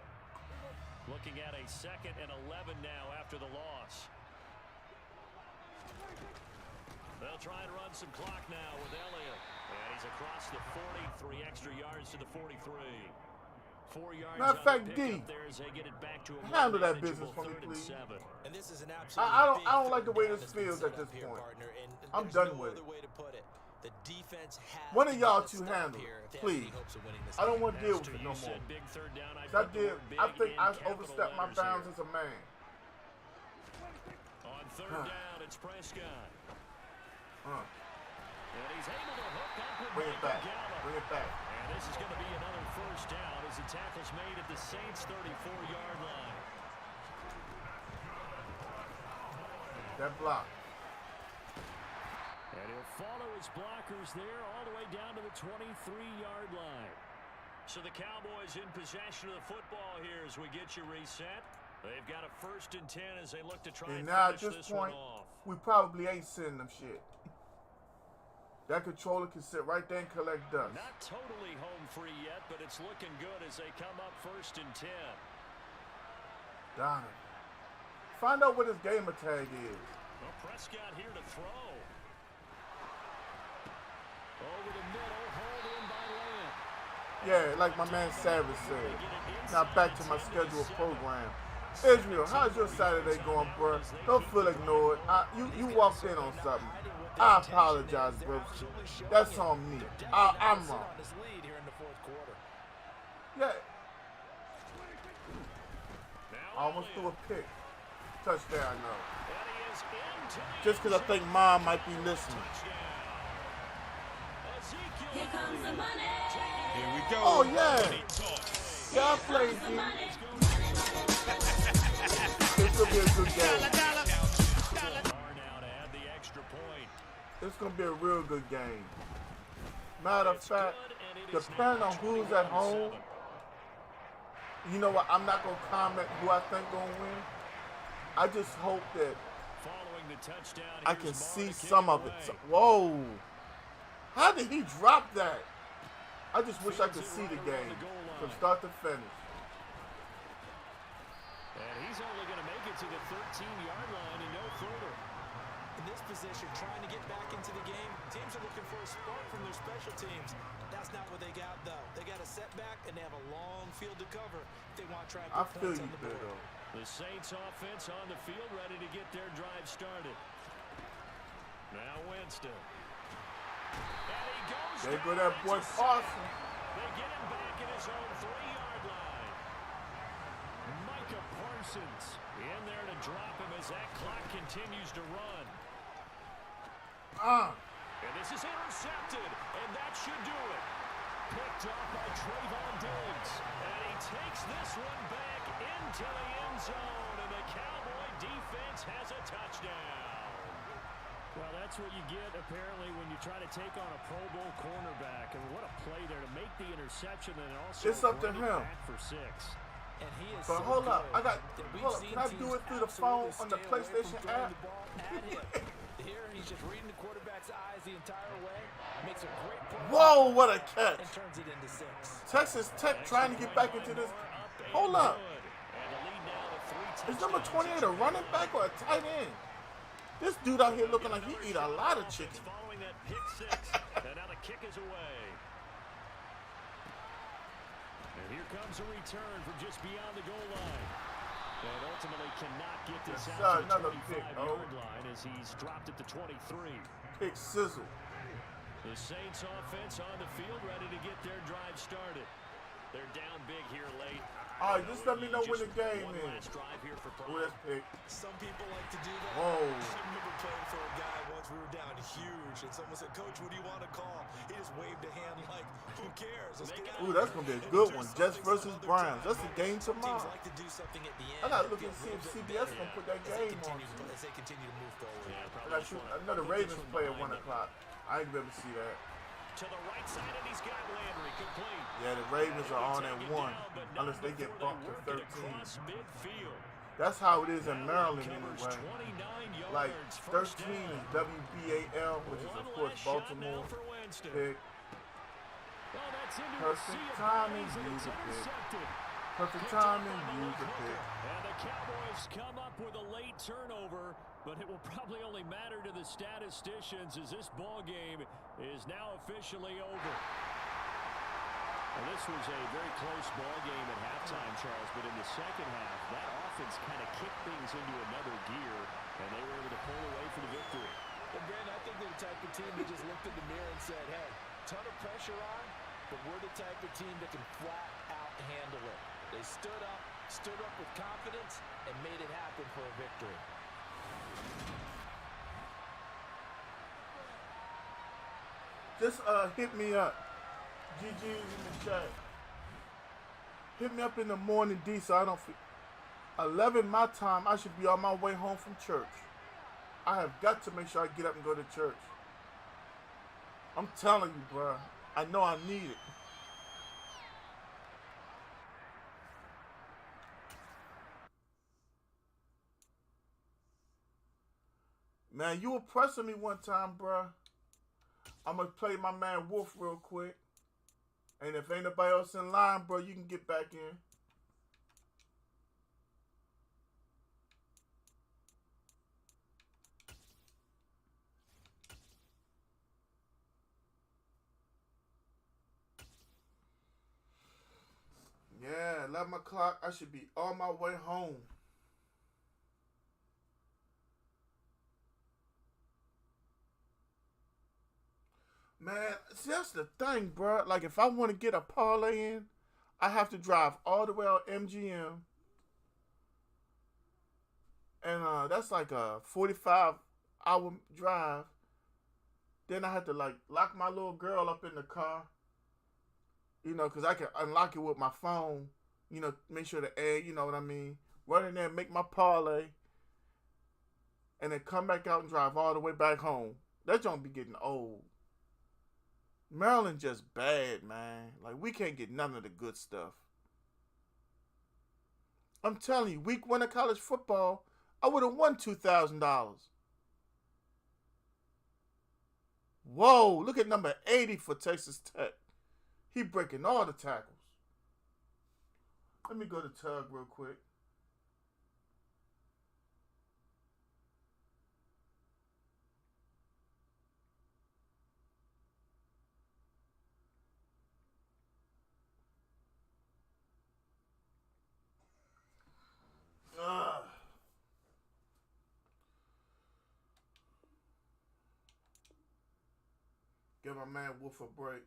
Looking at a 2nd and 11 now after the loss. They'll try and run some clock now with Elliott. And he's across the 40, 3 extra yards to the 43. 4 yards. Matter of fact, D, handle that business for me, please. And this is an I don't like the way this feels at this point. I'm done with it. The defense has one of y'all two handle, please. I don't want to deal with it no more. I think I overstepped my bounds as a man. On 3rd down, it's Prescott. And he's able to hook up with Bring it back. Bring it back. And this is going to be another first down as the tackle's made at the Saints' 34-yard line. That block. And he'll follow his blockers there all the way down to the 23-yard line. So the Cowboys in possession of the football here as we get you reset. They've got a 1st and 10 as they look to try and finish this one off. We probably ain't sending them shit. That controller can sit right there and collect dust. Not totally home free yet, but it's looking good as they come up 1st and 10. Darn it. Find out what his gamer tag is. Well, Prescott here to throw. Over the middle, hauled in by Lamb. Yeah, like my man Savage said. Now back to my scheduled program. Israel, how's your Saturday going, bro? Don't feel ignored. You walked in on something. I apologize, bro. That's on me. I'm wrong. Yeah. I almost threw a pick. Touchdown, no. Just because I think Mom might be listening. Here comes the money. Here we go. Oh, yeah. Yeah, I played, D. It's going to be a good game. It's going to be a real good game. Matter of fact, depending on who's at home, you know what? I'm not going to comment who I think going to win. I just hope that I can see some of it. Whoa. How did he drop that? I just wish I could see the game from start to finish. And he's only going to make it to the 13-yard line and no further. In this position, trying to get back into the game, teams are looking for a spark from their special teams. That's not what they got, though. They got a setback, and they have a long field to cover if they want to try and put points on the board. The Saints offense on the field ready to get their drive started. Now Winston. And he goes there go that boy Parson. They get him back in his own 3-yard line. Micah Parsons in there to drop him as that clock continues to run. And this is intercepted, and that should do it. picked off by Trayvon Diggs. And he takes this one back into the end zone, and the Cowboy defense has a touchdown. Well, that's what you get, apparently, when you try to take on a Pro Bowl cornerback. And what a play there to make the interception and also it's up to bring it him. back for 6. And he is But so hold up, good hold up. Can I do it through the phone on the PlayStation app? Here, he's just reading the quarterback's eyes the entire way. Makes a great play. Whoa, what a catch. And turns it into 6. Texas Tech trying to get back into this. Hold up. Is number 28 a running back or a tight end? This dude out here looking like he eat a lot of chicken. Following that pick 6, and now the kick is away. And here comes a return from just beyond the goal line. And ultimately cannot get this out to the another pick, 25-yard line as he's dropped it to 23. Pick sizzle. The Saints offense on the field ready to get their drive started. They're down big here late. All right, just let me know when the game is. Ooh, that's pick. Some people like to do that. Whoa. I remember playing for a guy once. We were down huge, and someone said, "Coach, what do you want to call?" He just waved a hand like, "Who cares? Let's get out." Ooh, that's going to be a good one. Jets versus Browns. That's the game tomorrow. Like to do something at the end. I got to look and see if CBS going to put that game on. As they continue to move forward. I know the Ravens play at 1 o'clock. I ain't going to see that. To the right side, and he's got Landry complete. Yeah, the Ravens are on at 1, unless they get bumped to 13. That's how it is in Maryland anyway. Like 13 is WBAL, which is of course Baltimore. Pick. Perfect timing, use a pick. Perfect timing, use a pick. And the Cowboys come up with a late turnover, but it will probably only matter to the statisticians as this ball game is now officially over. And this was a very close ball game at halftime, Charles, but in the second half, that offense kind of kicked things into another gear, and they were able to pull away for the victory. Well, Brandon, I think they're the type of team that just looked in the mirror and said, "Hey, ton of pressure on, but we're the type of team that can flat out handle it." They stood up with confidence, and made it happen for a victory. Just hit me up. GG's in the chat. Hit me up in the morning, D, so I don't feel 11 my time. I should be on my way home from church. I have got to make sure I get up and go to church. I'm telling you, bro. I know I need it. Man, you were pressing me one time, bro. I'm going to play my man Wolf real quick. And if ain't nobody else in line, bro, you can get back in. Yeah, 11 o'clock. I should be on my way home. Man, see, that's the thing, bro. Like, if I want to get a parlay in, I have to drive all the way out MGM. And that's like a 45-hour drive. Then I have to, like, lock my little girl up in the car. You know, because I can unlock it with my phone. You know, make sure the air, you know what I mean. Run in there, make my parlay. And then come back out and drive all the way back home. That don't be getting old. Maryland just bad, man. Like, we can't get none of the good stuff. I'm telling you, week 1 of college football, I would have won $2,000. Whoa, look at number 80 for Texas Tech. He breaking all the tackles. Let me go to Tug real quick. Give my man Wolf a break.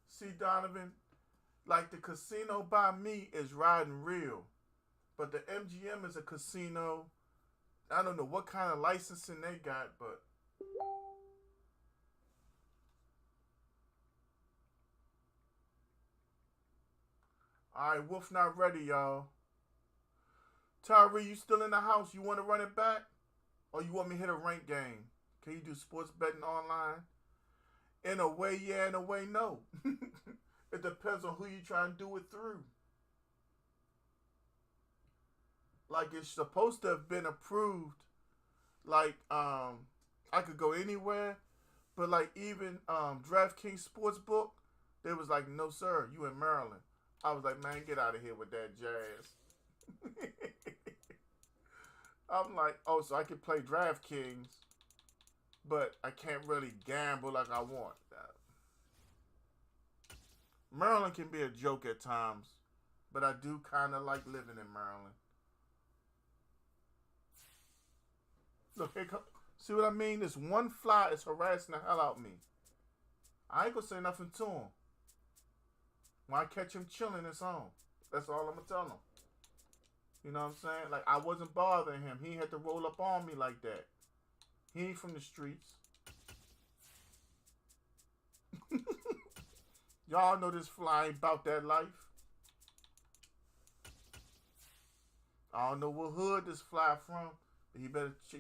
See, Donovan, Like the casino by me is riding real, but the MGM is a casino. I don't know what kind of licensing they got, but all right, Wolf not ready, y'all. Tyree, you still in the house? You want to run it back? Or you want me to hit a rank game? Can you do sports betting online? In a way, yeah. In a way, no. It depends on who you trying to do it through. Like, it's supposed to have been approved. Like, I could go anywhere. But, like, even DraftKings Sportsbook, they was like, no, sir, you in Maryland. I was like, man, get out of here with that jazz. I'm like, oh, so I can play DraftKings, but I can't really gamble like I want. Maryland can be a joke at times, but I do kind of like living in Maryland. Look, here come, see what I mean? This one fly is harassing the hell out of me. I ain't gonna say nothing to him. When I catch him chilling, it's on. That's all I'm gonna tell him. You know what I'm saying? Like, I wasn't bothering him. He had to roll up on me like that. He ain't from the streets. Y'all know this fly ain't about that life. I don't know what hood this fly from, but you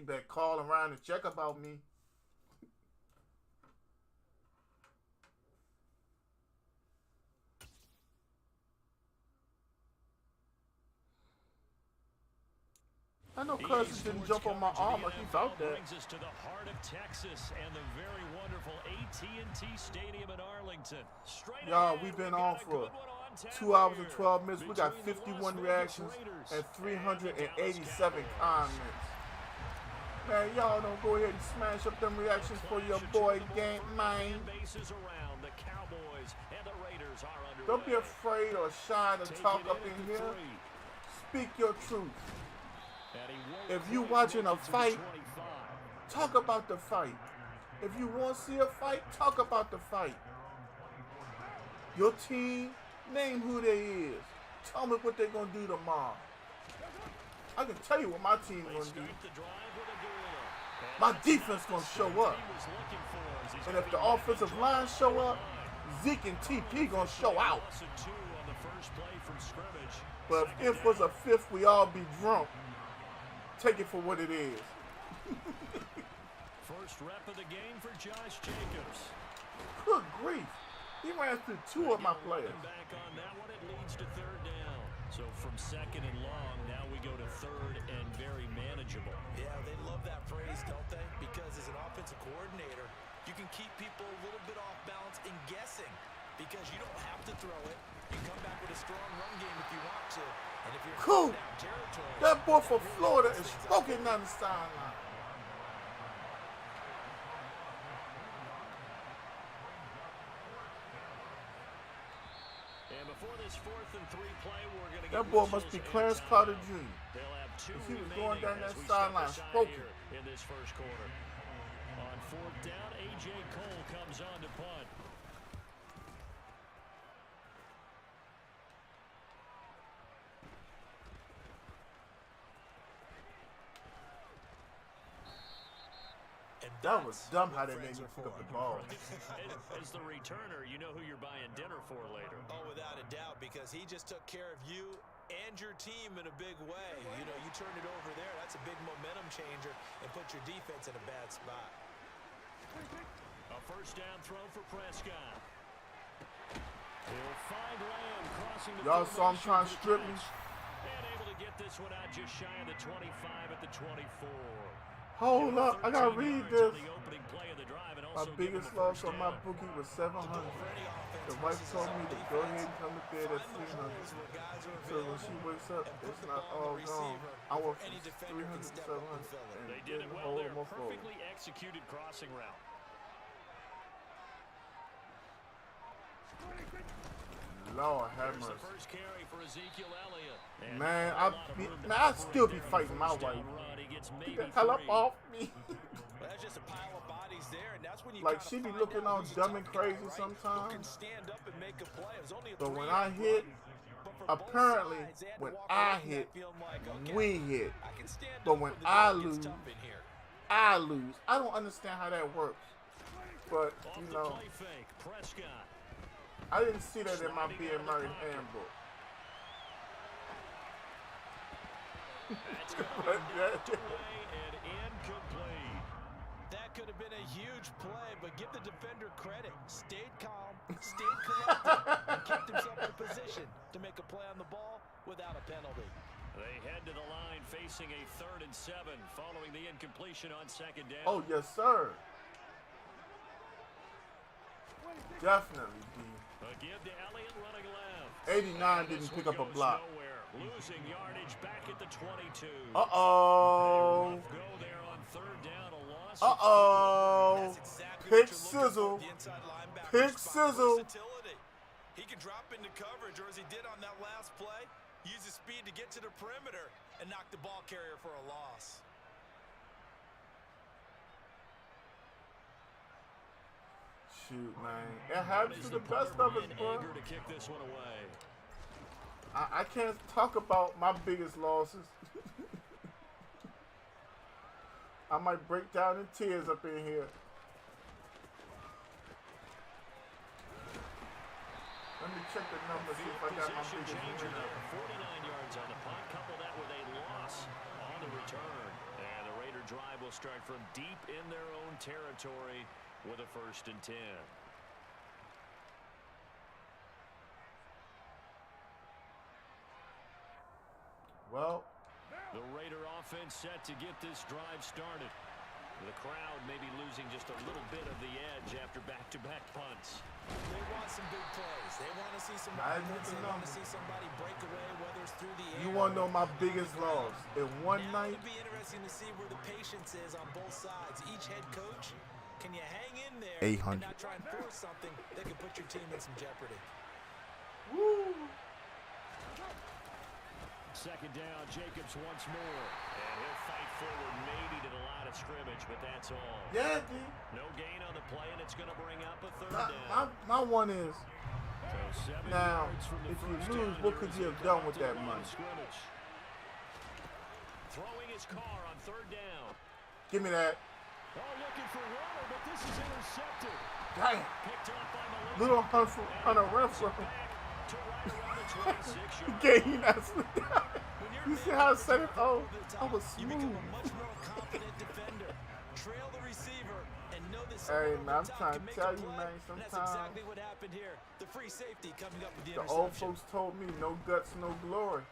better call around and check about me. I know Cousins didn't jump on my arm like he's out there. Brings us to the heart of Texas and the very wonderful AT&T Stadium in Arlington. Y'all, we've been on for 2 hours and 12 minutes. We got 51 reactions and 387 comments. Man, y'all don't go ahead and smash up them reactions for your boy Game Man. Don't be afraid or shy to talk up in here. Speak your truth. If you watching a fight, talk about the fight. If you want to see a fight, talk about the fight. Your team, name who they is. Tell me what they're going to do tomorrow. I can tell you what my team's going to do. My defense going to show up. And if the offensive line show up, Zeke and TP going to show out. But if it was a fifth, we all be drunk. Take it for what it is. First rep of the game for Josh Jacobs. Good grief. He ran through 2 of my players. Back on that one, it leads to third down. So from second and long, now we go to third and very manageable. Yeah, they love that phrase, don't they? Because as an offensive coordinator, you can keep people a little bit off balance in guessing because you don't have to throw it. You come back with a strong run game if you want to. And if you're cool. down territory, That boy from Florida is smoking down the sideline. And before this 4th and 3 play, we're going to That boy must be Clarence Carter Jr. He was going down that sideline smoking. In this first quarter. On 4th down, A.J. Cole comes on to punt. That was dumb how they made me pick up the ball. As the returner, you know who you're buying dinner for later. Oh, without a doubt, because he just took care of you and your team in a big way. You know, you turn it over there, that's a big momentum changer and put your defense in a bad spot. A first down throw for Prescott. He'll find Lamb crossing the Y'all saw him trying to strip me? And able to get this one out just shy of the 25 at the 24. Hold up, I gotta read this. My biggest loss on my bookie was $700. The wife told me to go ahead and come to bed at $300. So when she wakes up, it's not all gone. I went from $300 to $700 and They did it didn't well hold there. my phone. Perfectly executed crossing route. Lord have There's the mercy. first carry for Ezekiel Elliott. And Man, a lot of room I to still be run. fighting my First down wife. run, he gets Get maybe the hell up 3. off me. That's just a pile of bodies there, and that's when you Like, gotta she be find looking out all who's a dumb tough and guy, crazy right? sometimes. Who can stand up and make a play. It was only a But when 3-yard I hit, run, but for both apparently sides, they had to when walk I away from hit, that feeling like, okay, we hit. I can stand But up when when the I going gets lose, tough in here. I lose. I don't understand how that works. But, Off you the know, play fake, Prescott. I didn't see that in my being married handbook. That's going to be But knocked away and incomplete. That could have been a huge play, but give the defender credit. Stayed calm, stayed collected, and kept himself in a position to make a play on the ball without a penalty. They head to the line facing a 3rd and 7 following the incompletion on 2nd down. Oh, yes, sir. Definitely, D. A give to Elliott running left. 89 didn't pick up a block. Nowhere. Losing yardage back at the 22. Uh-oh. Go there on 3rd down, a loss. Uh-oh. That's exactly Pick what you're looking sizzle. for, the inside linebacker Pick spot. sizzle. Versatility. He can drop into coverage, or as he did on that last play, use his speed to get to the perimeter and knock the ball carrier for a loss. Shoot, man. It happens to the best of us, bro. Eager to kick this one away. I can't talk about my biggest losses. I might break down in tears up in here. Let me check the numbers, see if I got my Position biggest changer win. there. 49 yards on the punt. Couple that with a loss on the return. And the Raider drive will start from deep in their own territory with a 1st and 10. Well, The Raider offense set to get this drive started. The crowd maybe losing just a little bit of the edge after back-to-back punts. They want some big plays. They want to see some I offense. They know. want to see somebody break away, whether it's through the air. you want to know my biggest loss? In one Now night, it'll be interesting to see where the patience is on both sides. Each head coach, can you hang in there 800. and not try and force something that could put your team in some jeopardy? woo. 2nd down, Jacobs once more. And he'll fight forward maybe to the line of scrimmage, but that's all. Yeah, D. No gain on the play, and it's going to bring up a 3rd down. My one is, So 7 now, yards from the if you first lose, down, what here could as you he have done comes with to the that line money? of scrimmage. Throwing his car on 3rd down. Give me that. Oh, looking for Waller, but this is intercepted. Damn. Picked off by Melissa. Little Hunter Renfro. Back to right around the 26-yard Gave you that. You see how I said it? Oh, I was You become smooth. a much more confident defender. Trail the receiver and know that Hey, someone man, I'm over the top trying can to make tell a you, play, man, and that's sometimes exactly what happened here. The free safety coming up with the The interception. old folks told me no guts, no glory.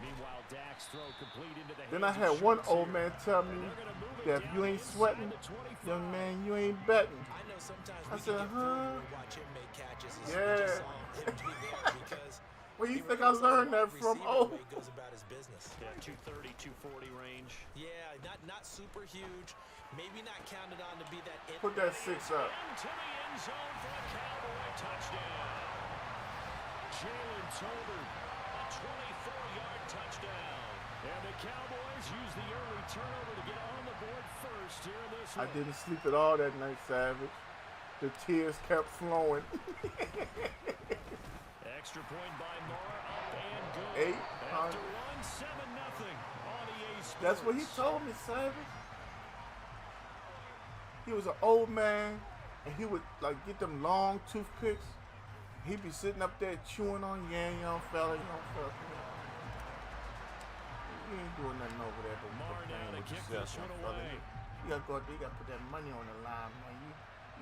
Meanwhile, Dak's throw complete into the Then I hands had of one Schultz old here. man tell me And they're gonna move it that if down you ain't inside sweating, the 25. young man, you ain't betting. I know sometimes I we said, can get fooled huh? when we watch him make catches. As Yeah. we just saw him be there because Where you he think I relies on learned the that wide from? receiver Oh, the way he goes about his business. Yeah, 230, 240 range. Yeah, not super huge. Maybe not counted on to be that it. put that 6 up. Into the end zone for a Cowboy touchdown. Jalen Tolbert, a 24-yard touchdown. And the Cowboys use the early turnover to get on the board first here in this I one. didn't sleep at all that night, Savage. The tears kept flowing. Extra point by Mara, up and good. 800. After one, 7-0 on EA Sports. That's what he told me, Savage. He was an old man, and he would like get them long toothpicks. He'd be sitting up there chewing on, yeah, young fella, young fella. You ain't doing nothing over there, but Mar playing now to with kick yourself, this young one fella. away. You gotta go out there, you gotta put that money on the line, man.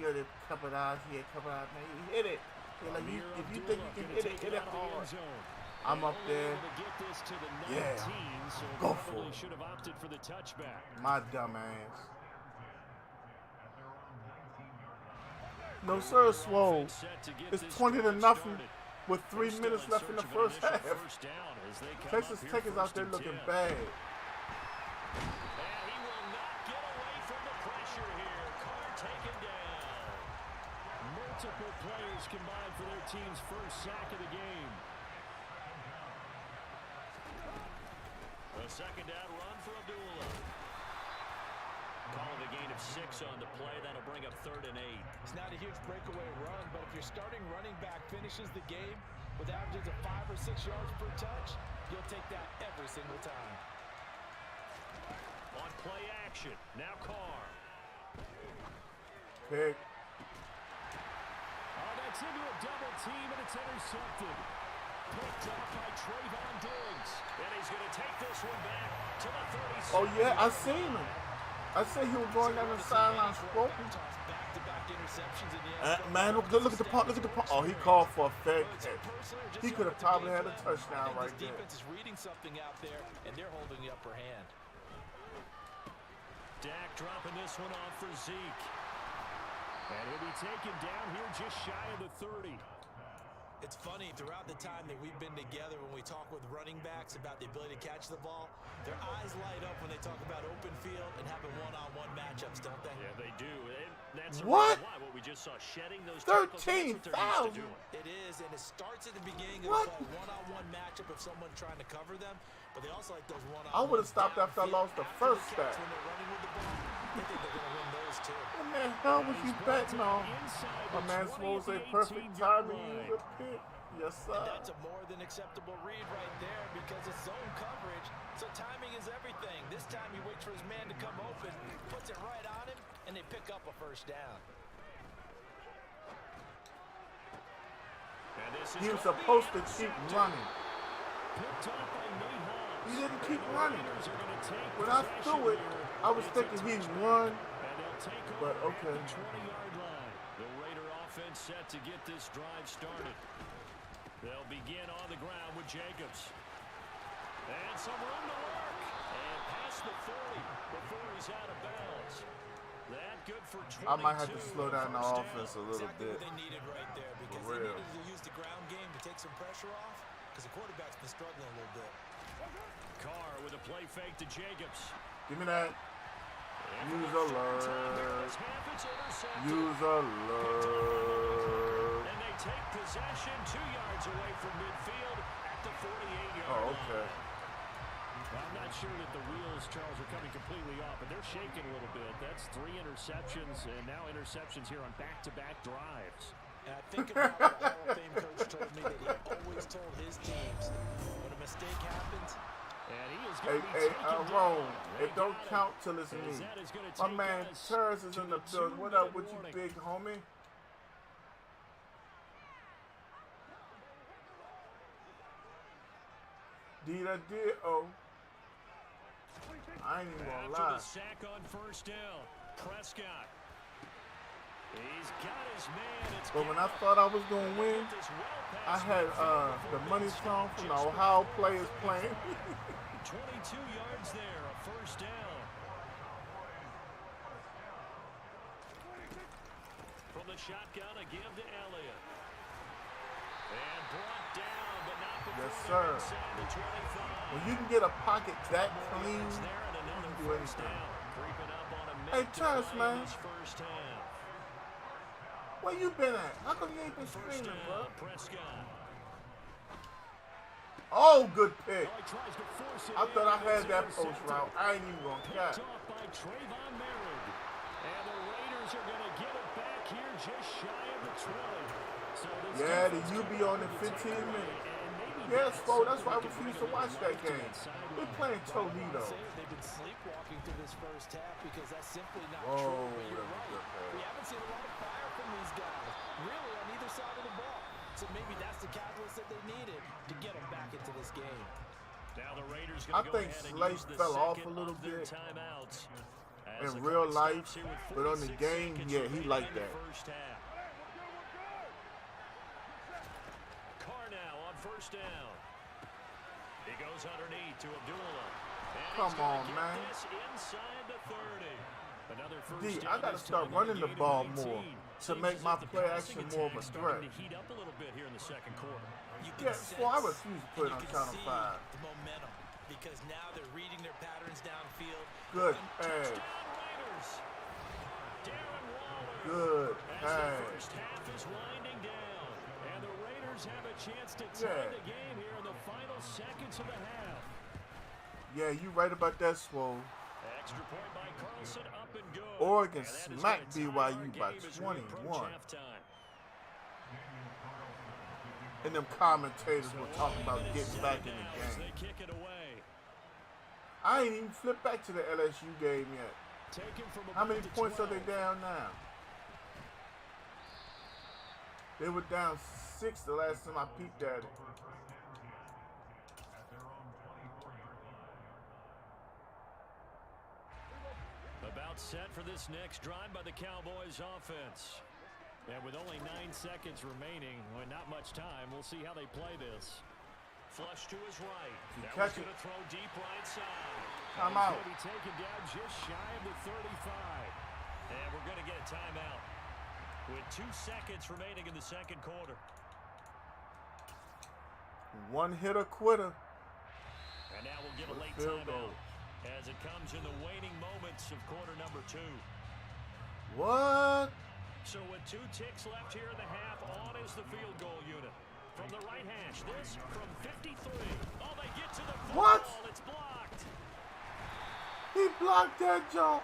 You gotta couple it out here, couple it out, man. You hit it. You're like, Amir if you think you can hit it out of the hard. end zone. I'm up Only there. able to get this to the 19, Yeah. so Go probably for it. should have opted for the touchback. My dumb ass. No, sir, Swole. Set to get It's this 20 to drive nothing started. with 3 Still minutes left in the search of an first initial half. first down as they come Texas up here Tech is out first there and looking 10. bad. And he will not get away from the pressure here. Carr taken down. Multiple players combined for their team's first sack of the game. A 2nd down run for Abdullah. Call it a gain of 6 on the play. That'll bring up 3rd and 8. It's not a huge breakaway run, but if your starting running back finishes the game with averages of 5 or 6 yards per touch, you'll take that every single time. On play action, now Carr. Pick. Oh, that's into a double team, and it's intercepted. Picked off by Trayvon Diggs. And he's going to take this one back to the 36. Oh, yeah, I seen him. I said he was going down the sideline stroking. Man, look at the punt. Look at the punt. Oh, he called for a fake catch. He could have probably had a touchdown right there. Defense is reading something out there, and they're holding the upper hand. Dak dropping this one off for Zeke. And he'll be taken down here just shy of the 30. It's funny, throughout the time that we've been together, when we talk with running backs about the ability to catch the ball, their eyes light up when they talk about open field and having one-on-one matchups, don't they? Yeah, they do. And that's what? What we just saw, shedding those 13,000. It is, and it starts at the beginning of a one-on-one matchup of someone trying to cover them, but they also like those one-on-one. I would have stopped after I lost the first step. When they're running with the ball, they think they're going to win those too. What the hell was you betting on? My man supposed to say perfect time to use a pick. Yes, sir. And that's a more than acceptable read right there because it's zone coverage, so timing is everything. This time he waits for his man to come open, puts it right on him, and they pick up a first down. He was supposed to keep running. He didn't keep running. When I threw it, I was thinking he'd run, but okay. The Raider offense set to get this drive started. They'll begin on the ground with Jacobs. And some room to work. And past the 40 before he's out of bounds. That good for 22. I might have to slow down the offense a little Exactly bit. what they needed right there because they needed to use the ground game to take some pressure off because the quarterback's been struggling a little bit. Carr with a play fake to Jacobs. Give me that. Use alert. Use alert. And they take possession 2 yards away from midfield at the 48-yard line. Oh, okay. I'm not sure that the wheels, Charles, are coming completely off, but they're shaking a little bit. That's 3 interceptions, and now interceptions here on back-to-back drives. And I think about what the Hall of Fame coach told me that he always told his teams when a mistake happens. And he is Hey, Ron, it don't count till it's me. My man Terrence is in the building. What up with you, big homie? D-O. I ain't even gonna lie. After the sack on first down, Prescott. He's got his man. But when I thought I was gonna win, I had the money song from the Ohio players playing. 22 yards there, a first down. From the shotgun, a give to Elliott. And brought down, but not before Yes, sir. inside the 25. When you can get a pocket that clean, you can do anything. Hey, Terrence, man. First half. Where you been at? How come you ain't been screaming, bro? Prescott. Oh, good pick. I thought I had that post route. I ain't even gonna catch. Off by Trayvon Merritt. And the Raiders are going to get it back here just shy of the 20. So Yeah, the UB on in 15 minutes. Yes, bro, that's why I refuse to watch that game. They're playing Toledo. They've been sleepwalking through this first half because that's simply not Whoa, true. But you're that was right. good pass. We haven't seen a lot of fire from these guys, really, on either side of the ball. So maybe that's the catalyst that they needed to get them back into this game. Now the Raiders I think Slate fell off a little bit in real life, but on the game, yeah, he liked that. Carr now on first down. He goes underneath to Abdullah. Come on, man. Inside the 30. Another first D, down I gotta this start time, running the gain of ball 18. more to make my play action more of a threat. To heat up a little bit here in the second quarter. Yeah, so I refuse to put it on Channel 5. The momentum, because now they're reading their patterns downfield. Good pass. Good pass. First half is winding down, and the Raiders have a chance to tie the game here in the final seconds of the half. Yeah, you right about that, Swole. Extra point by Carlson, up and good. Oregon smacked BYU by 21. And them commentators were talking about getting back in the As game. they kick it away. I ain't even flipped back to the LSU game yet. Taken from How many about the points are they 12. down now? They were down 6 the last time I peeked at it. About set for this next drive by the Cowboys offense. And with only 9 seconds remaining, well, not much time, we'll see how they play this. Flush to his right. That was going to throw deep right side. Time out. Going to be taken down just shy of the 35. And we're going to get a timeout with 2 seconds remaining in the second quarter. One hitter quitter. And now we'll get a late Field timeout goal. as it comes in the waning moments of quarter number 2. What? So with 2 ticks left here in the half, on is the field goal unit. From the right hash, this from 53. Oh, they get to the football. What? It's blocked. He blocked that jump.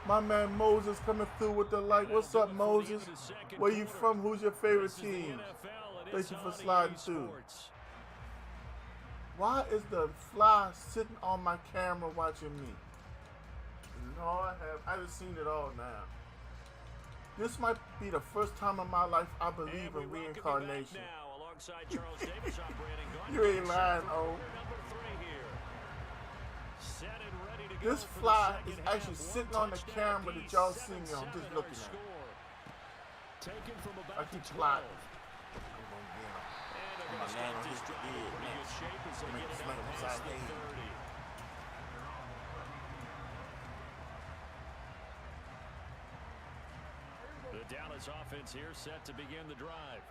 My man Moses coming through with the like. What's up, Moses? Where you from? Who's your favorite team? Thank you for sliding through. Why is the fly sitting on my camera watching me? Lord have, I just seen it all now. This might be the first time in my life I believe in reincarnation. Now, alongside Charles Davis on Brandon Gaudin. You ain't lying, oh. Number 3 here. Set and ready to go This for the fly second is half. actually One sitting on the touchdown camera that apiece, y'all see me on, 7-7 just looking at it. score. Taken from I about keep the 12. plotting. And they're going to My start man this hit the drive in bid, pretty man. good shape as they Make get this it man out upside past the down. 30. The Dallas offense here set to begin the drive.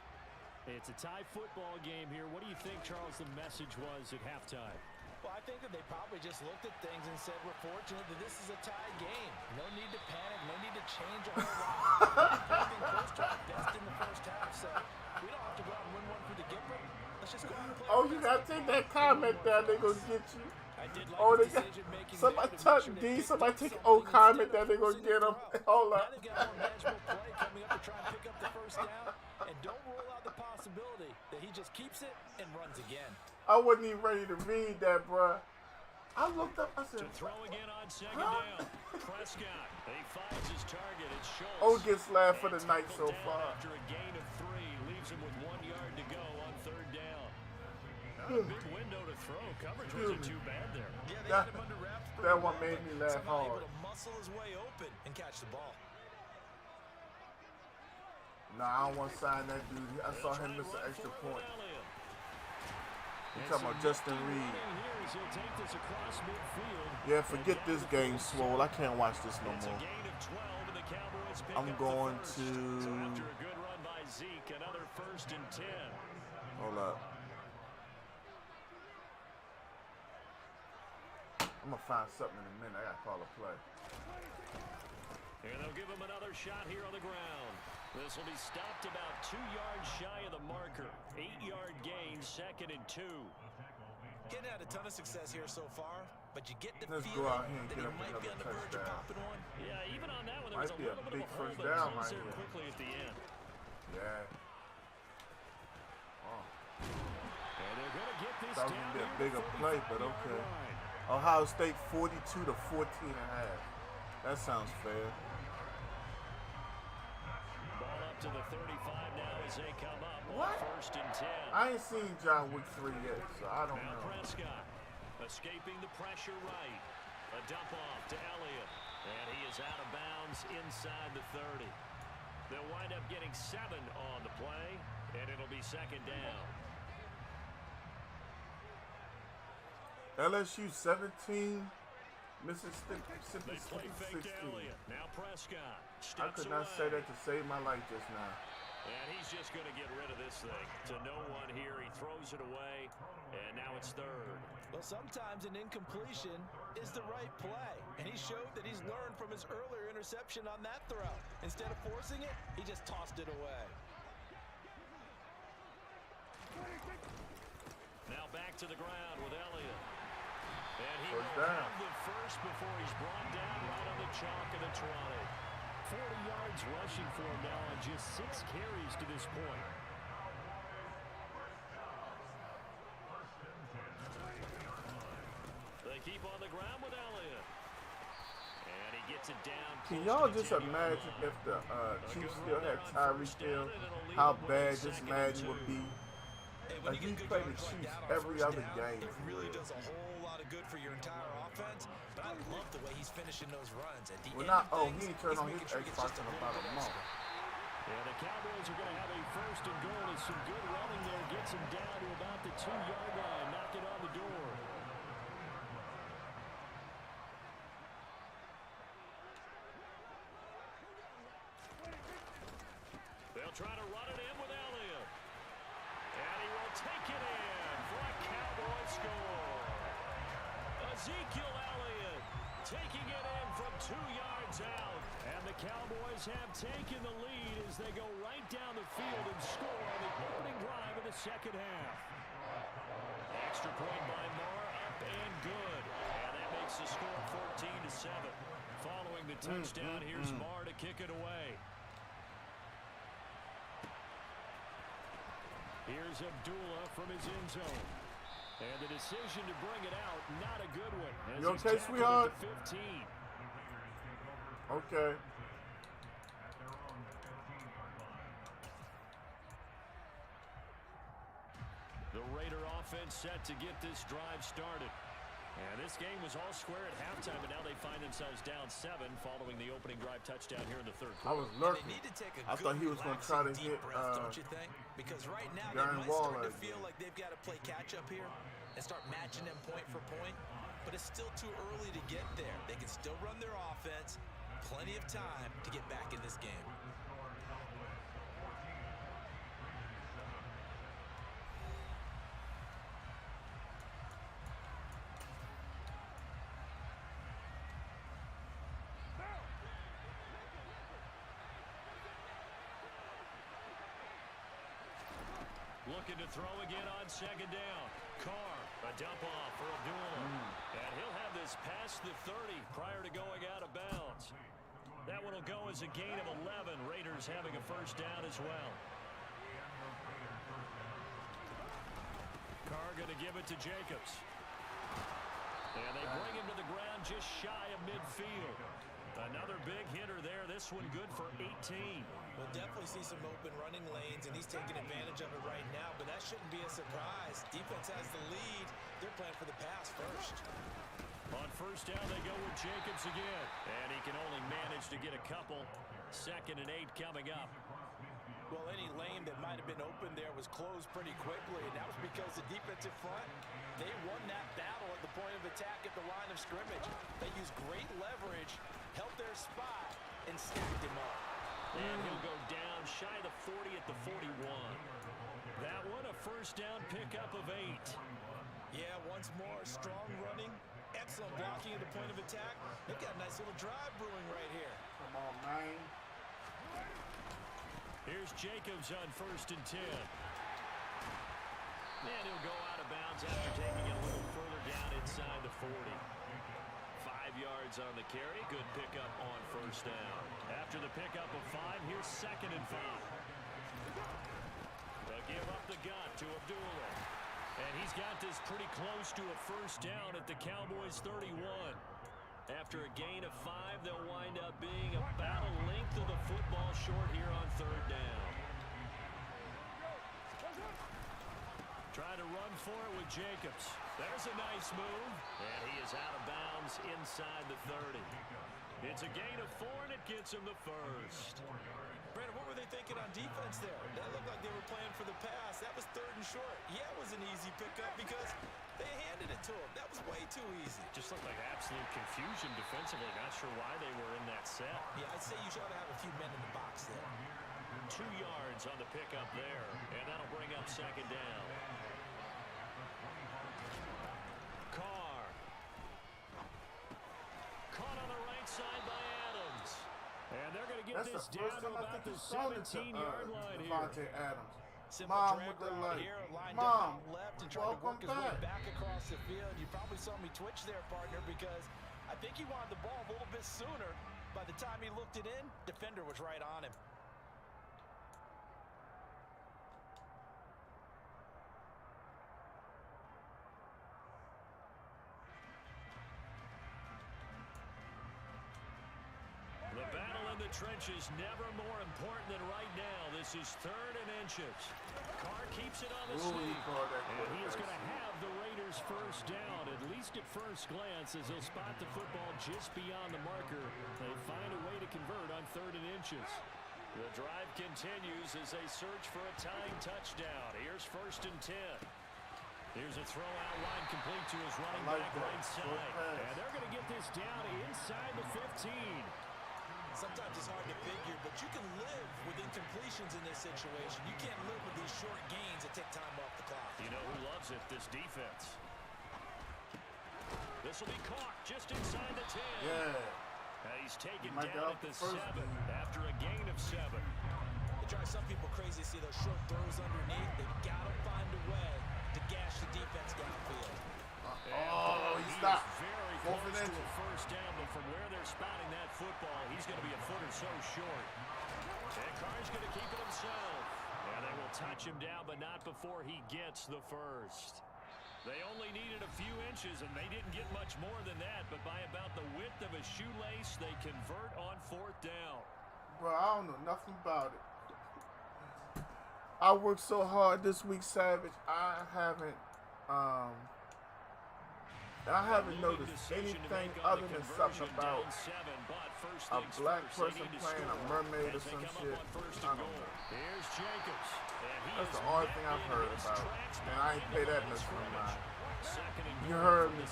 It's a tie football game here. What do you think, Charles, the message was at halftime? Well, I think that they probably just looked at things and said, we're fortunate that this is a tie game. No need to panic. No need to change a whole lot. We didn't play anything close to our best in the first half, so we don't have to go out and win one for the Gipper. Let's just go out and play. Oh, you gotta take that comment down, they gonna get you. I did like Oh, his they got decision-making somebody there to touch make sure D, they somebody picked take up O something comment instead that they of gonna forcing get a him. throw. Hold Now up. they've got more manageable play coming up to try and pick up the first down. And don't rule out the possibility that he just keeps it and runs again. I wasn't even ready to read that, bruh. I looked up, I said, To throw again on second Huh? down. Prescott, he finds his target. It's Schultz. O gets laughed for the And night so tackled down far. After a gain of 3, leaves him with 1 yard to go on third down. Not a big window to throw. Coverage wasn't too bad there. Yeah, they That- had him under wraps pretty that one well, made but me laugh somehow hard. able to muscle his way open and catch the ball. Nah, I don't want to sign that dude. I saw him miss an extra point. You talking about Justin Reed. Yeah, forget this game, Swole. I can't watch this no more. I'm going to... After a good run by Zeke, another 1st and 10. Hold up. I'm going to find something in a minute. I got to call a play. And they'll give him another shot here on the ground. This will be stopped about 2 yards shy of the marker. 8-yard gain, 2nd and 2. Getting had a ton of success here so far, but you get the Let's feeling go out here and that get he up might be on another the verge of touchdown. popping one. Yeah, even on that one, there Might was a be a little bit big of a first hole, down but right it was there here. quickly at the end. Yeah. Oh. And they're going to get this That was down going to be a near bigger the play, but 45-yard okay. line. Ohio State 42 to 14 and a half. That sounds fair. Ball up to the 35 now as they come up What? on 1st and 10. I ain't seen John Wick 3 yet, so I don't Now know. Prescott escaping the pressure right. A dump off to Elliott. And he is out of bounds inside the 30. They'll wind up getting 7 on the play, and it'll be 2nd down. LSU 17, Mississippi They play fake 16. to Elliott. Now Prescott I steps could not away. say that to save my life just now. And he's just going to get rid of this thing. To no one here. He throws it away, and now it's 3rd. Well, sometimes an incompletion is the right play, and he showed that he's learned from his earlier interception on that throw. Instead of forcing it, he just tossed it away. Now back to the ground with Elliott. And he First will down. have the first before he's brought down right on the chalk of the 20. 40 yards rushing for him now on just 6 carries to this point. keep on the ground with Elliott. And he gets it down. Can y'all just imagine if the Chiefs still had Tyreek Hill, how bad this Madden would be? Like, you play the Chiefs every other game. It really does a whole lot of good for your entire offense, but I love the way he's finishing those runs. At the end of things, he ain't turned on his he's making sure Xbox he in gets about a month. Yeah, the Cowboys are going to have a first and goal as some good running there gets him down to about the 2-yard line. Knock it on the door. They'll try to run it in with Elliott. And he will take it in for a Cowboy score. Ezekiel Elliott taking it in from 2 yards out. And the Cowboys have taken the lead as they go right down the field and score on the opening drive of the second half. Extra point by Marr, up and good. And that makes the score 14-7. Following the touchdown, here's Marr to kick it away. Here's Abdullah from his end zone. And the decision to bring it out, not a good one. You okay, sweetheart? 15. Okay. The Raider offense set to get this drive started. And this game was all square at halftime, and now they find themselves down 7 following the opening drive touchdown here in the third I quarter. was lurking. They need to take a I thought he was going to try to hit don't you think? Because right now they Darren might start Waller. to feel like they've got to play catch up here and start matching them point for point. But it's still too early to get there. They can still run their offense. Plenty of time to get back in this game. Looking to throw again on second down. Carr, a dump off for Abdullah. And he'll have this past the 30 prior to going out of bounds. That one will go as a gain of 11. Raiders having a first down as well. Carr going to give it to Jacobs. And they bring him to the ground just shy of midfield. Another big hitter there. This one good for 18. We'll definitely see some open running lanes, and he's taking advantage of it right now, but that shouldn't be a surprise. Defense has the lead. They're playing for the pass first. On first down, they go with Jacobs again. And he can only manage to get a couple. 2nd and 8 coming up. Well, any lane that might have been open there was closed pretty quickly, and that was because the defensive front, they won that battle at the point of attack at the line of scrimmage. They used great leverage, held their spot, and stacked him up. And he'll go down shy of the 40 at the 41. That one a first down pickup of 8. Yeah, once more, strong running, excellent blocking at the point of attack. They've got a nice little drive brewing right here. Come on, man. Here's Jacobs on 1st and 10. And he'll go out of bounds after taking it a little further down inside the 40. 5 yards on the carry. Good pickup on first down. After the pickup of 5, here's 2nd and 5. They'll give up the gun to Abdullah. And he's got this pretty close to a first down at the Cowboys' 31. After a gain of 5, they'll wind up being about a length of the football short here on 3rd down. Try to run for it with Jacobs. There's a nice move. And he is out of bounds inside the 30. It's a gain of 4, and it gets him the first. Brandon, what were they thinking on defense there? That looked like they were playing for the pass. That was 3rd and short. Yeah, it was an easy pickup because they handed it to him. That was way too easy. Just looked like absolute confusion defensively. Not sure why they were in that set. Yeah, I'd say you should have a few men in the box there. 2 yards on the pickup there, and that'll bring up 2nd down. Carr. Caught on the right side by Adams. And they're going to get That's this the down first to time I about think the you saw it to 17-yard line here. Devontae Adams. Simple Mom drag with the route light. here, lined Mom, up left and tried to welcome work his way back. back across the field. You probably saw me twitch there, partner, because I think he wanted the ball a little bit sooner. By the time he looked it in, defender was right on him. the trenches never more important than right now. This is 3rd and inches. Carr keeps it on the sneak. And he is going to have the Raiders first down, at least at first glance, as they'll spot the football just beyond the marker. They find a way to convert on 3rd and inches. The drive continues as they search for a tying touchdown. Here's 1st and 10. Here's a throw out line complete to his running back right side. And they're going to get this down inside the 15. Sometimes it's hard to figure, but you can live with incompletions in this situation. You can't live with these short gains that take time off the clock. You know who loves it? This defense. This will be caught just inside the 10. Yeah. And he's taken down at the 7 after a gain of 7. It drives some people crazy to see those short throws underneath. They've got to find a way to gash the defense downfield. Oh, he stopped. Very close to a first down, but from where they're spotting that football, he's going to be a foot or so short. And Carr's going to keep it himself. And they will touch him down, but not before he gets the first. They only needed a few inches, and they didn't get much more than that, but by about the width of a shoelace, they convert on 4th down. Bro, I don't know nothing about it. I worked so hard this week, Savage. I haven't noticed anything other than something about a black person playing a mermaid or some shit. I don't know. Here's Jacobs. That's the only thing I've heard about. And I ain't pay that much for mine. You heard me.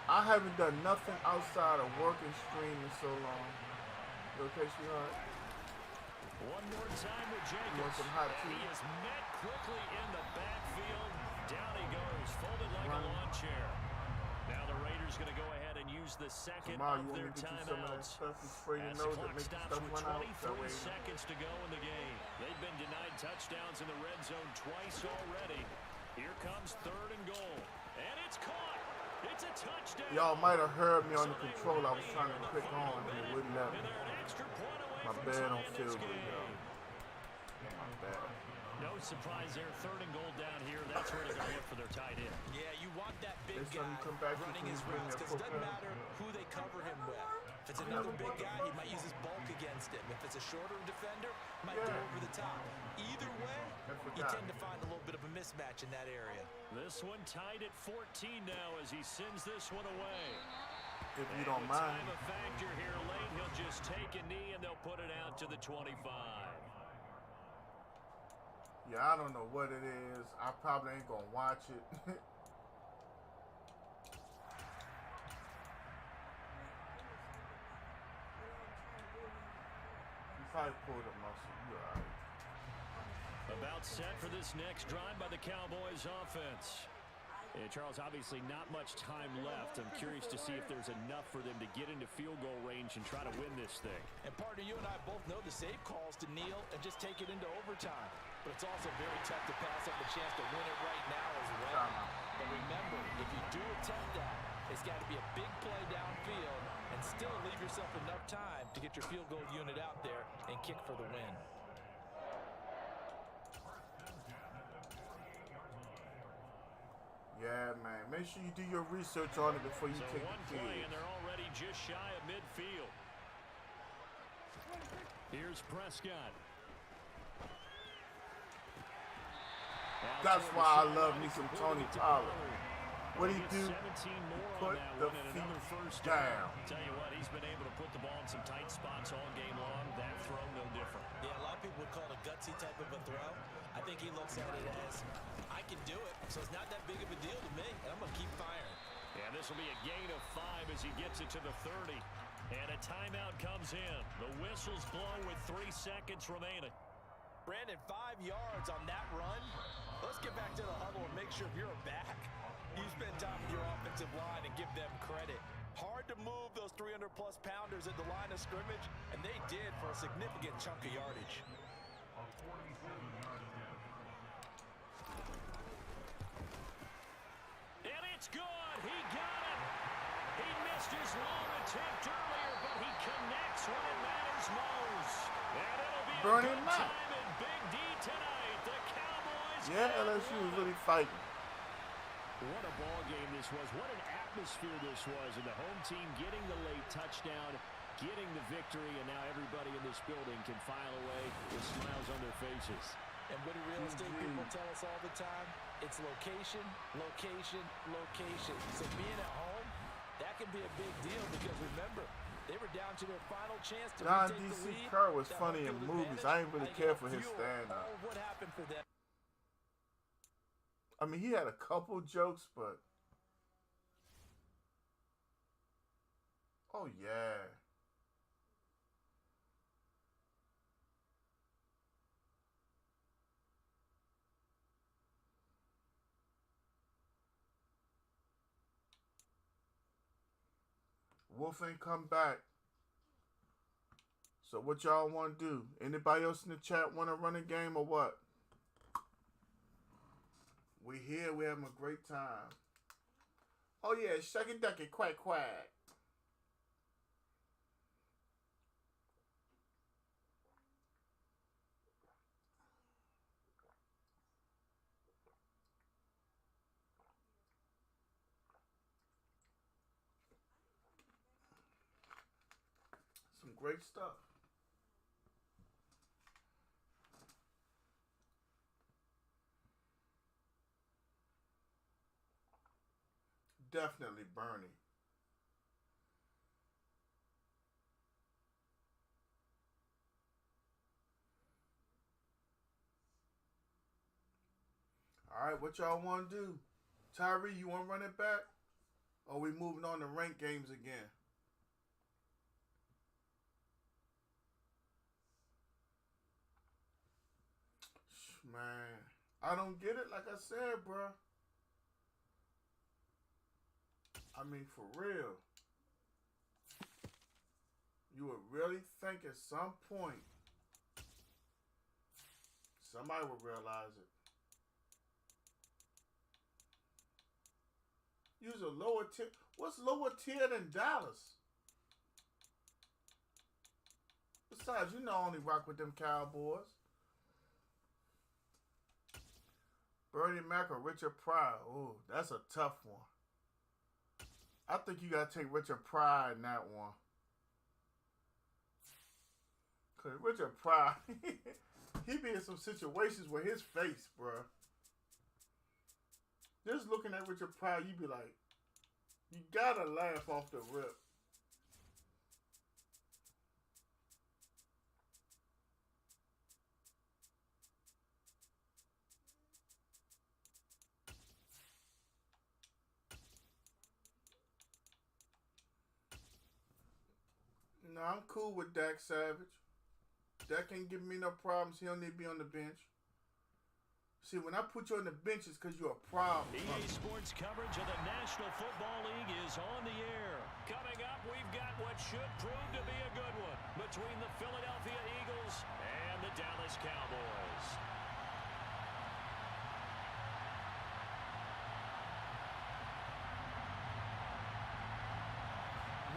I haven't done nothing outside of work and stream in so long. You okay, sweetheart? One more time with Jacobs. You want some hot tea? He is met quickly in the backfield. Down he goes, folded like a lawn chair. Now the Raiders going to go ahead and use the second Tomorrow, of you their want me to get you some of that timeouts. stuff and spray your As the nose that clock makes the stops stuff with run out? That 23 way. seconds to go in the game. They've been denied touchdowns in the red zone twice already. Here comes 3rd and goal. And it's caught. It's a touchdown. Y'all might have heard me on the control. I was trying to click on and it wouldn't let me. My bad don't feel good, y'all. My bad. No surprise there. 3rd and goal down here. That's where they're going to look for their tight end. Yeah, you want that big Next guy time you come back, running you his can bring routes that because it doesn't football. matter who they cover him with. If it's another big guy, he might use his bulk against him. If it's a shorter defender, he might go over the top. Either way, you tend to find a little bit of a mismatch in that area. This one tied at 14 now as he sends this one away. If you don't mind. Time a factor here late. He'll just take a knee and they'll put it out to the 25. Yeah, I don't know what it is. I probably ain't gonna watch it. If I pulled a muscle, you alright. About set for this next drive by the Cowboys offense. Yeah, Charles, obviously not much time left. I'm curious to see if there's enough for them to get into field goal range and try to win this thing. And partner, you and I both know the save calls to kneel and just take it into overtime. But it's also very tough to pass up the chance to win it right now as well. But remember, if you do attempt that, it's got to be a big play downfield and still leave yourself enough time to get your field goal unit out there and kick for the win. Yeah, man. Make sure you do your research on it before you take one the play, kids. and they're already just shy of midfield. Here's Prescott. That's why I love me some Tony Pollard. What he do? Put the feet down. Tell you what, he's been able to put the ball in some tight spots all game long. That throw, no different. Yeah, a lot of people would call it a gutsy type of a throw. I think he looks at it as, I can do it, so it's not that big of a deal to me, and I'm going to keep firing. Yeah, this will be a gain of 5 as he gets it to the 30. And a timeout comes in. The whistle's blown with 3 seconds remaining. Brandon, 5 yards on that run. Let's get back to the huddle and make sure you're back. You spend time with your offensive line and give them credit. Hard to move those 300-plus pounders at the line of scrimmage, and they did for a significant chunk of yardage. And it's good. He got it. He missed his long attempt earlier, but he connects when it matters most. And it'll be Bernie a good Mac. time in Big D tonight. The Cowboys. Yeah, LSU was really fighting. What a ball game this was. What an atmosphere this was. And the home team getting the late touchdown, getting the victory, and now everybody in this building can file away with smiles on their faces. And what do real estate people tell us all the time? It's location, location, location. So being at home, that can be a big deal because remember, they were down to their final chance to John retake D.C. the lead. Kerr was That funny in home field movies. advantage, I ain't really think care it'll for his fuel stand-up. all of what happened for them. I mean, he had a couple jokes, but oh yeah. Wolf ain't come back. So what y'all want to do? Anybody else in the chat want to run a game or what? We here. We having a great time. Oh yeah, shucky ducky, quack quack. Some great stuff. Definitely Bernie. All right, what y'all want to do? Tyree, you want to run it back? Or are we moving on to ranked games again? Man, I don't get it like I said, bruh. I mean, for real. You would really think at some point somebody would realize it. Use a lower tier. What's lower tier than Dallas? Besides, you know I only rock with them Cowboys. Bernie Mac or Richard Pryor. Ooh, that's a tough one. I think you got to take Richard Pryor in that one. Because Richard Pryor, he be in some situations with his face, bruh. Just looking at Richard Pryor, you be like, you got to laugh off the rip. No, I'm cool with Dak Savage. Dak ain't giving me no problems. He don't need to be on the bench. See, when I put you on the bench, it's because you're a problem. EA Sports coverage of the National Football League is on the air. Coming up, we've got what should prove to be a good one between the Philadelphia Eagles and the Dallas Cowboys.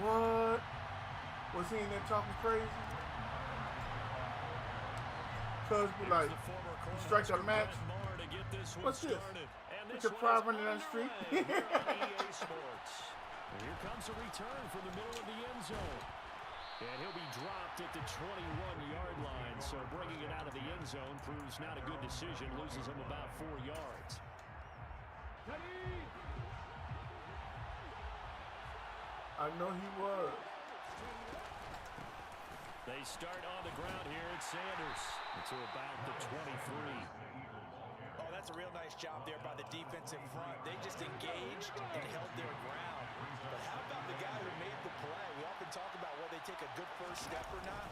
What? Was he in there talking crazy? Cuz be like, you strike a match. What's this? Put your pride running down the street. Here comes a return from the middle of the end zone. And he'll be dropped at the 21-yard line. So bringing it out of the end zone proves not a good decision. Loses him about 4 yards. I know he was. They start on the ground here at Sanders to about the 23. Oh, that's a real nice job there by the defense in front. They just engaged and held their ground. But how about the guy who made the play? We often talk about whether they take a good first step or not.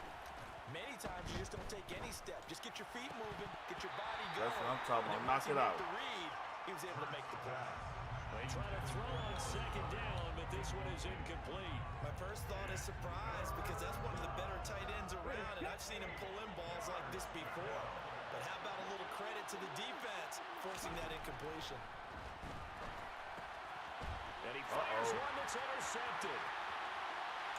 Many times you just don't take any step. Just get your feet moving, get your body going. That's what I'm talking about. Knock it out. The read, he was able to make the play. They try to throw on second down, but this one is incomplete. My first thought is surprise because that's one of the better tight ends around, and I've seen him pull in balls like this before. But how about a little credit to the defense forcing that incompletion? And he fires one that's intercepted.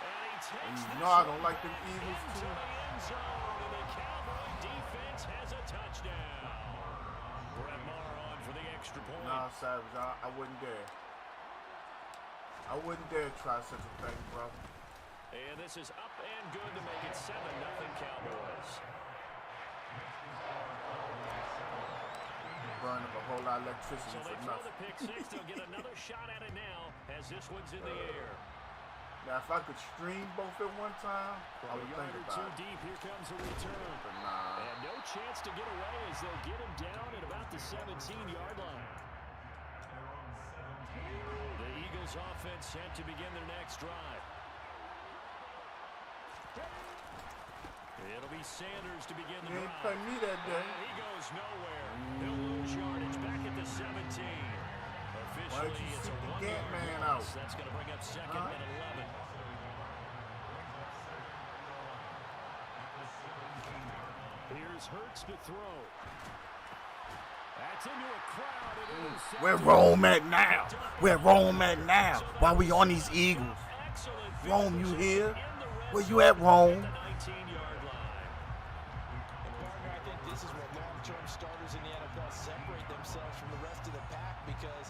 And he takes You know I don't like them Eagles into too. the end zone, and the Cowboy defense has a touchdown. Brett Maher on for the extra point. Nah, Savage. I wouldn't dare. I wouldn't dare try such a thing, bro. And this is up and good to make it 7-0 Cowboys. Burn up a whole lot of electricity So for they throw nothing. the pick six. They'll get another shot at it now as this one's in the air. Now, if I could stream both at one time, I would think Two about it. deep. Here comes a return. But nah. And no chance to get away as they'll get him down at about the 17-yard line. The Eagles offense set to begin their next drive. It'll be Sanders to begin the You ain't drive. play me that day. He goes nowhere. He'll lose yardage back at the 17. Why did Officially, you it's a sit the 1-yard Gant man loss. out? That's going to bring up second Huh? and 11. Here's Hurts to throw. That's into a crowd. It is Where Rome at now? Where Rome at now? While we on these Eagles. excellent Rome, you here? in the red Where zone you at, Rome? the 19-yard line. And partner, I think this is where long-term starters in the NFL separate themselves from the rest of the pack because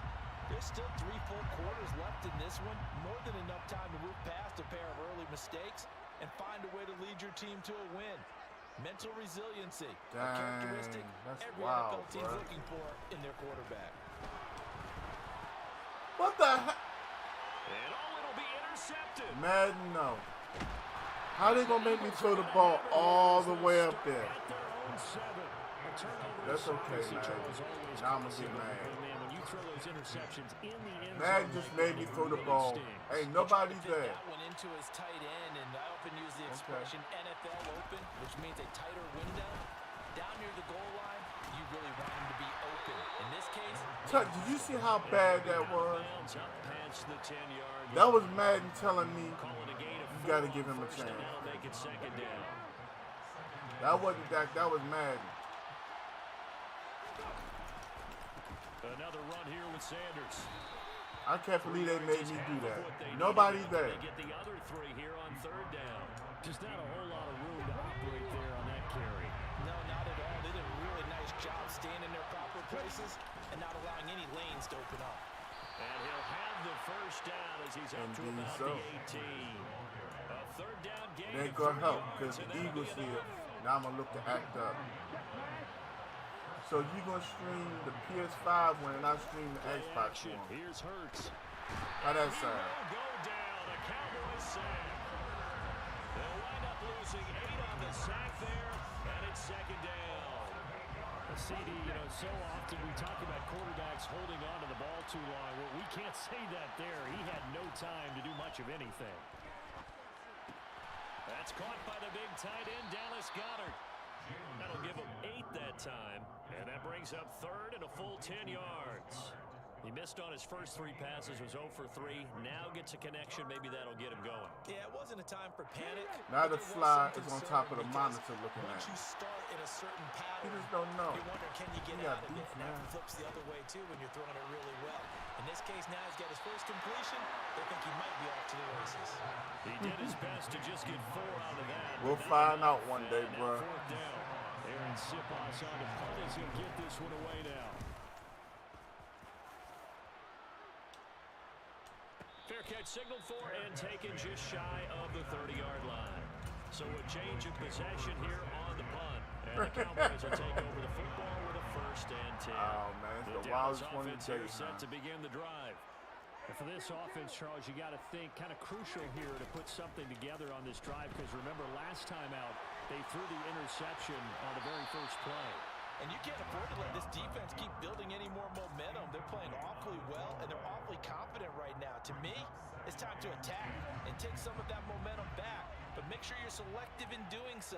there's still 3 full quarters left in this one. More than enough time to move past a pair of early mistakes and find a way to lead your team to a win. Mental resiliency, a characteristic that's every wild, NFL team's bro. looking for in their quarterback. What the heck? And it'll be intercepted. Madden, no. How they gonna make me throw the ball all the way up there? At their own 7. A turnover That's is okay, obviously man. always Now I'ma costly, get mad. but man, when you throw those interceptions in the end Madden zone, just like made that, me it throw the really ball. stings. Ain't He nobody tried to fit there. that one into his tight end, and I often use the expression NFL open, which means a tighter window. Down near the goal line, you really want him to be open. In this case, Did you see how bad that was? Bounce up past the 10-yard That line. was Madden telling me Call it a gain of you 4 gotta give on him a first, and chance. that'll make it second down. That wasn't that was Madden. Another run here with Sanders. I can't believe they made me do that. What they Nobody needed. there. They get the other 3 here on third down. Just not a whole lot of room to operate there on that carry. no, not at all. They did a really nice job staying in their proper places and not allowing any lanes to open up. And he'll have the first down as he's up to Indeed about so. the 18. A third down gain. They ain't of gonna 3 help yards, because the and that'll be Eagles here. enough. Now I'm gonna look to act up. So you gonna stream the PS5 when and I stream the Play Xbox action. one? Here's Hurts. How that He sound? will go down. A Cowboys sack. They'll wind up losing 8 on the sack there, and it's second down. CD, so often we talk about quarterbacks holding on to the ball too long. Well, we can't say that there. He had no time to do much of anything. That's caught by the big tight end, Dallas Goedert. That'll give him 8 that time, and that brings up third and a full 10 yards. He missed on his first 3 passes, was 0 for 3. Now gets a connection. Maybe that'll get him going. Yeah, it wasn't a time for panic. Now but the there was fly some is on concern top of the because monitor looking at once me. you start in a certain He pattern, just don't know. you wonder, can you get He got out of it? beef, And that man. flips the other way, too, when you're throwing it really well. In this case, now he's got his first completion. They think he might be off to the races. He did his best to just get 4 out of that. We'll but find not out one day, enough. bro. Now fourth down. Aaron Sipas on the punt as he'll get this one away now. Fair catch signaled for and taken just shy of the 30-yard line. So a change of possession here on the punt. And the Cowboys will take over the football with a 1st and 10. Oh man, it's the Dallas wildest one offense today, here set man. to begin the drive. And for this offense, Charles, you got to think kind of crucial here to put something together on this drive because remember last time out they threw the interception on the very first play. And you can't afford to let this defense keep building any more momentum. They're playing awfully well, and they're awfully confident right now. To me, it's time to attack and take some of that momentum back. But make sure you're selective in doing so.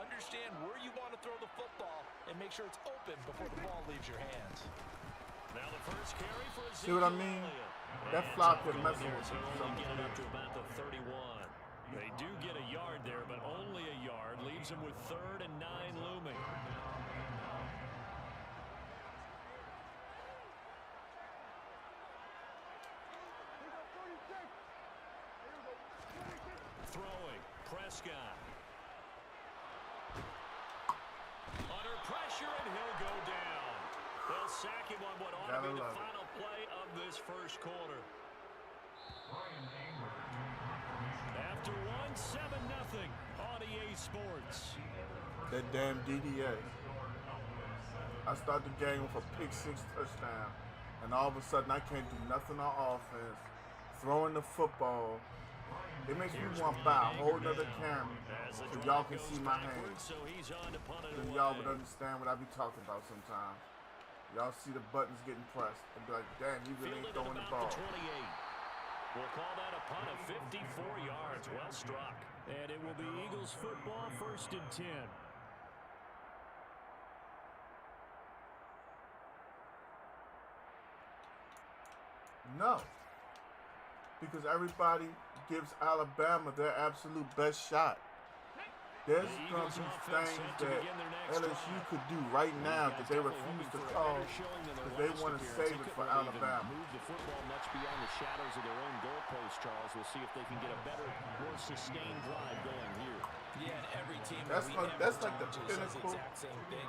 Understand where you want to throw the football and make sure it's open before the ball leaves your hands. Now the first carry for See what I mean? That flop could mess with So only something. get it up to about the 31. They do get a yard there, but only a yard. Leaves them with 3rd and 9 looming. Throwing, Prescott. Under pressure, and he'll go down. They'll sack him on what ought to be the final play of this first quarter. After one, 7-0 on EA Sports. That damn DDA. I start the game with a pick-6 touchdown, and all of a sudden I can't do nothing on offense. Throwing the football. It makes me want to buy a whole nother camera so y'all can see my hands. Then y'all would understand what I be talking about sometimes. Y'all see the buttons getting pressed and be like, damn, he really ain't throwing the ball. We'll call that a punt of 54 yards. Well struck. And it will be Eagles football, 1st and 10. No. Because everybody gives Alabama their absolute best shot. There's going to be things that LSU could do right now that they refuse to call because they want to save it for Alabama. Move the football much beyond the shadows of their own goalpost, Charles. We'll see if they can get a better, more sustained drive going here. Yeah, and every team that's like the pinnacle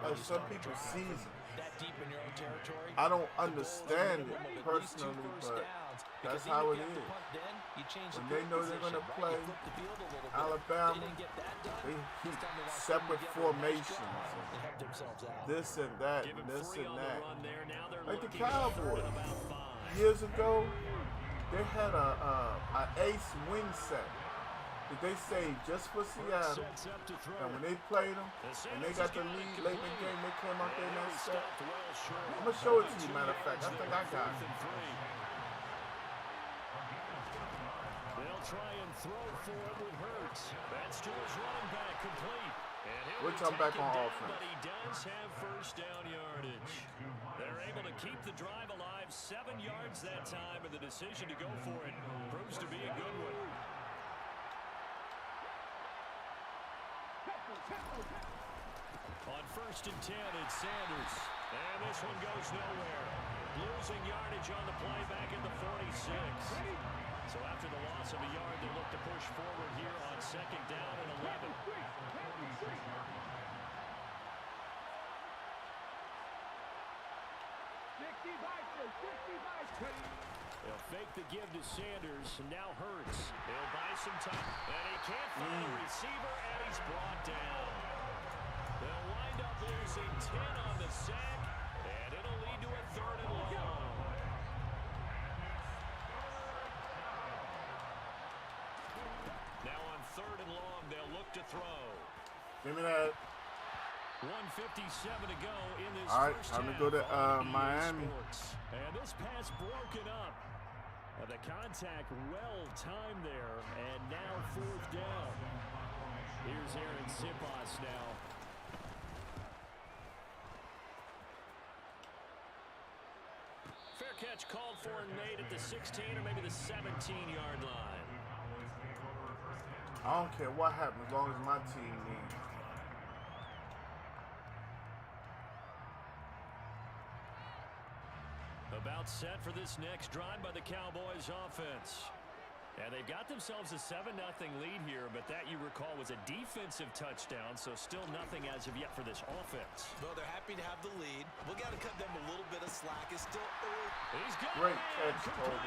of some people's season. That deep in your own territory. I don't understand it personally, but that's how it is. When they know they're going to play Alabama, they keep separate formations, this and that, and this and that. Like the Cowboys, years ago, they had a ace win set that they saved just for Seattle. And when they played them, and they got the lead late in the game, they came out there and they set. I'm going to show it to you, matter of fact. I think I got it. They'll try and throw for it with Hurts. That's to his running back, complete. We'll come back on offense. But he does have first down yardage. They're able to keep the drive alive, 7 yards that time, and the decision to go for it proves to be a good one. On 1st and 10, it's Sanders. And this one goes nowhere. Losing yardage on the play back at the 46. So after the loss of a yard, they look to push forward here on 2nd down and 11. They'll fake the give to Sanders, and now Hurts. He'll buy some time, and he can't find a receiver, and he's brought down. They'll wind up losing 10 on the sack, and it'll lead to a 3rd and long. Now on 3rd and long, they'll look to throw. Give me that. 1:57 to go in this all right, first time to half go to on Miami. Sports. And this pass broken up. The contact well timed there, and now 4th down. Here's Aaron Sipas now. Fair catch called for and made at the 16 or maybe the 17-yard line. I don't care what happens as long as my team wins. About set for this next drive by the Cowboys offense. And they've got themselves a 7-0 lead here, but that, you recall, was a defensive touchdown, so still nothing as of yet for this offense. Well, they're happy to have the lead. We got to cut them a little bit of slack. It's still early. He's got great catch, Colbert.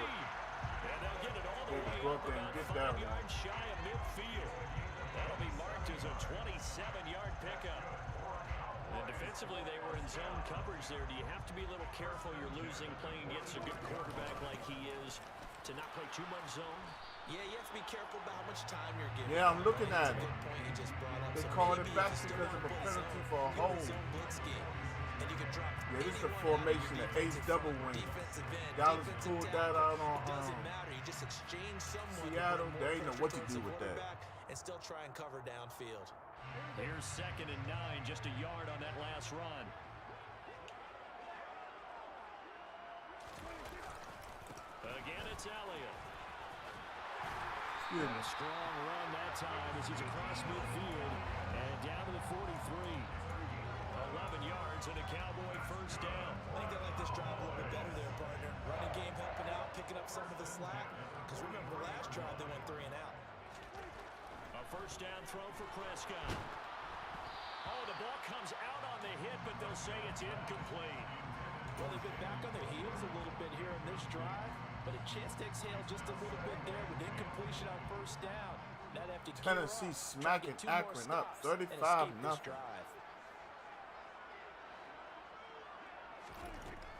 And they'll get it all the way up about 5 yards shy of midfield. That'll be marked as a 27-yard pickup. And defensively, they were in zone coverage there. Do you have to be a little careful? You're losing playing against a good quarterback like he is to not play too much zone? Yeah, you have to be careful about how much time you're giving. Yeah, I'm looking at it. They So called it maybe back it's just because of a play penalty zone. for a Go to hold. zone blitz scheme, and you can drop Yeah, this is the anyone formation, out, the ace double wing. defensive end, Dallas defensive pulled tackle. that out on It doesn't matter. You just exchange someone. Seattle. to bring They more ain't know what to pressure do towards with the that. quarterback and still try and cover downfield. Here's 2nd and 9, just a yard on that last run. Again, it's Elliott. Yeah. A strong run that time as he's across midfield and down to the 43. 11 yards and a Cowboy first down. I think they like this drive a little bit better there, partner. Running game helping out, picking up some of the slack. Because remember, last drive they went 3 and out. A first down throw for Prescott. Oh, the ball comes out on the hit, but they'll say it's incomplete. Well, they've been back on their heels a little bit here in this drive, but a chance to exhale just a little bit there with incompletion on first down. Now they have to Tennessee smacking Akron up 35-0.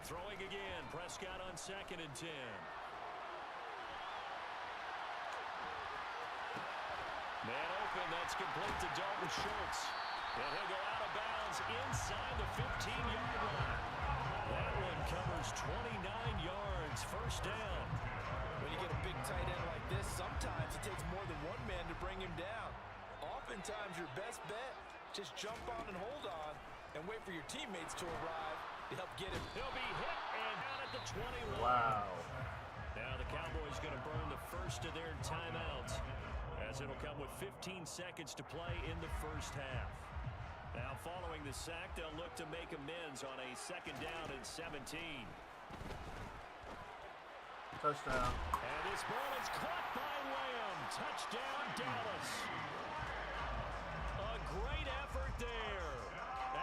Throwing again, Prescott on 2nd and 10. Man open, that's complete to Dalton Schultz. And he'll go out of bounds inside the 15-yard line. That one covers 29 yards, first down. When you get a big tight end like this, sometimes it takes more than one man to bring him down. Oftentimes, your best bet, just jump on and hold on and wait for your teammates to arrive to help get him. He'll be hit and down at the 21. Wow. Now the Cowboys going to burn the first of their timeouts, as it'll come with 15 seconds to play in the first half. Now following the sack, they'll look to make amends on a 2nd down and 17. Touchdown. And this ball is caught by Lamb. Touchdown, Dallas. A great effort there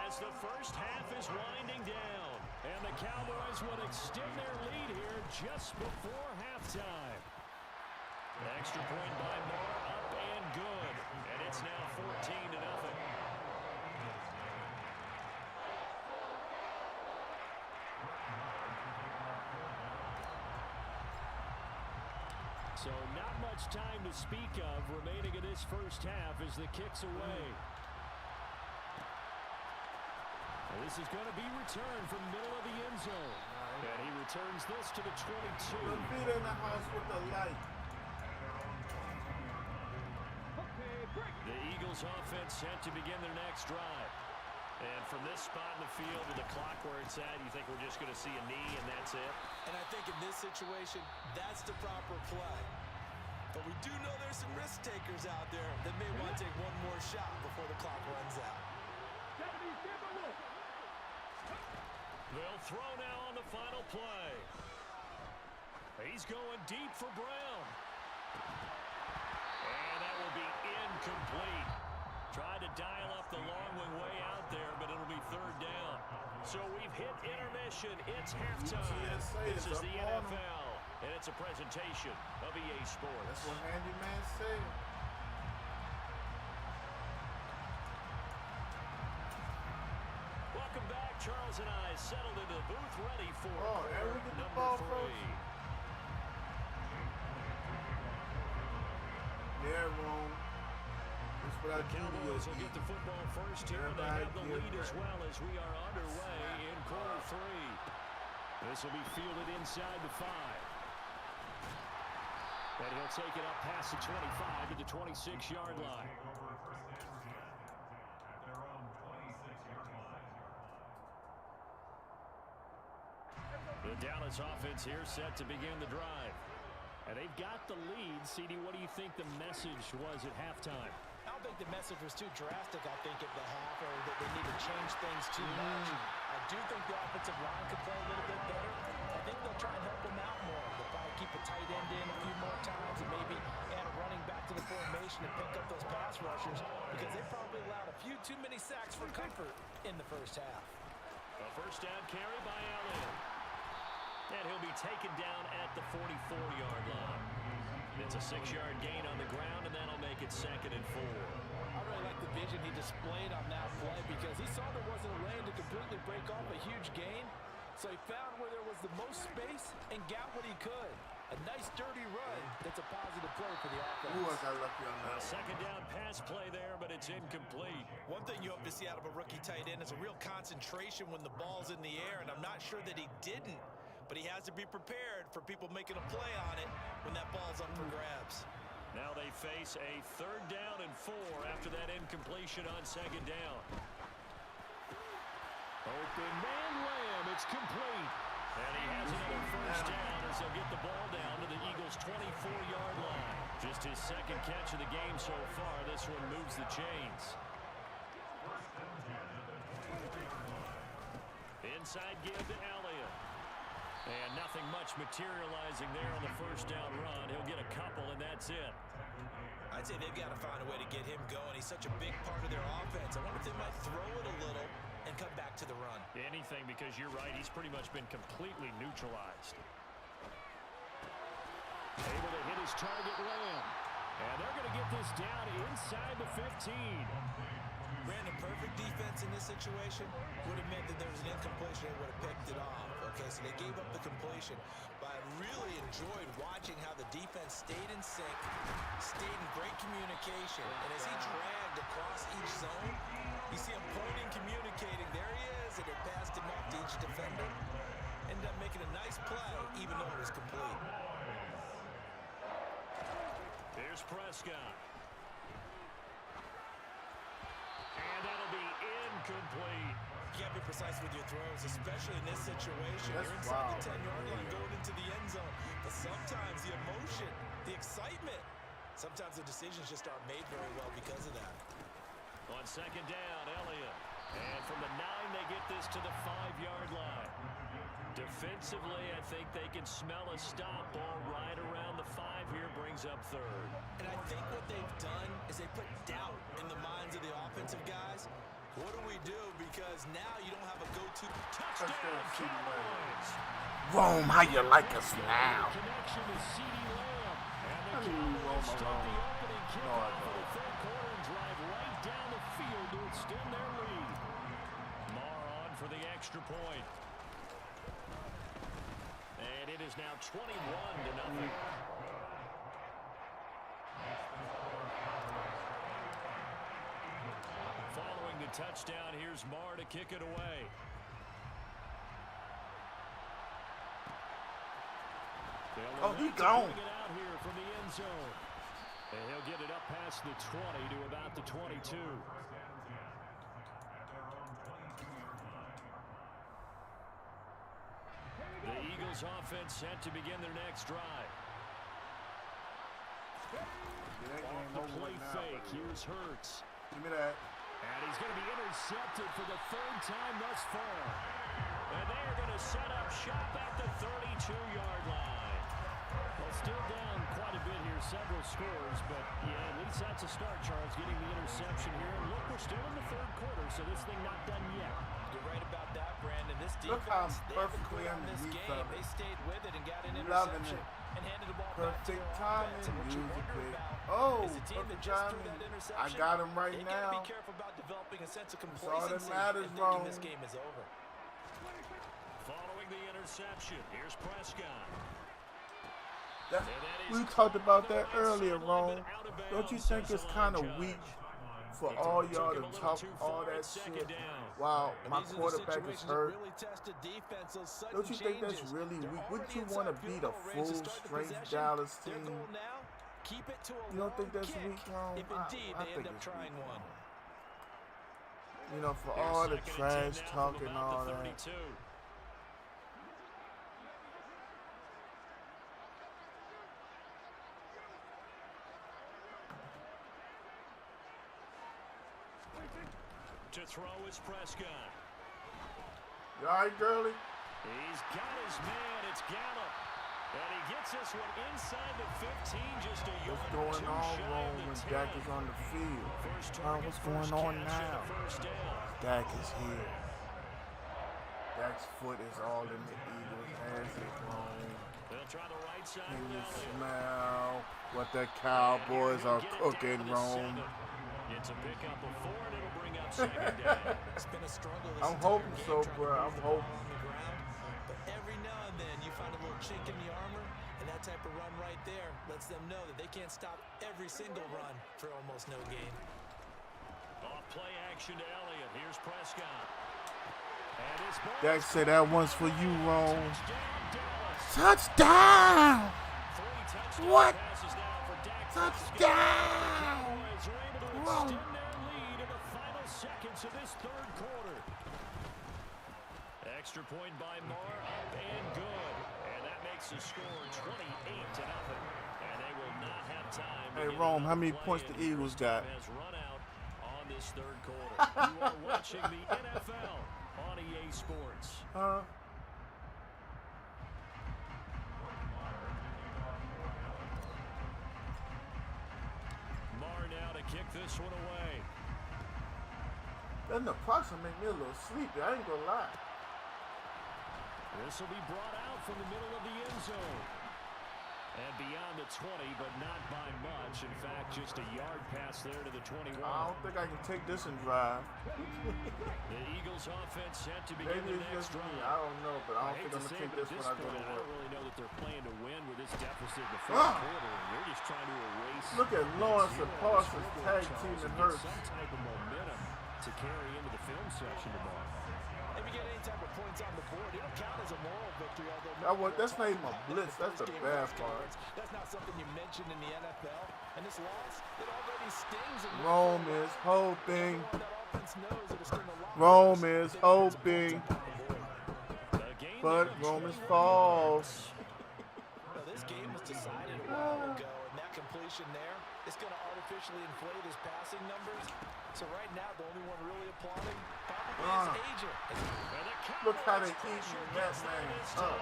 as the first half is winding down. And the Cowboys would extend their lead here just before halftime. Extra point by Moore, up and good. And it's now 14-0. So not much time to speak of remaining in this first half as the kick's away. And this is going to be returned from middle of the end zone. And he returns this to the 22. The feet in the house with the light. The Eagles offense set to begin their next drive. And from this spot in the field with the clock where it's at, you think we're just going to see a knee and that's it? And I think in this situation, that's the proper play. But we do know there's some risk takers out there that may want to take one more shot before the clock runs out. They'll throw now on the final play. He's going deep for Brown. And that will be incomplete. Tried to dial up the long one way out there, but it'll be 3rd down. So we've hit intermission. It's halftime. This is the NFL, and it's a presentation of EA Sports. That's what Handyman said. Welcome back. Charles and I settled into the booth ready for and we get the number ball 3. first. Yeah, wrong. The Cowboys will get the football first here. They have the lead as well as we are underway in quarter 3. This will be fielded inside the 5. And he'll take it up past the 25 to the 26-yard line. The Dallas offense here set to begin the drive. And they've got the lead. CD, what do you think the message was at halftime? I don't think the message was too drastic, I think, at the half, or that they need to change things too much. I do think the offensive line could play a little bit better. I think they'll try and help them out more. They'll probably keep a tight end in a few more times and maybe add a running back to the formation and pick up those pass rushers because they probably allowed a few too many sacks for comfort in the first half. A first down carry by Allen. And he'll be taken down at the 44-yard line. It's a 6-yard gain on the ground, and that'll make it 2nd and 4. I really like the vision he displayed on that play because he saw there wasn't a lane to completely break off a huge gain. So he found where there was the most space and got what he could. A nice, dirty run that's a positive play for the offense. Ooh, I got lucky on that. A 2nd down pass play there, but it's incomplete. One thing you hope to see out of a rookie tight end is a real concentration when the ball's in the air, and I'm not sure that he didn't. But he has to be prepared for people making a play on it when that ball's up for grabs. Now they face a 3rd down and 4 after that incompletion on 2nd down. Open man Lamb, it's complete. And he has another first down as they'll get the ball down to the Eagles' 24-yard line. Just his 2nd catch of the game so far. This one moves the chains. Inside give to Elliott. And nothing much materializing there on the first down run. He'll get a couple, and that's it. I'd say they've got to find a way to get him going. He's such a big part of their offense. I wonder if they might throw it a little and come back to the run. Anything, because you're right, he's pretty much been completely neutralized. Able to hit his target Lamb. And they're going to get this down inside the 15. Brandon, perfect defense in this situation would have meant that there was an incompletion and would have picked it off. Okay, so they gave up the completion. But I really enjoyed watching how the defense stayed in sync, stayed in great communication. And as he dragged across each zone, you see him pointing, communicating. There he is, and it passed him off to each defender. Ended up making a nice play, even though it was complete. Here's Prescott. And that'll be incomplete. You can't be precise with your throws, especially in this situation. That's You're inside wild. the 10-yard line going into the end zone. But sometimes the emotion, the excitement, sometimes the decisions just aren't made very well because of that. On second down, Elliott. And from the 9, they get this to the 5-yard line. Defensively, I think they can smell a stop. Ball right around the 5 here, brings up third. And I think what they've done is they put doubt in the minds of the offensive guys. What do we do? Because now you don't have a go-to. Touchdown, Cowboys. Rome, how you like us now? Connection to CeeDee Lamb. And the I mean, Cowboys Rome start the alone. opening No, I kickoff for the don't. third quarter and drive right down the field to extend their lead. Marr on for the extra point. And it is now 21-0. Following the touchdown, here's Marr to kick it away. Oh, he gone. Bring it out here from the end zone. And he'll get it up past the 20 to about the 22. The Eagles offense set to begin their next drive. Off the play fake, here's Hurts. Give me that. And he's going to be intercepted for the 3rd time thus far. And they are going to set up shop at the 32-yard line. Well, still down quite a bit here, several scores, but yeah, at least that's a start, Charles, getting the interception here. And look, we're still in the 3rd quarter, so this thing not done yet. You're right about that, Brandon. This Look how defense, they haven't perfectly quit on this underneath game. of it. They stayed with it and got an Loving interception it. and handed the ball back to Perfect their timing, offense. And what you wonder music. about Oh, is the team that perfect just threw timing. that I interception, got him right they gotta now. be careful about developing a sense of That's all that complacency matters, and thinking Rome. this game is over. Following the interception, here's Prescott. We talked about that earlier, Rome. Don't you think it's kind of weak for all y'all to talk all that shit while my These are the quarterback is situations that hurt? really tested defense, those sudden Don't you think that's changes. really They're weak? Wouldn't already you want to inside beat field a goal range to full start the straight possession. Dallas Their team? goal now, keep it to a You don't think long that's kick, weak, Rome? if indeed I they think end up it's trying weak. one. You know, for Here's all the 2nd and 10 trash now talk from and about all the that. 32. To throw is Prescott. You all right, girlie? He's got his man. It's Gallup. And he gets this one inside the 15, just a yard What's or going two on, shy of Rome, the when 10. Dak is on the field? First target, What's first going on catch, and now? a first down. Dak is here. Dak's foot is all in the Eagles' hands, Rome. They'll try the right side Can with you Elliott. smell what the Cowboys are cooking, Rome? It's a pickup of 4, and it'll bring up 2nd down. It's been a struggle this I'm entire hoping game so, trying to bro. move I'm the ball hoping. on the ground. But every now and then you find a little chink in the armor, and that type of run right there lets them know that they can't stop every single run for almost no gain. Off play action to Elliott. Here's Prescott. And his ball Dak said that one's for you, Rome. Touchdown, Dallas. Touchdown! 3 touchdown What? passes now for Dak Touchdown! Cowboys are able to Whoa. extend their lead in the final seconds of this 3rd quarter. Extra point by Marr, up and good. And that makes the score 28-0. And they will not have time. to Hey, get Rome, how another many play points in. the Eagles First time got? has run out on this 3rd quarter. You are watching the NFL on EA Sports. Marr now to kick this one away. That Naproxen make me a little sleepy. I ain't gonna lie. This will be brought out from the middle of the end zone. And beyond the 20, but not by much. In fact, just a yard pass there to the 21. I don't think I can take this and drive. The Eagles offense set to begin Maybe the it's next just me. drive. I don't know, but I don't think hate to I'm say gonna it, take but this at when I go point, to I work. don't really know that they're playing to win with this deficit in the fourth quarter. They're just trying to erase. Look at Lawrence and Parsons tag team and Hurts. Some type of momentum to carry into the film session tomorrow. If you get any type of points on the board, it'll count as a moral victory. That's not even a blitz. That's the bad part. That's not something you mentioned in the NFL. And this loss, it already stings. Rome is hoping. Rome is hoping. But Rome is false. Well, this game was decided a while ago, and that completion there is going to artificially inflate his passing numbers. So right now, the only one really applauding probably his agent. Look how they keep that man up.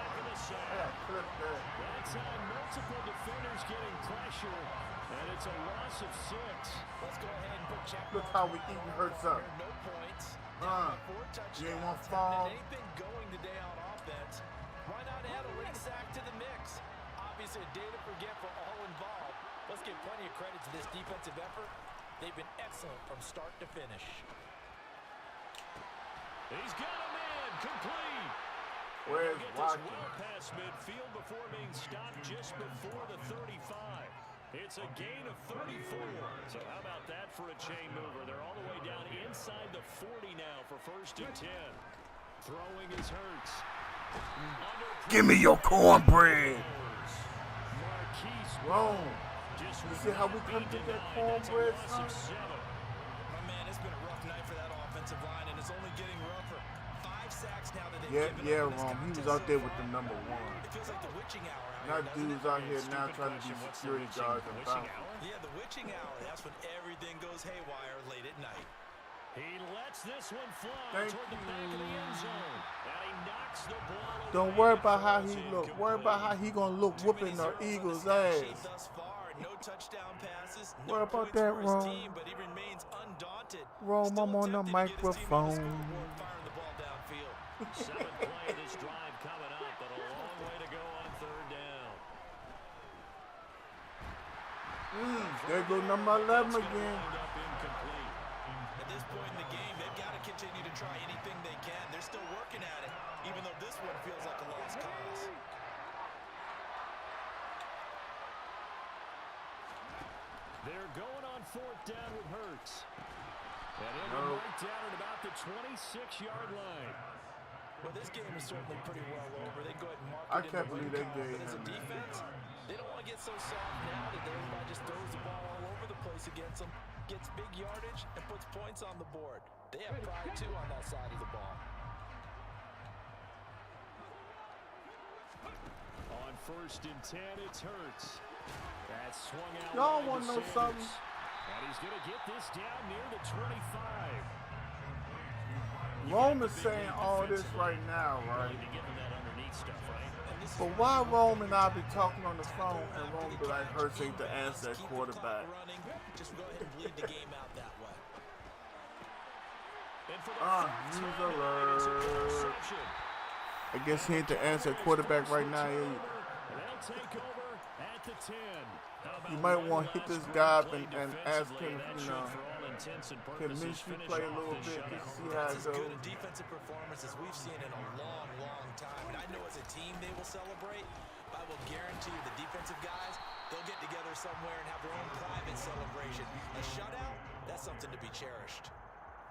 Yeah, clip that. That's on multiple defenders getting pressure, and it's a loss of 6. Let's go ahead and put check. Look how we eating Hurts up. No points. You ain't want to fall. Anything going today on offense? Why not add a late sack to the mix? Obviously, a day to forget for all involved. Let's give plenty of credit to this defensive effort. They've been excellent from start to finish. He's got a man complete. Where's Watkins? Well past midfield before being stopped just before the 35. It's a gain of 34. So how about that for a chain mover? They're all the way down inside the 40 now for 1st and 10. Throwing his Hurts. Give me your cornbread. Rome. You see how we come to that cornbread, son? My man, it's been a rough night for that offensive line, and it's only getting rougher. 5 sacks now that they've given up in this Rome. He was contest out there so with the far. number 1. It feels like the witching hour out Not here, doesn't dudes it? out here now trying to be security guards and bounce. Yeah, the witching hour. That's when everything goes haywire late at night. He lets this one fly Thank toward the back of the end zone. And he knocks the ball away. Don't worry about how he look. Worry about how he gonna look whooping the Eagles' ass. Thus far, no touchdown passes, no What about points that, for his Rome? team, but he remains undaunted. Rome, Still I'm on the attempting to get his team on the microphone. scoreboard, firing the ball downfield. 7th play of this drive coming up, but a long way to go on 3rd down. There go number 11 again. At this point in the game, they've got to continue to try anything they can. They're still working at it, even though this one feels like a lost cause. They're going on 4th down with Hurts. And he'll be right down at about the 26-yard line. Well, this game is certainly pretty well over. They go ahead and mark it I in can't the believe win they column, gave but as a him that. defense, they don't want to get so soft now that everybody just throws the ball all over the place against them, gets big yardage, and puts points on the board. They have pride, too, on that side of the ball. On 1st and 10, it's Hurts. That swung out. Y'all wide want to to know Sanders. something? And he's going to get this down near the 25. Rome is saying all this right now, right? Really give him that underneath stuff, right? But why Rome and I be talking on the phone and Rome be like, Hurts ain't the answer at quarterback? Just go ahead and bleed the game out that way. And for the News it's an alert. interception. I guess he ain't the answer at quarterback right now. They'll take over at the 10. You might want to hit this guy up and ask him, you know, can Minshew play a little bit to see how it That's as good goes. a defensive performance as we've seen in a long, long time. And I know as a team they will celebrate, but I will guarantee you the defensive guys, they'll get together somewhere and have their own private celebration. A shutout, that's something to be cherished.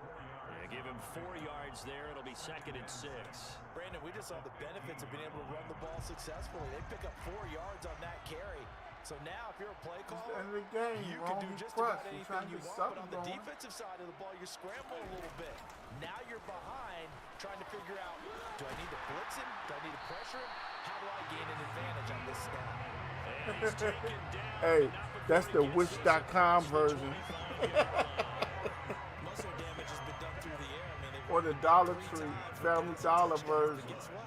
Yeah, give him 4 yards there. It'll be 2nd and 6. Brandon, we just saw the benefits of being able to run the ball successfully. They pick up 4 yards on that carry. So now, if you're a play caller, End of the game, you Rome. can do He's just about crushed. He's anything trying to you get want. But something on the going. defensive side of the ball, you're scrambling a little bit. Now you're behind, trying to figure out, do I need to blitz him? Do I need to pressure him? How do I gain an advantage on this snap? And he's taken down. Hey, that's the Wish.com version. Most of the damage has been done through the air. I mean, they've Or the Dollar Tree, Family Dollar version. But guess what?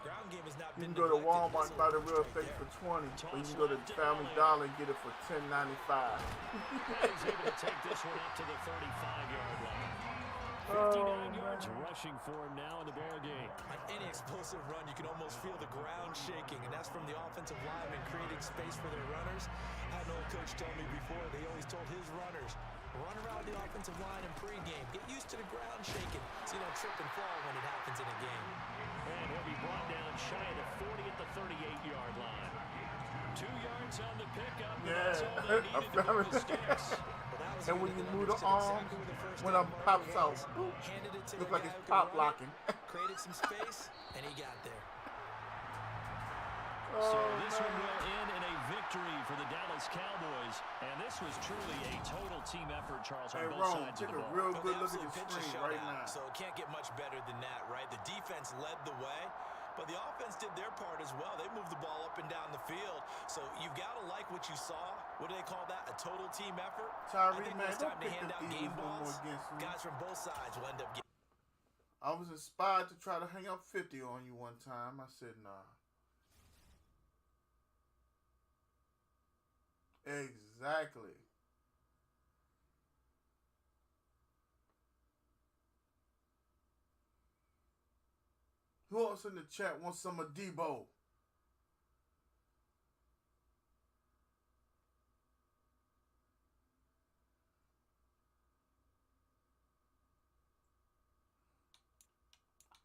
Ground game has not You been can go to neglected Walmart and buy the real thing for 20, or you can go to Family Dollar and get it for $10.95. He's able to take this one up to the 35-yard line. yards rushing for him now in the ball game. On any explosive run, you can almost feel the ground shaking, and that's from the offensive linemen creating space for their runners. I had an old coach tell me before, they always told his runners, run around the offensive line in pregame. Get used to the ground shaking so you don't trip and fall when it happens in a game. And he'll be brought down shy of the 40 at the 38-yard line. 2 yards on the pickup. That's all they needed to move the sticks. And when you move the arms, when it pops out, looks like it's pop locking. Created some space, and he got there. So this one will end in a victory for the Dallas Cowboys. And this was truly a total team effort, Charles, on both sides of the ball. Take a real good look at the screen right now. So it can't get much better than that, right? The defense led the way, but the offense did their part as well. They moved the ball up and down the field. So you've got to like what you saw. What do they call that? A total team effort? Tyree, I think man, it's don't time to pick hand the out game Eagles no more balls. against me. Guys from both sides will end up getting. I was inspired to try to hang up 50 on you one time. I said, nah. Exactly. Who else in the chat wants some of Debo?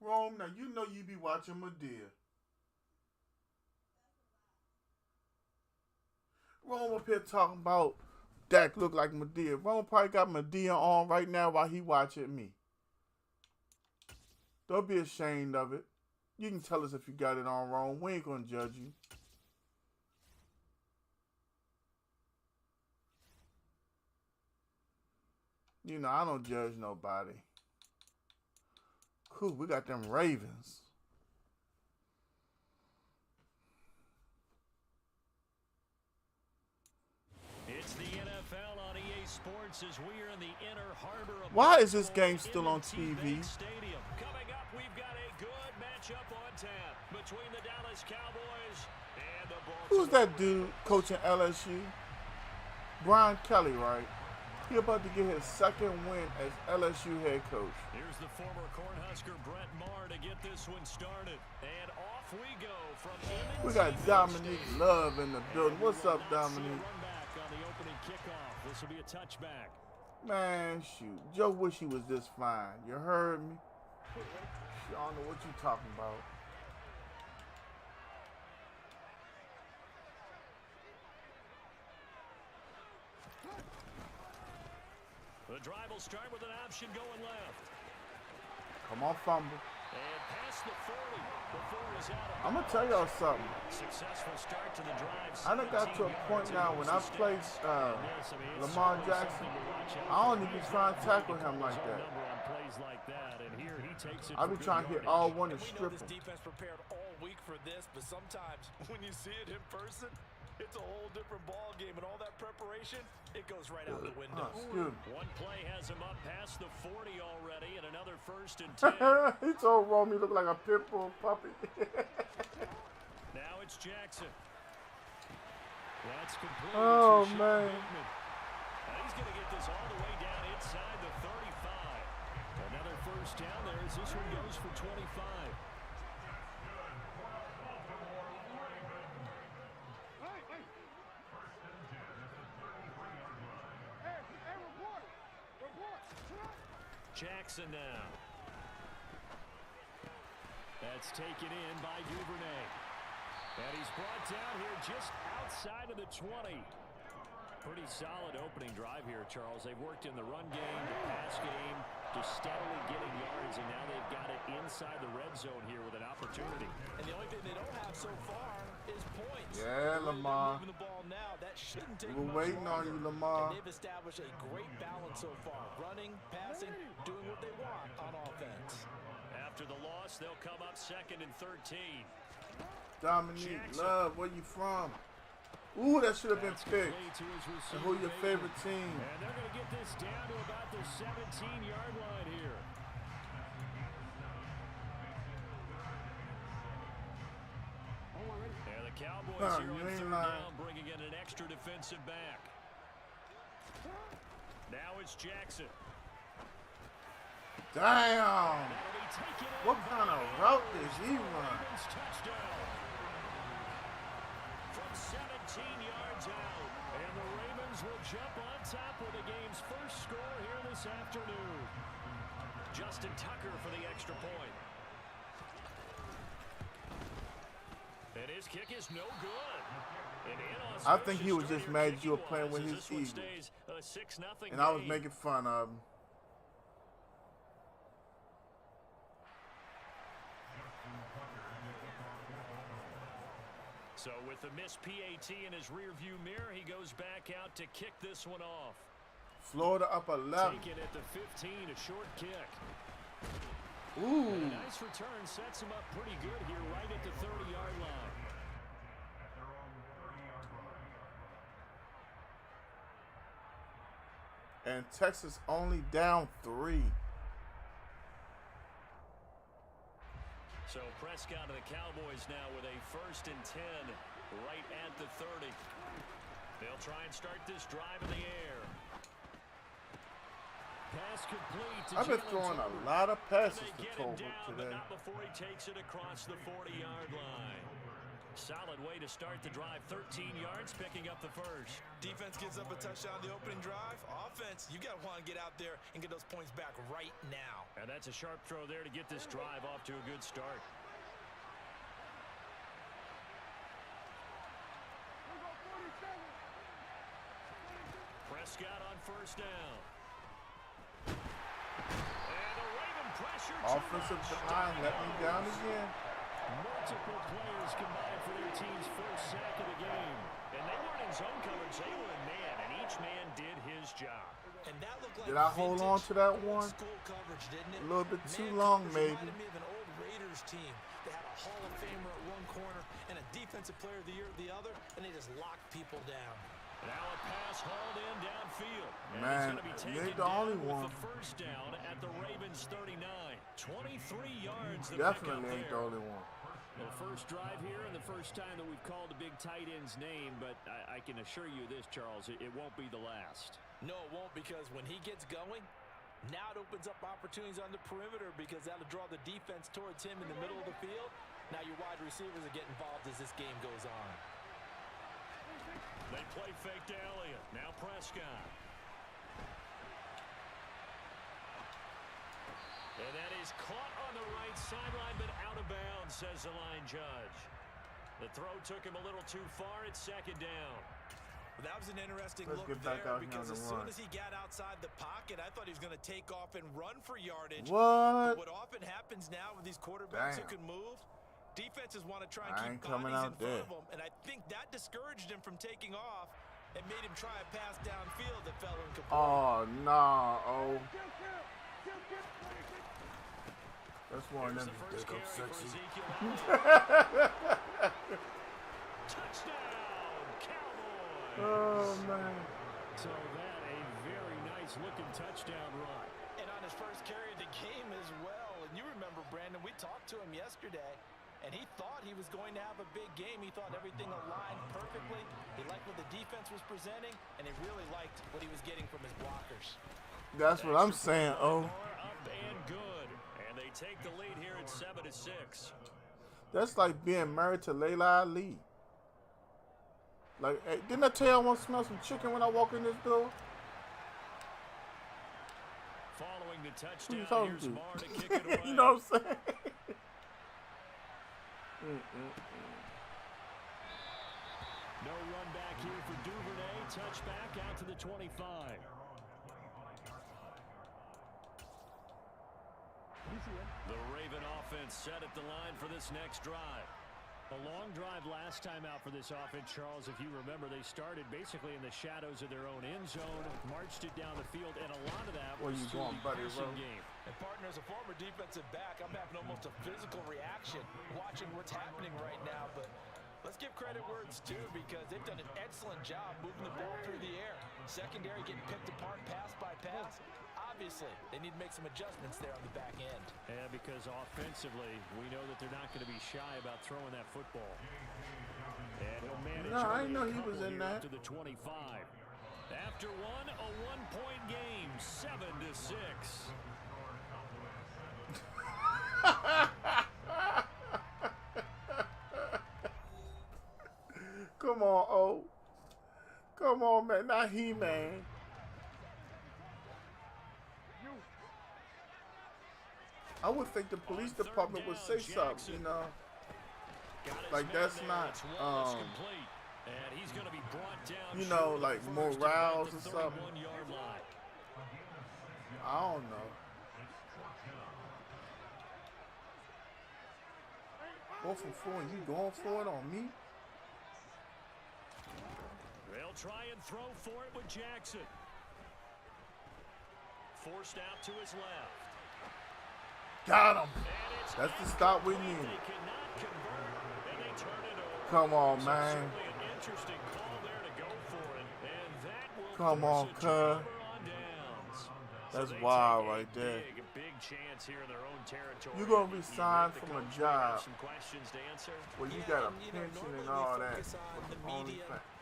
Rome, now you know you be watching Madea. Rome up here talking about Dak look like Madea. Rome probably got Madea on right now while he watching me. Don't be ashamed of it. You can tell us if you got it on, Rome. We ain't gonna judge you. You know, I don't judge nobody. Cool, we got them Ravens. It's the NFL on EA Sports as we are in the inner harbor of Why is this game still on TV? Stadium. Coming up, we've got a good matchup on tap between the Dallas Cowboys and the Baltimore. Who's that dude coaching LSU? Brian Kelly, right? He about to get his second win as LSU head coach. Here's the former Cornhusker Brett Maher to get this one started. And off we go from We got Dominique Love in the building. What's up, Dominique? Run back on the opening kickoff. This will be a touchback. Man, shoot. Joe wish he was this fine. You heard me? I don't know what you talking about. The drive will start with an option going left. Come on, fumble. And past the 40 before he's out. I'm going to tell y'all something. Successful start to the drive. I done got to a point now when I play Lamar Jackson, I don't even try and tackle him like that. I be trying to hit all one and strip This him. defense prepared all week for this, but sometimes when you see it in person, it's a whole different ball game, and all that preparation, it goes right out the window. Excuse me. One play has him up past the 40 already, and another 1st and 10. He told Rome he looked like a pit bull puppy. Now it's Jackson. That's complete. Oh, man. He's going to get this all the way down inside the 35. Another 1st down there as this one goes for 25. Jackson now. That's taken in by Duvernay. And he's brought down here just outside of the 20. Pretty solid opening drive here, Charles. They've worked in the run game, the pass game, just steadily getting yards, and now they've got it inside the red zone here with an opportunity. And the only thing they don't have so far is points. Yeah, Lamar. Moving the ball now, that shouldn't take We're much waiting on longer. you, Lamar. And they've established a great balance so far. Running, passing, doing what they want on offense. After the loss, they'll come up 2nd and 13. Dominique Jackson. Love, where you from? Ooh, that should have been That's picked. complete to his receiver, And who your Bateman. favorite team? And they're going to get this down to about the 17-yard line here. And the Cowboys here you on ain't 3rd lying. down, bringing in an extra defensive back. Now it's Jackson. Damn. That'll be taken in What kind of by route did Andrews he for a run? Ravens touchdown. From 17 yards out. And the Ravens will jump on top with the game's first score here this afternoon. Justin Tucker for the extra point. And his kick is no good. I think he was just mad you were playing with his Eagles. And I was making fun of him. So with the missed PAT in his rearview mirror, he goes back out to kick this one off. Florida up 11. Taken at the 15, a short kick. Ooh. And a nice return sets him up pretty good here right at the 30-yard line. And Texas only down 3. So Prescott and the Cowboys now with a 1st and 10 right at the 30. They'll try and start this drive in the air. Pass complete to I've been throwing a lot of passes to They get Tolbert him down, today. but not before he takes it across the 40-yard line. Solid way to start the drive. 13 yards, picking up the first. Defense gives up a touchdown on the opening drive. Offense, you got to want to get out there and get those points back right now. And that's a sharp throw there to get this drive off to a good start. Prescott on 1st down. And the Raven pressure. Offensive line let me down again. Multiple players combined for their team's first sack of the game. And they weren't in zone coverage, they were in man, and each man did his job. And that looked like Did I hold on to that one? School coverage, didn't it? A little bit too Man long, coverage maybe. reminded me of an old Raiders team. They had a Hall of Famer at one corner and a Defensive Player of the Year at the other, and they just locked people down. Now a pass hauled in downfield. And Man, it's going to be you taken ain't the only down one. with the 1st down at the Ravens 39. 23 yards. The Definitely pickup ain't the there. only one. Well, first drive here and the first time that we've called a big tight end's name, but I can assure you this, Charles, it won't be the last. No, it won't, because when he gets going, now it opens up opportunities on the perimeter, because that'll draw the defense towards him in the middle of the field. Now your wide receivers are getting involved as this game goes on. They play fake to Elliott. Now Prescott. And that is caught on the right sideline, but out of bounds, says the line judge. The throw took him a little too far. It's 2nd down. Well, that was an interesting Let's look get back there, out here because on as the soon run. as he got outside the pocket, I thought he was going to take off and run for yardage. What? But what often happens now with these quarterbacks who Damn. can move, defenses want to try I and ain't keep coming bodies in out front there. of him, and I think that discouraged him from taking off and made him try a pass downfield that fell incomplete. Oh, nah. Oh. That's one of Here's them the first dick up carry for sexy. Ezekiel. Touchdown, Cowboys. Oh, man. So that a very nice looking touchdown run. And on his first carry of the game as well. And you remember, Brandon, we talked to him yesterday, and he thought he was going to have a big game. He thought everything aligned perfectly. He liked what the defense was presenting, and he really liked what he was getting from his blockers. That's what I'm saying, oh. Up and good. And they take the lead here at 7-6. That's like being married to Layla Ali. Like, hey, didn't I tell you I want to smell some chicken when I walk in this door? Following the Who touchdown, you talking here's to? Marr to kick it away. You know what I'm saying? No run back here for Duvernay. Touchback out to the 25. The Raven offense set at the line for this next drive. A long drive last time out for this offense, Charles. If you remember, they started basically in the shadows of their own end zone, marched it down the field, and a lot of that Where was you through going, the buddy, passing bro? game. And partner, as a former defensive back, I'm having almost a physical reaction watching what's happening right now. But let's give credit where it's due, because they've done an excellent job moving the ball through the air. Secondary getting picked apart pass by pass. Obviously, they need to make some adjustments there on the back end. Yeah, because offensively, we know that they're not going to be shy about throwing that football. And he'll manage. No, I didn't know only a he was couple in here that. up to the 25. After one, a one-point game, 7-6. Come on, O. Come on, man. Not he, man. I would think the police department would say something, you know. Like that's not, you know, like morals or something. I don't know. 4 for 4 and you going for it on me? They'll try and throw for it with Jackson. Forced out to his left. Got him. That's the stop we need. Come on, man. Come on, cuz. That's wild right there. You're going to be signed from a job where you got a pension and all that.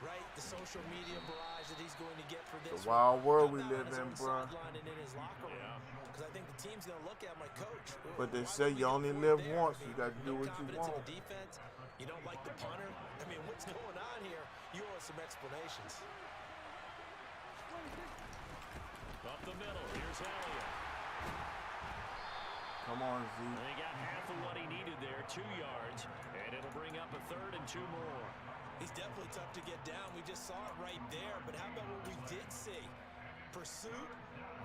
Right, the social media barrage that he's going to get for this. The wild world we live in, bro. Because I think the team's going to look at my coach. But they say you only live once. You got to do what you want. You don't like the punter? I mean, what's going on here? You owe us some explanations. Up the middle, here's Elliott. Come on, Z. He got half of what he needed there, 2 yards, and it'll bring up a 3rd and 2 more. He's definitely tough to get down. We just saw it right there, but how about what we did see? Pursuit,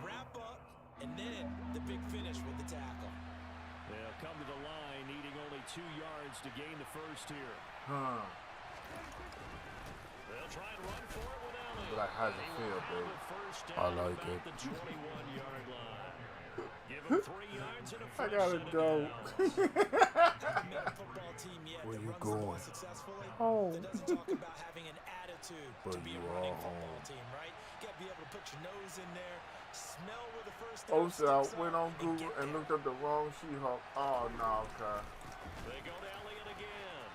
wrap up, and then the big finish with the tackle. They'll come to the line, needing only 2 yards to gain the first here. They'll try and run for it with Elliott. But how's it feel, babe? I like it. The 21-yard line. Give him 3 yards and a I gotta go. Where you going? Home. Talk about having an attitude But to be you a running are football home. team, right? You gotta be able to put your nose in there, smell where the first Oh, down so I sticks went are, on Google and looked up the wrong She-Hulk. Oh, no, okay. They go to Elliott again.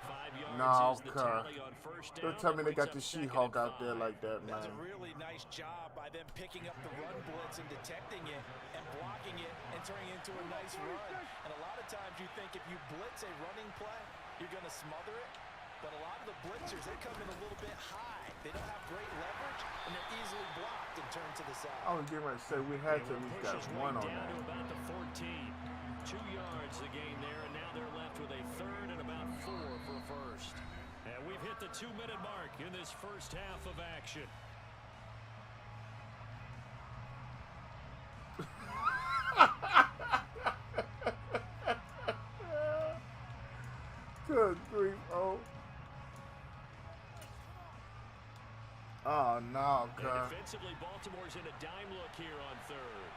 5 yards No, is the okay. tally on first down. Don't tell me they got the Brings up She-Hulk 2nd and out there 5. like that, That's man. a really nice job by them picking up the run blitz and detecting it and blocking it and turning it into a nice run. And a lot of times you think if you blitz a running play, you're going to smother it. But a lot of the blitzers, they come in a little bit high. They don't have great leverage, and they're easily blocked and turned to the side. I was getting ready to say we had to at least got one on down that. to about the 14. 2 yards the gain there, and now they're left with a 3rd and about 4 for a first. And we've hit the 2-minute mark in this first half of action. Good grief, oh. Oh, no, And cuz. defensively, Baltimore's in a dime look here on 3rd.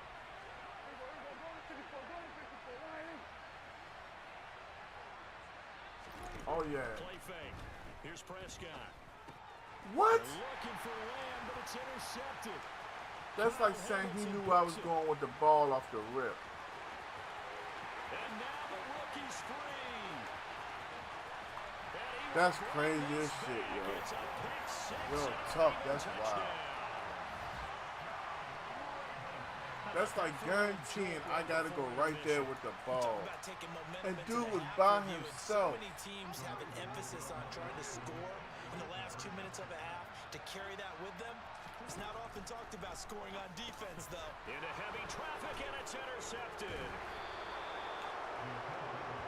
Oh, yeah. Play fake. Here's Prescott. What? They're looking for Lamb, but it's intercepted. That's like saying he knew I was going with the ball off the rip. And now the rookie's free. That's crazy as shit, yo. Real tough, that's wild. That's like guaranteeing I gotta go right there with the ball. And dude was by himself. So many teams have an emphasis on trying to score in the last 2 minutes of a half to carry that with them. It's not often talked about scoring on defense, though. Into heavy traffic, and it's intercepted.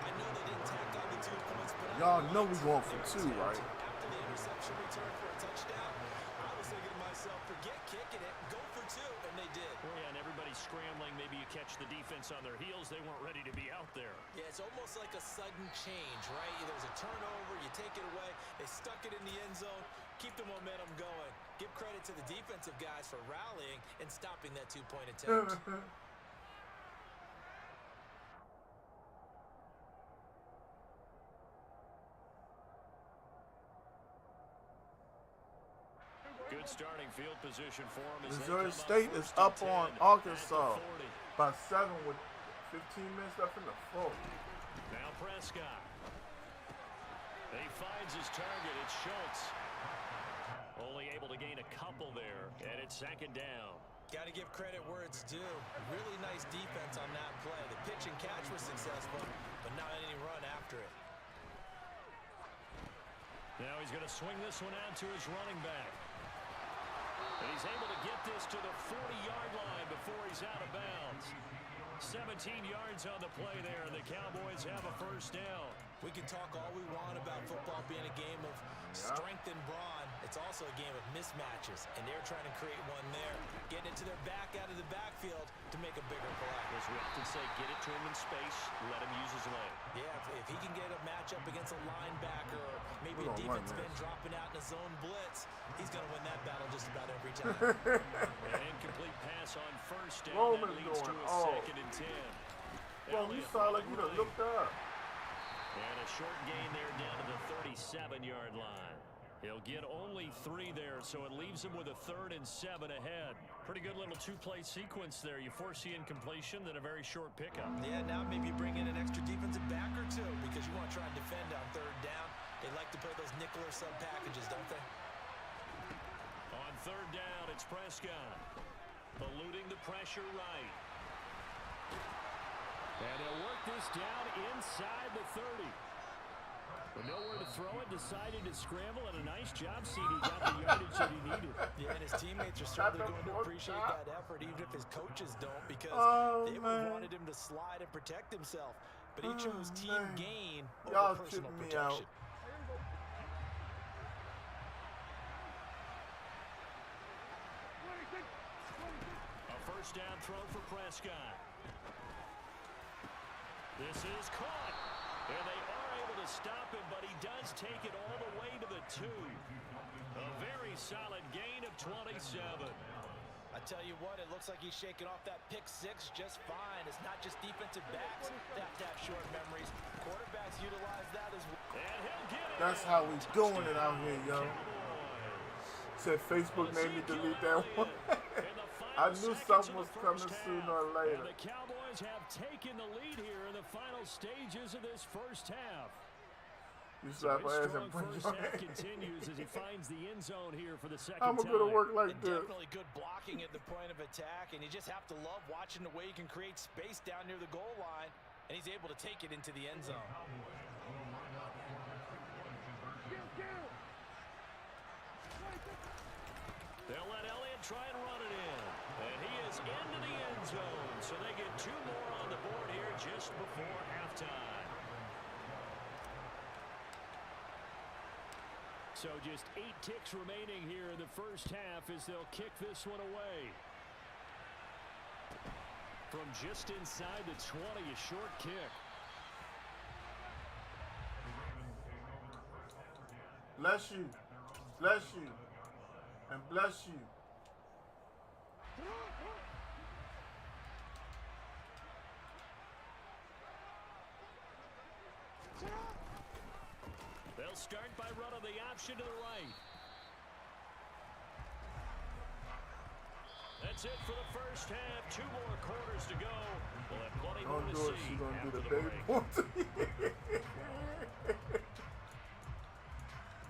I know they didn't tack on the 2 points, but Y'all know we going for 2, right? after the interception return for a touchdown, I was thinking to myself, forget kicking it, go for 2, and they did. Well, yeah, and everybody's scrambling. Maybe you catch the defense on their heels. They weren't ready to be out there. Yeah, it's almost like a sudden change, right? There's a turnover, you take it away, they stuck it in the end zone, keep the momentum going. Give credit to the defensive guys for rallying and stopping that 2-point attempt. Good starting field position for them. Missouri State is up on Arkansas by 7 with 15 minutes left in the fourth. Now Prescott. He finds his target. It's Schultz. Only able to gain a couple there, and it's 2nd down. Got to give credit where it's due. Really nice defense on that play. The pitch and catch was successful, but not any run after it. Now he's going to swing this one out to his running back. And he's able to get this to the 40-yard line before he's out of bounds. 17 yards on the play there, and the Cowboys have a first down. We can talk all we want about football being a game of strength and brawn. It's also a game of mismatches, and they're trying to create one there, getting it to their back out of the backfield to make a bigger play. As we often say, get it to him in space, let him use his leg. Yeah, if he can get a matchup against a linebacker or maybe a defensive end dropping out in a zone blitz, he's going to win that battle just about every time. An incomplete pass on first down. That leads to a second and 10. Well, you sound like you done looked up. And a short gain there down to the 37-yard line. He'll get only 3 there, so it leaves him with a 3rd and 7 ahead. Pretty good little 2-play sequence there. You force the incompletion, then a very short pickup. Yeah, now maybe bring in an extra defensive back or two because you want to try and defend on 3rd down. They like to play those nickel or sub packages, don't they? On 3rd down, it's Prescott. Eluding the pressure right. And he'll work this down inside the 30. But nowhere to throw it, decided to scramble, and a nice job, CD got the yardage that he needed. Yeah, and his teammates are certainly going to appreciate that effort, even if his coaches don't, because they would have wanted him to slide and protect himself. But he chose team gain over personal protection. A first down throw for Prescott. This is caught. And they are able to stop him, but he does take it all the way to the 2. A very solid gain of 27. I tell you what, it looks like he's shaking off that pick 6 just fine. It's not just defensive backs that have short memories. Quarterbacks utilize that as well. And he'll get it. That's how we doing it out here, yo. Said Facebook made me delete that one. I knew something was coming sooner or later. And the Cowboys have taken the lead here in the final stages of this first half. You slap my ass and first half continues as he finds the end zone here for the second I'm time. going to work like this. Definitely good blocking at the point of attack, and you just have to love watching the way he can create space down near the goal line, and he's able to take it into the end zone. They'll let Elliott try and run it in. And he is into the end zone. So they get 2 more on the board here just before halftime. So just 8 ticks remaining here in the first half as they'll kick this one away. From just inside the 20, a short kick. Bless you. Bless you. And bless you. They'll start by running the option to the right. That's it for the first half. 2 more quarters to go. We'll have plenty more to see. She's gonna do the after baby break. point.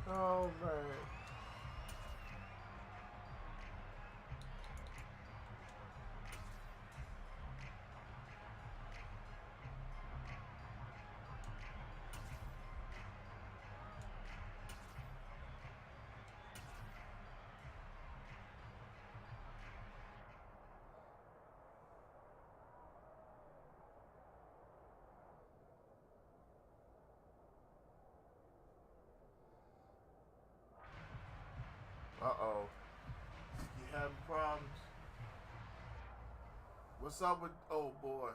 Oh man. Uh-oh. You having problems? What's up with, oh boy.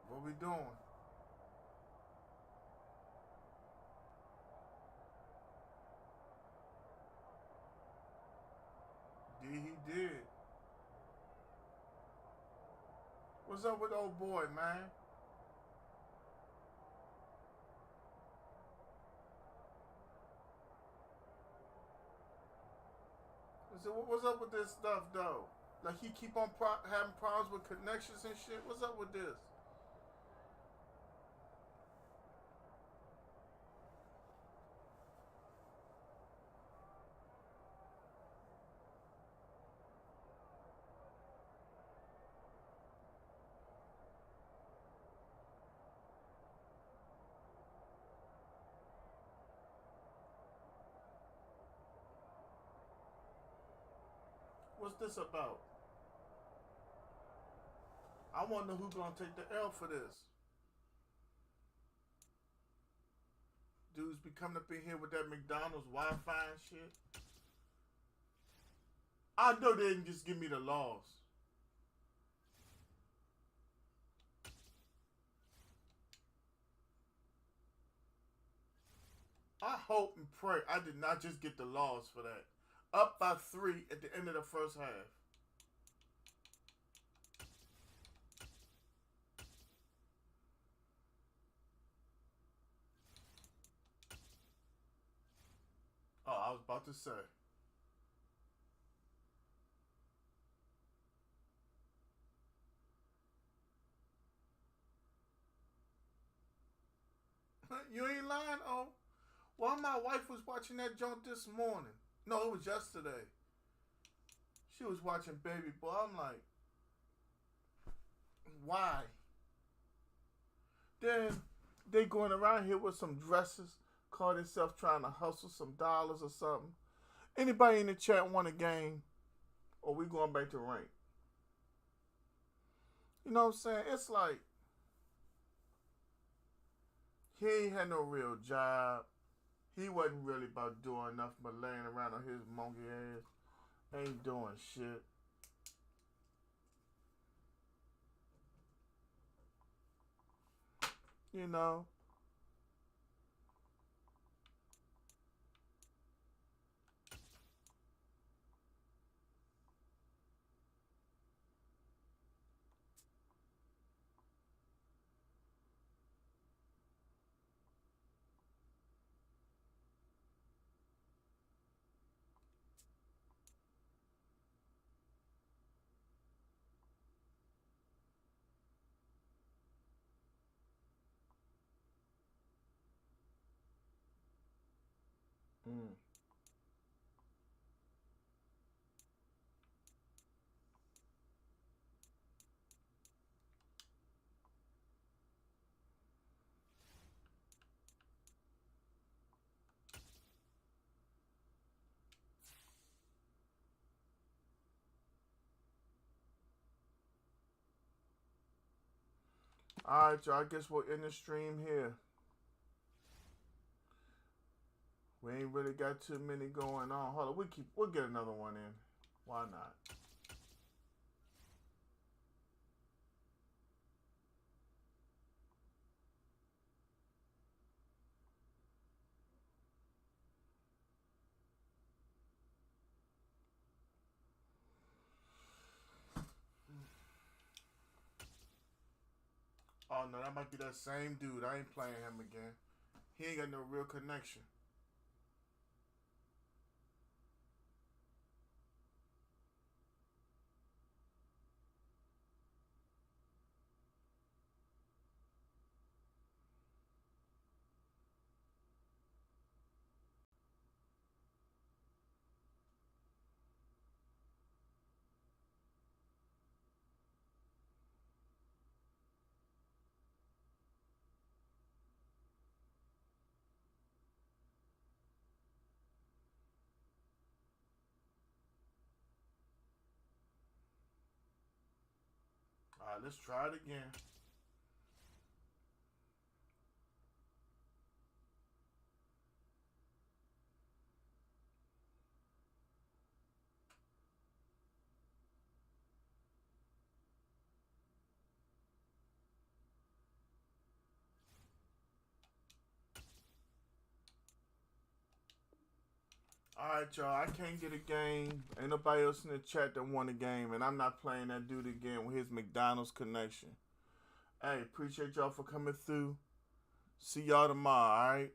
What we doing? He did. What's up with old boy, man? So what's up with this stuff, though? Like, he keep on having problems with connections and shit? What's up with this? What's this about? I wonder who's gonna take the L for this. Dudes be coming up in here with that McDonald's Wi-Fi and shit. I know they didn't just give me the loss. I hope and pray I did not just get the loss for that. Up by 3 at the end of the first half. Oh, I was about to say. You ain't lying, oh. Well, my wife was watching that joint this morning. No, it was yesterday. She was watching Baby Boy. I'm like, why? Then they going around here with some dresses, call themselves trying to hustle some dollars or something. Anybody in the chat want a game? Or we going back to rank? You know what I'm saying? It's like, he ain't had no real job. He wasn't really about doing nothing but laying around on his monkey ass. Ain't doing shit. You know? Mm. Alright, y'all. I guess we'll end the stream here. We ain't really got too many going on. Hold on, we'll get another one in. Why not? Oh no, that might be that same dude. I ain't playing him again. He ain't got no real connection. Alright, let's try it again. Alright, y'all. I can't get a game. Ain't nobody else in the chat that won a game. And I'm not playing that dude again with his McDonald's connection. Hey, appreciate y'all for coming through. See y'all tomorrow, alright?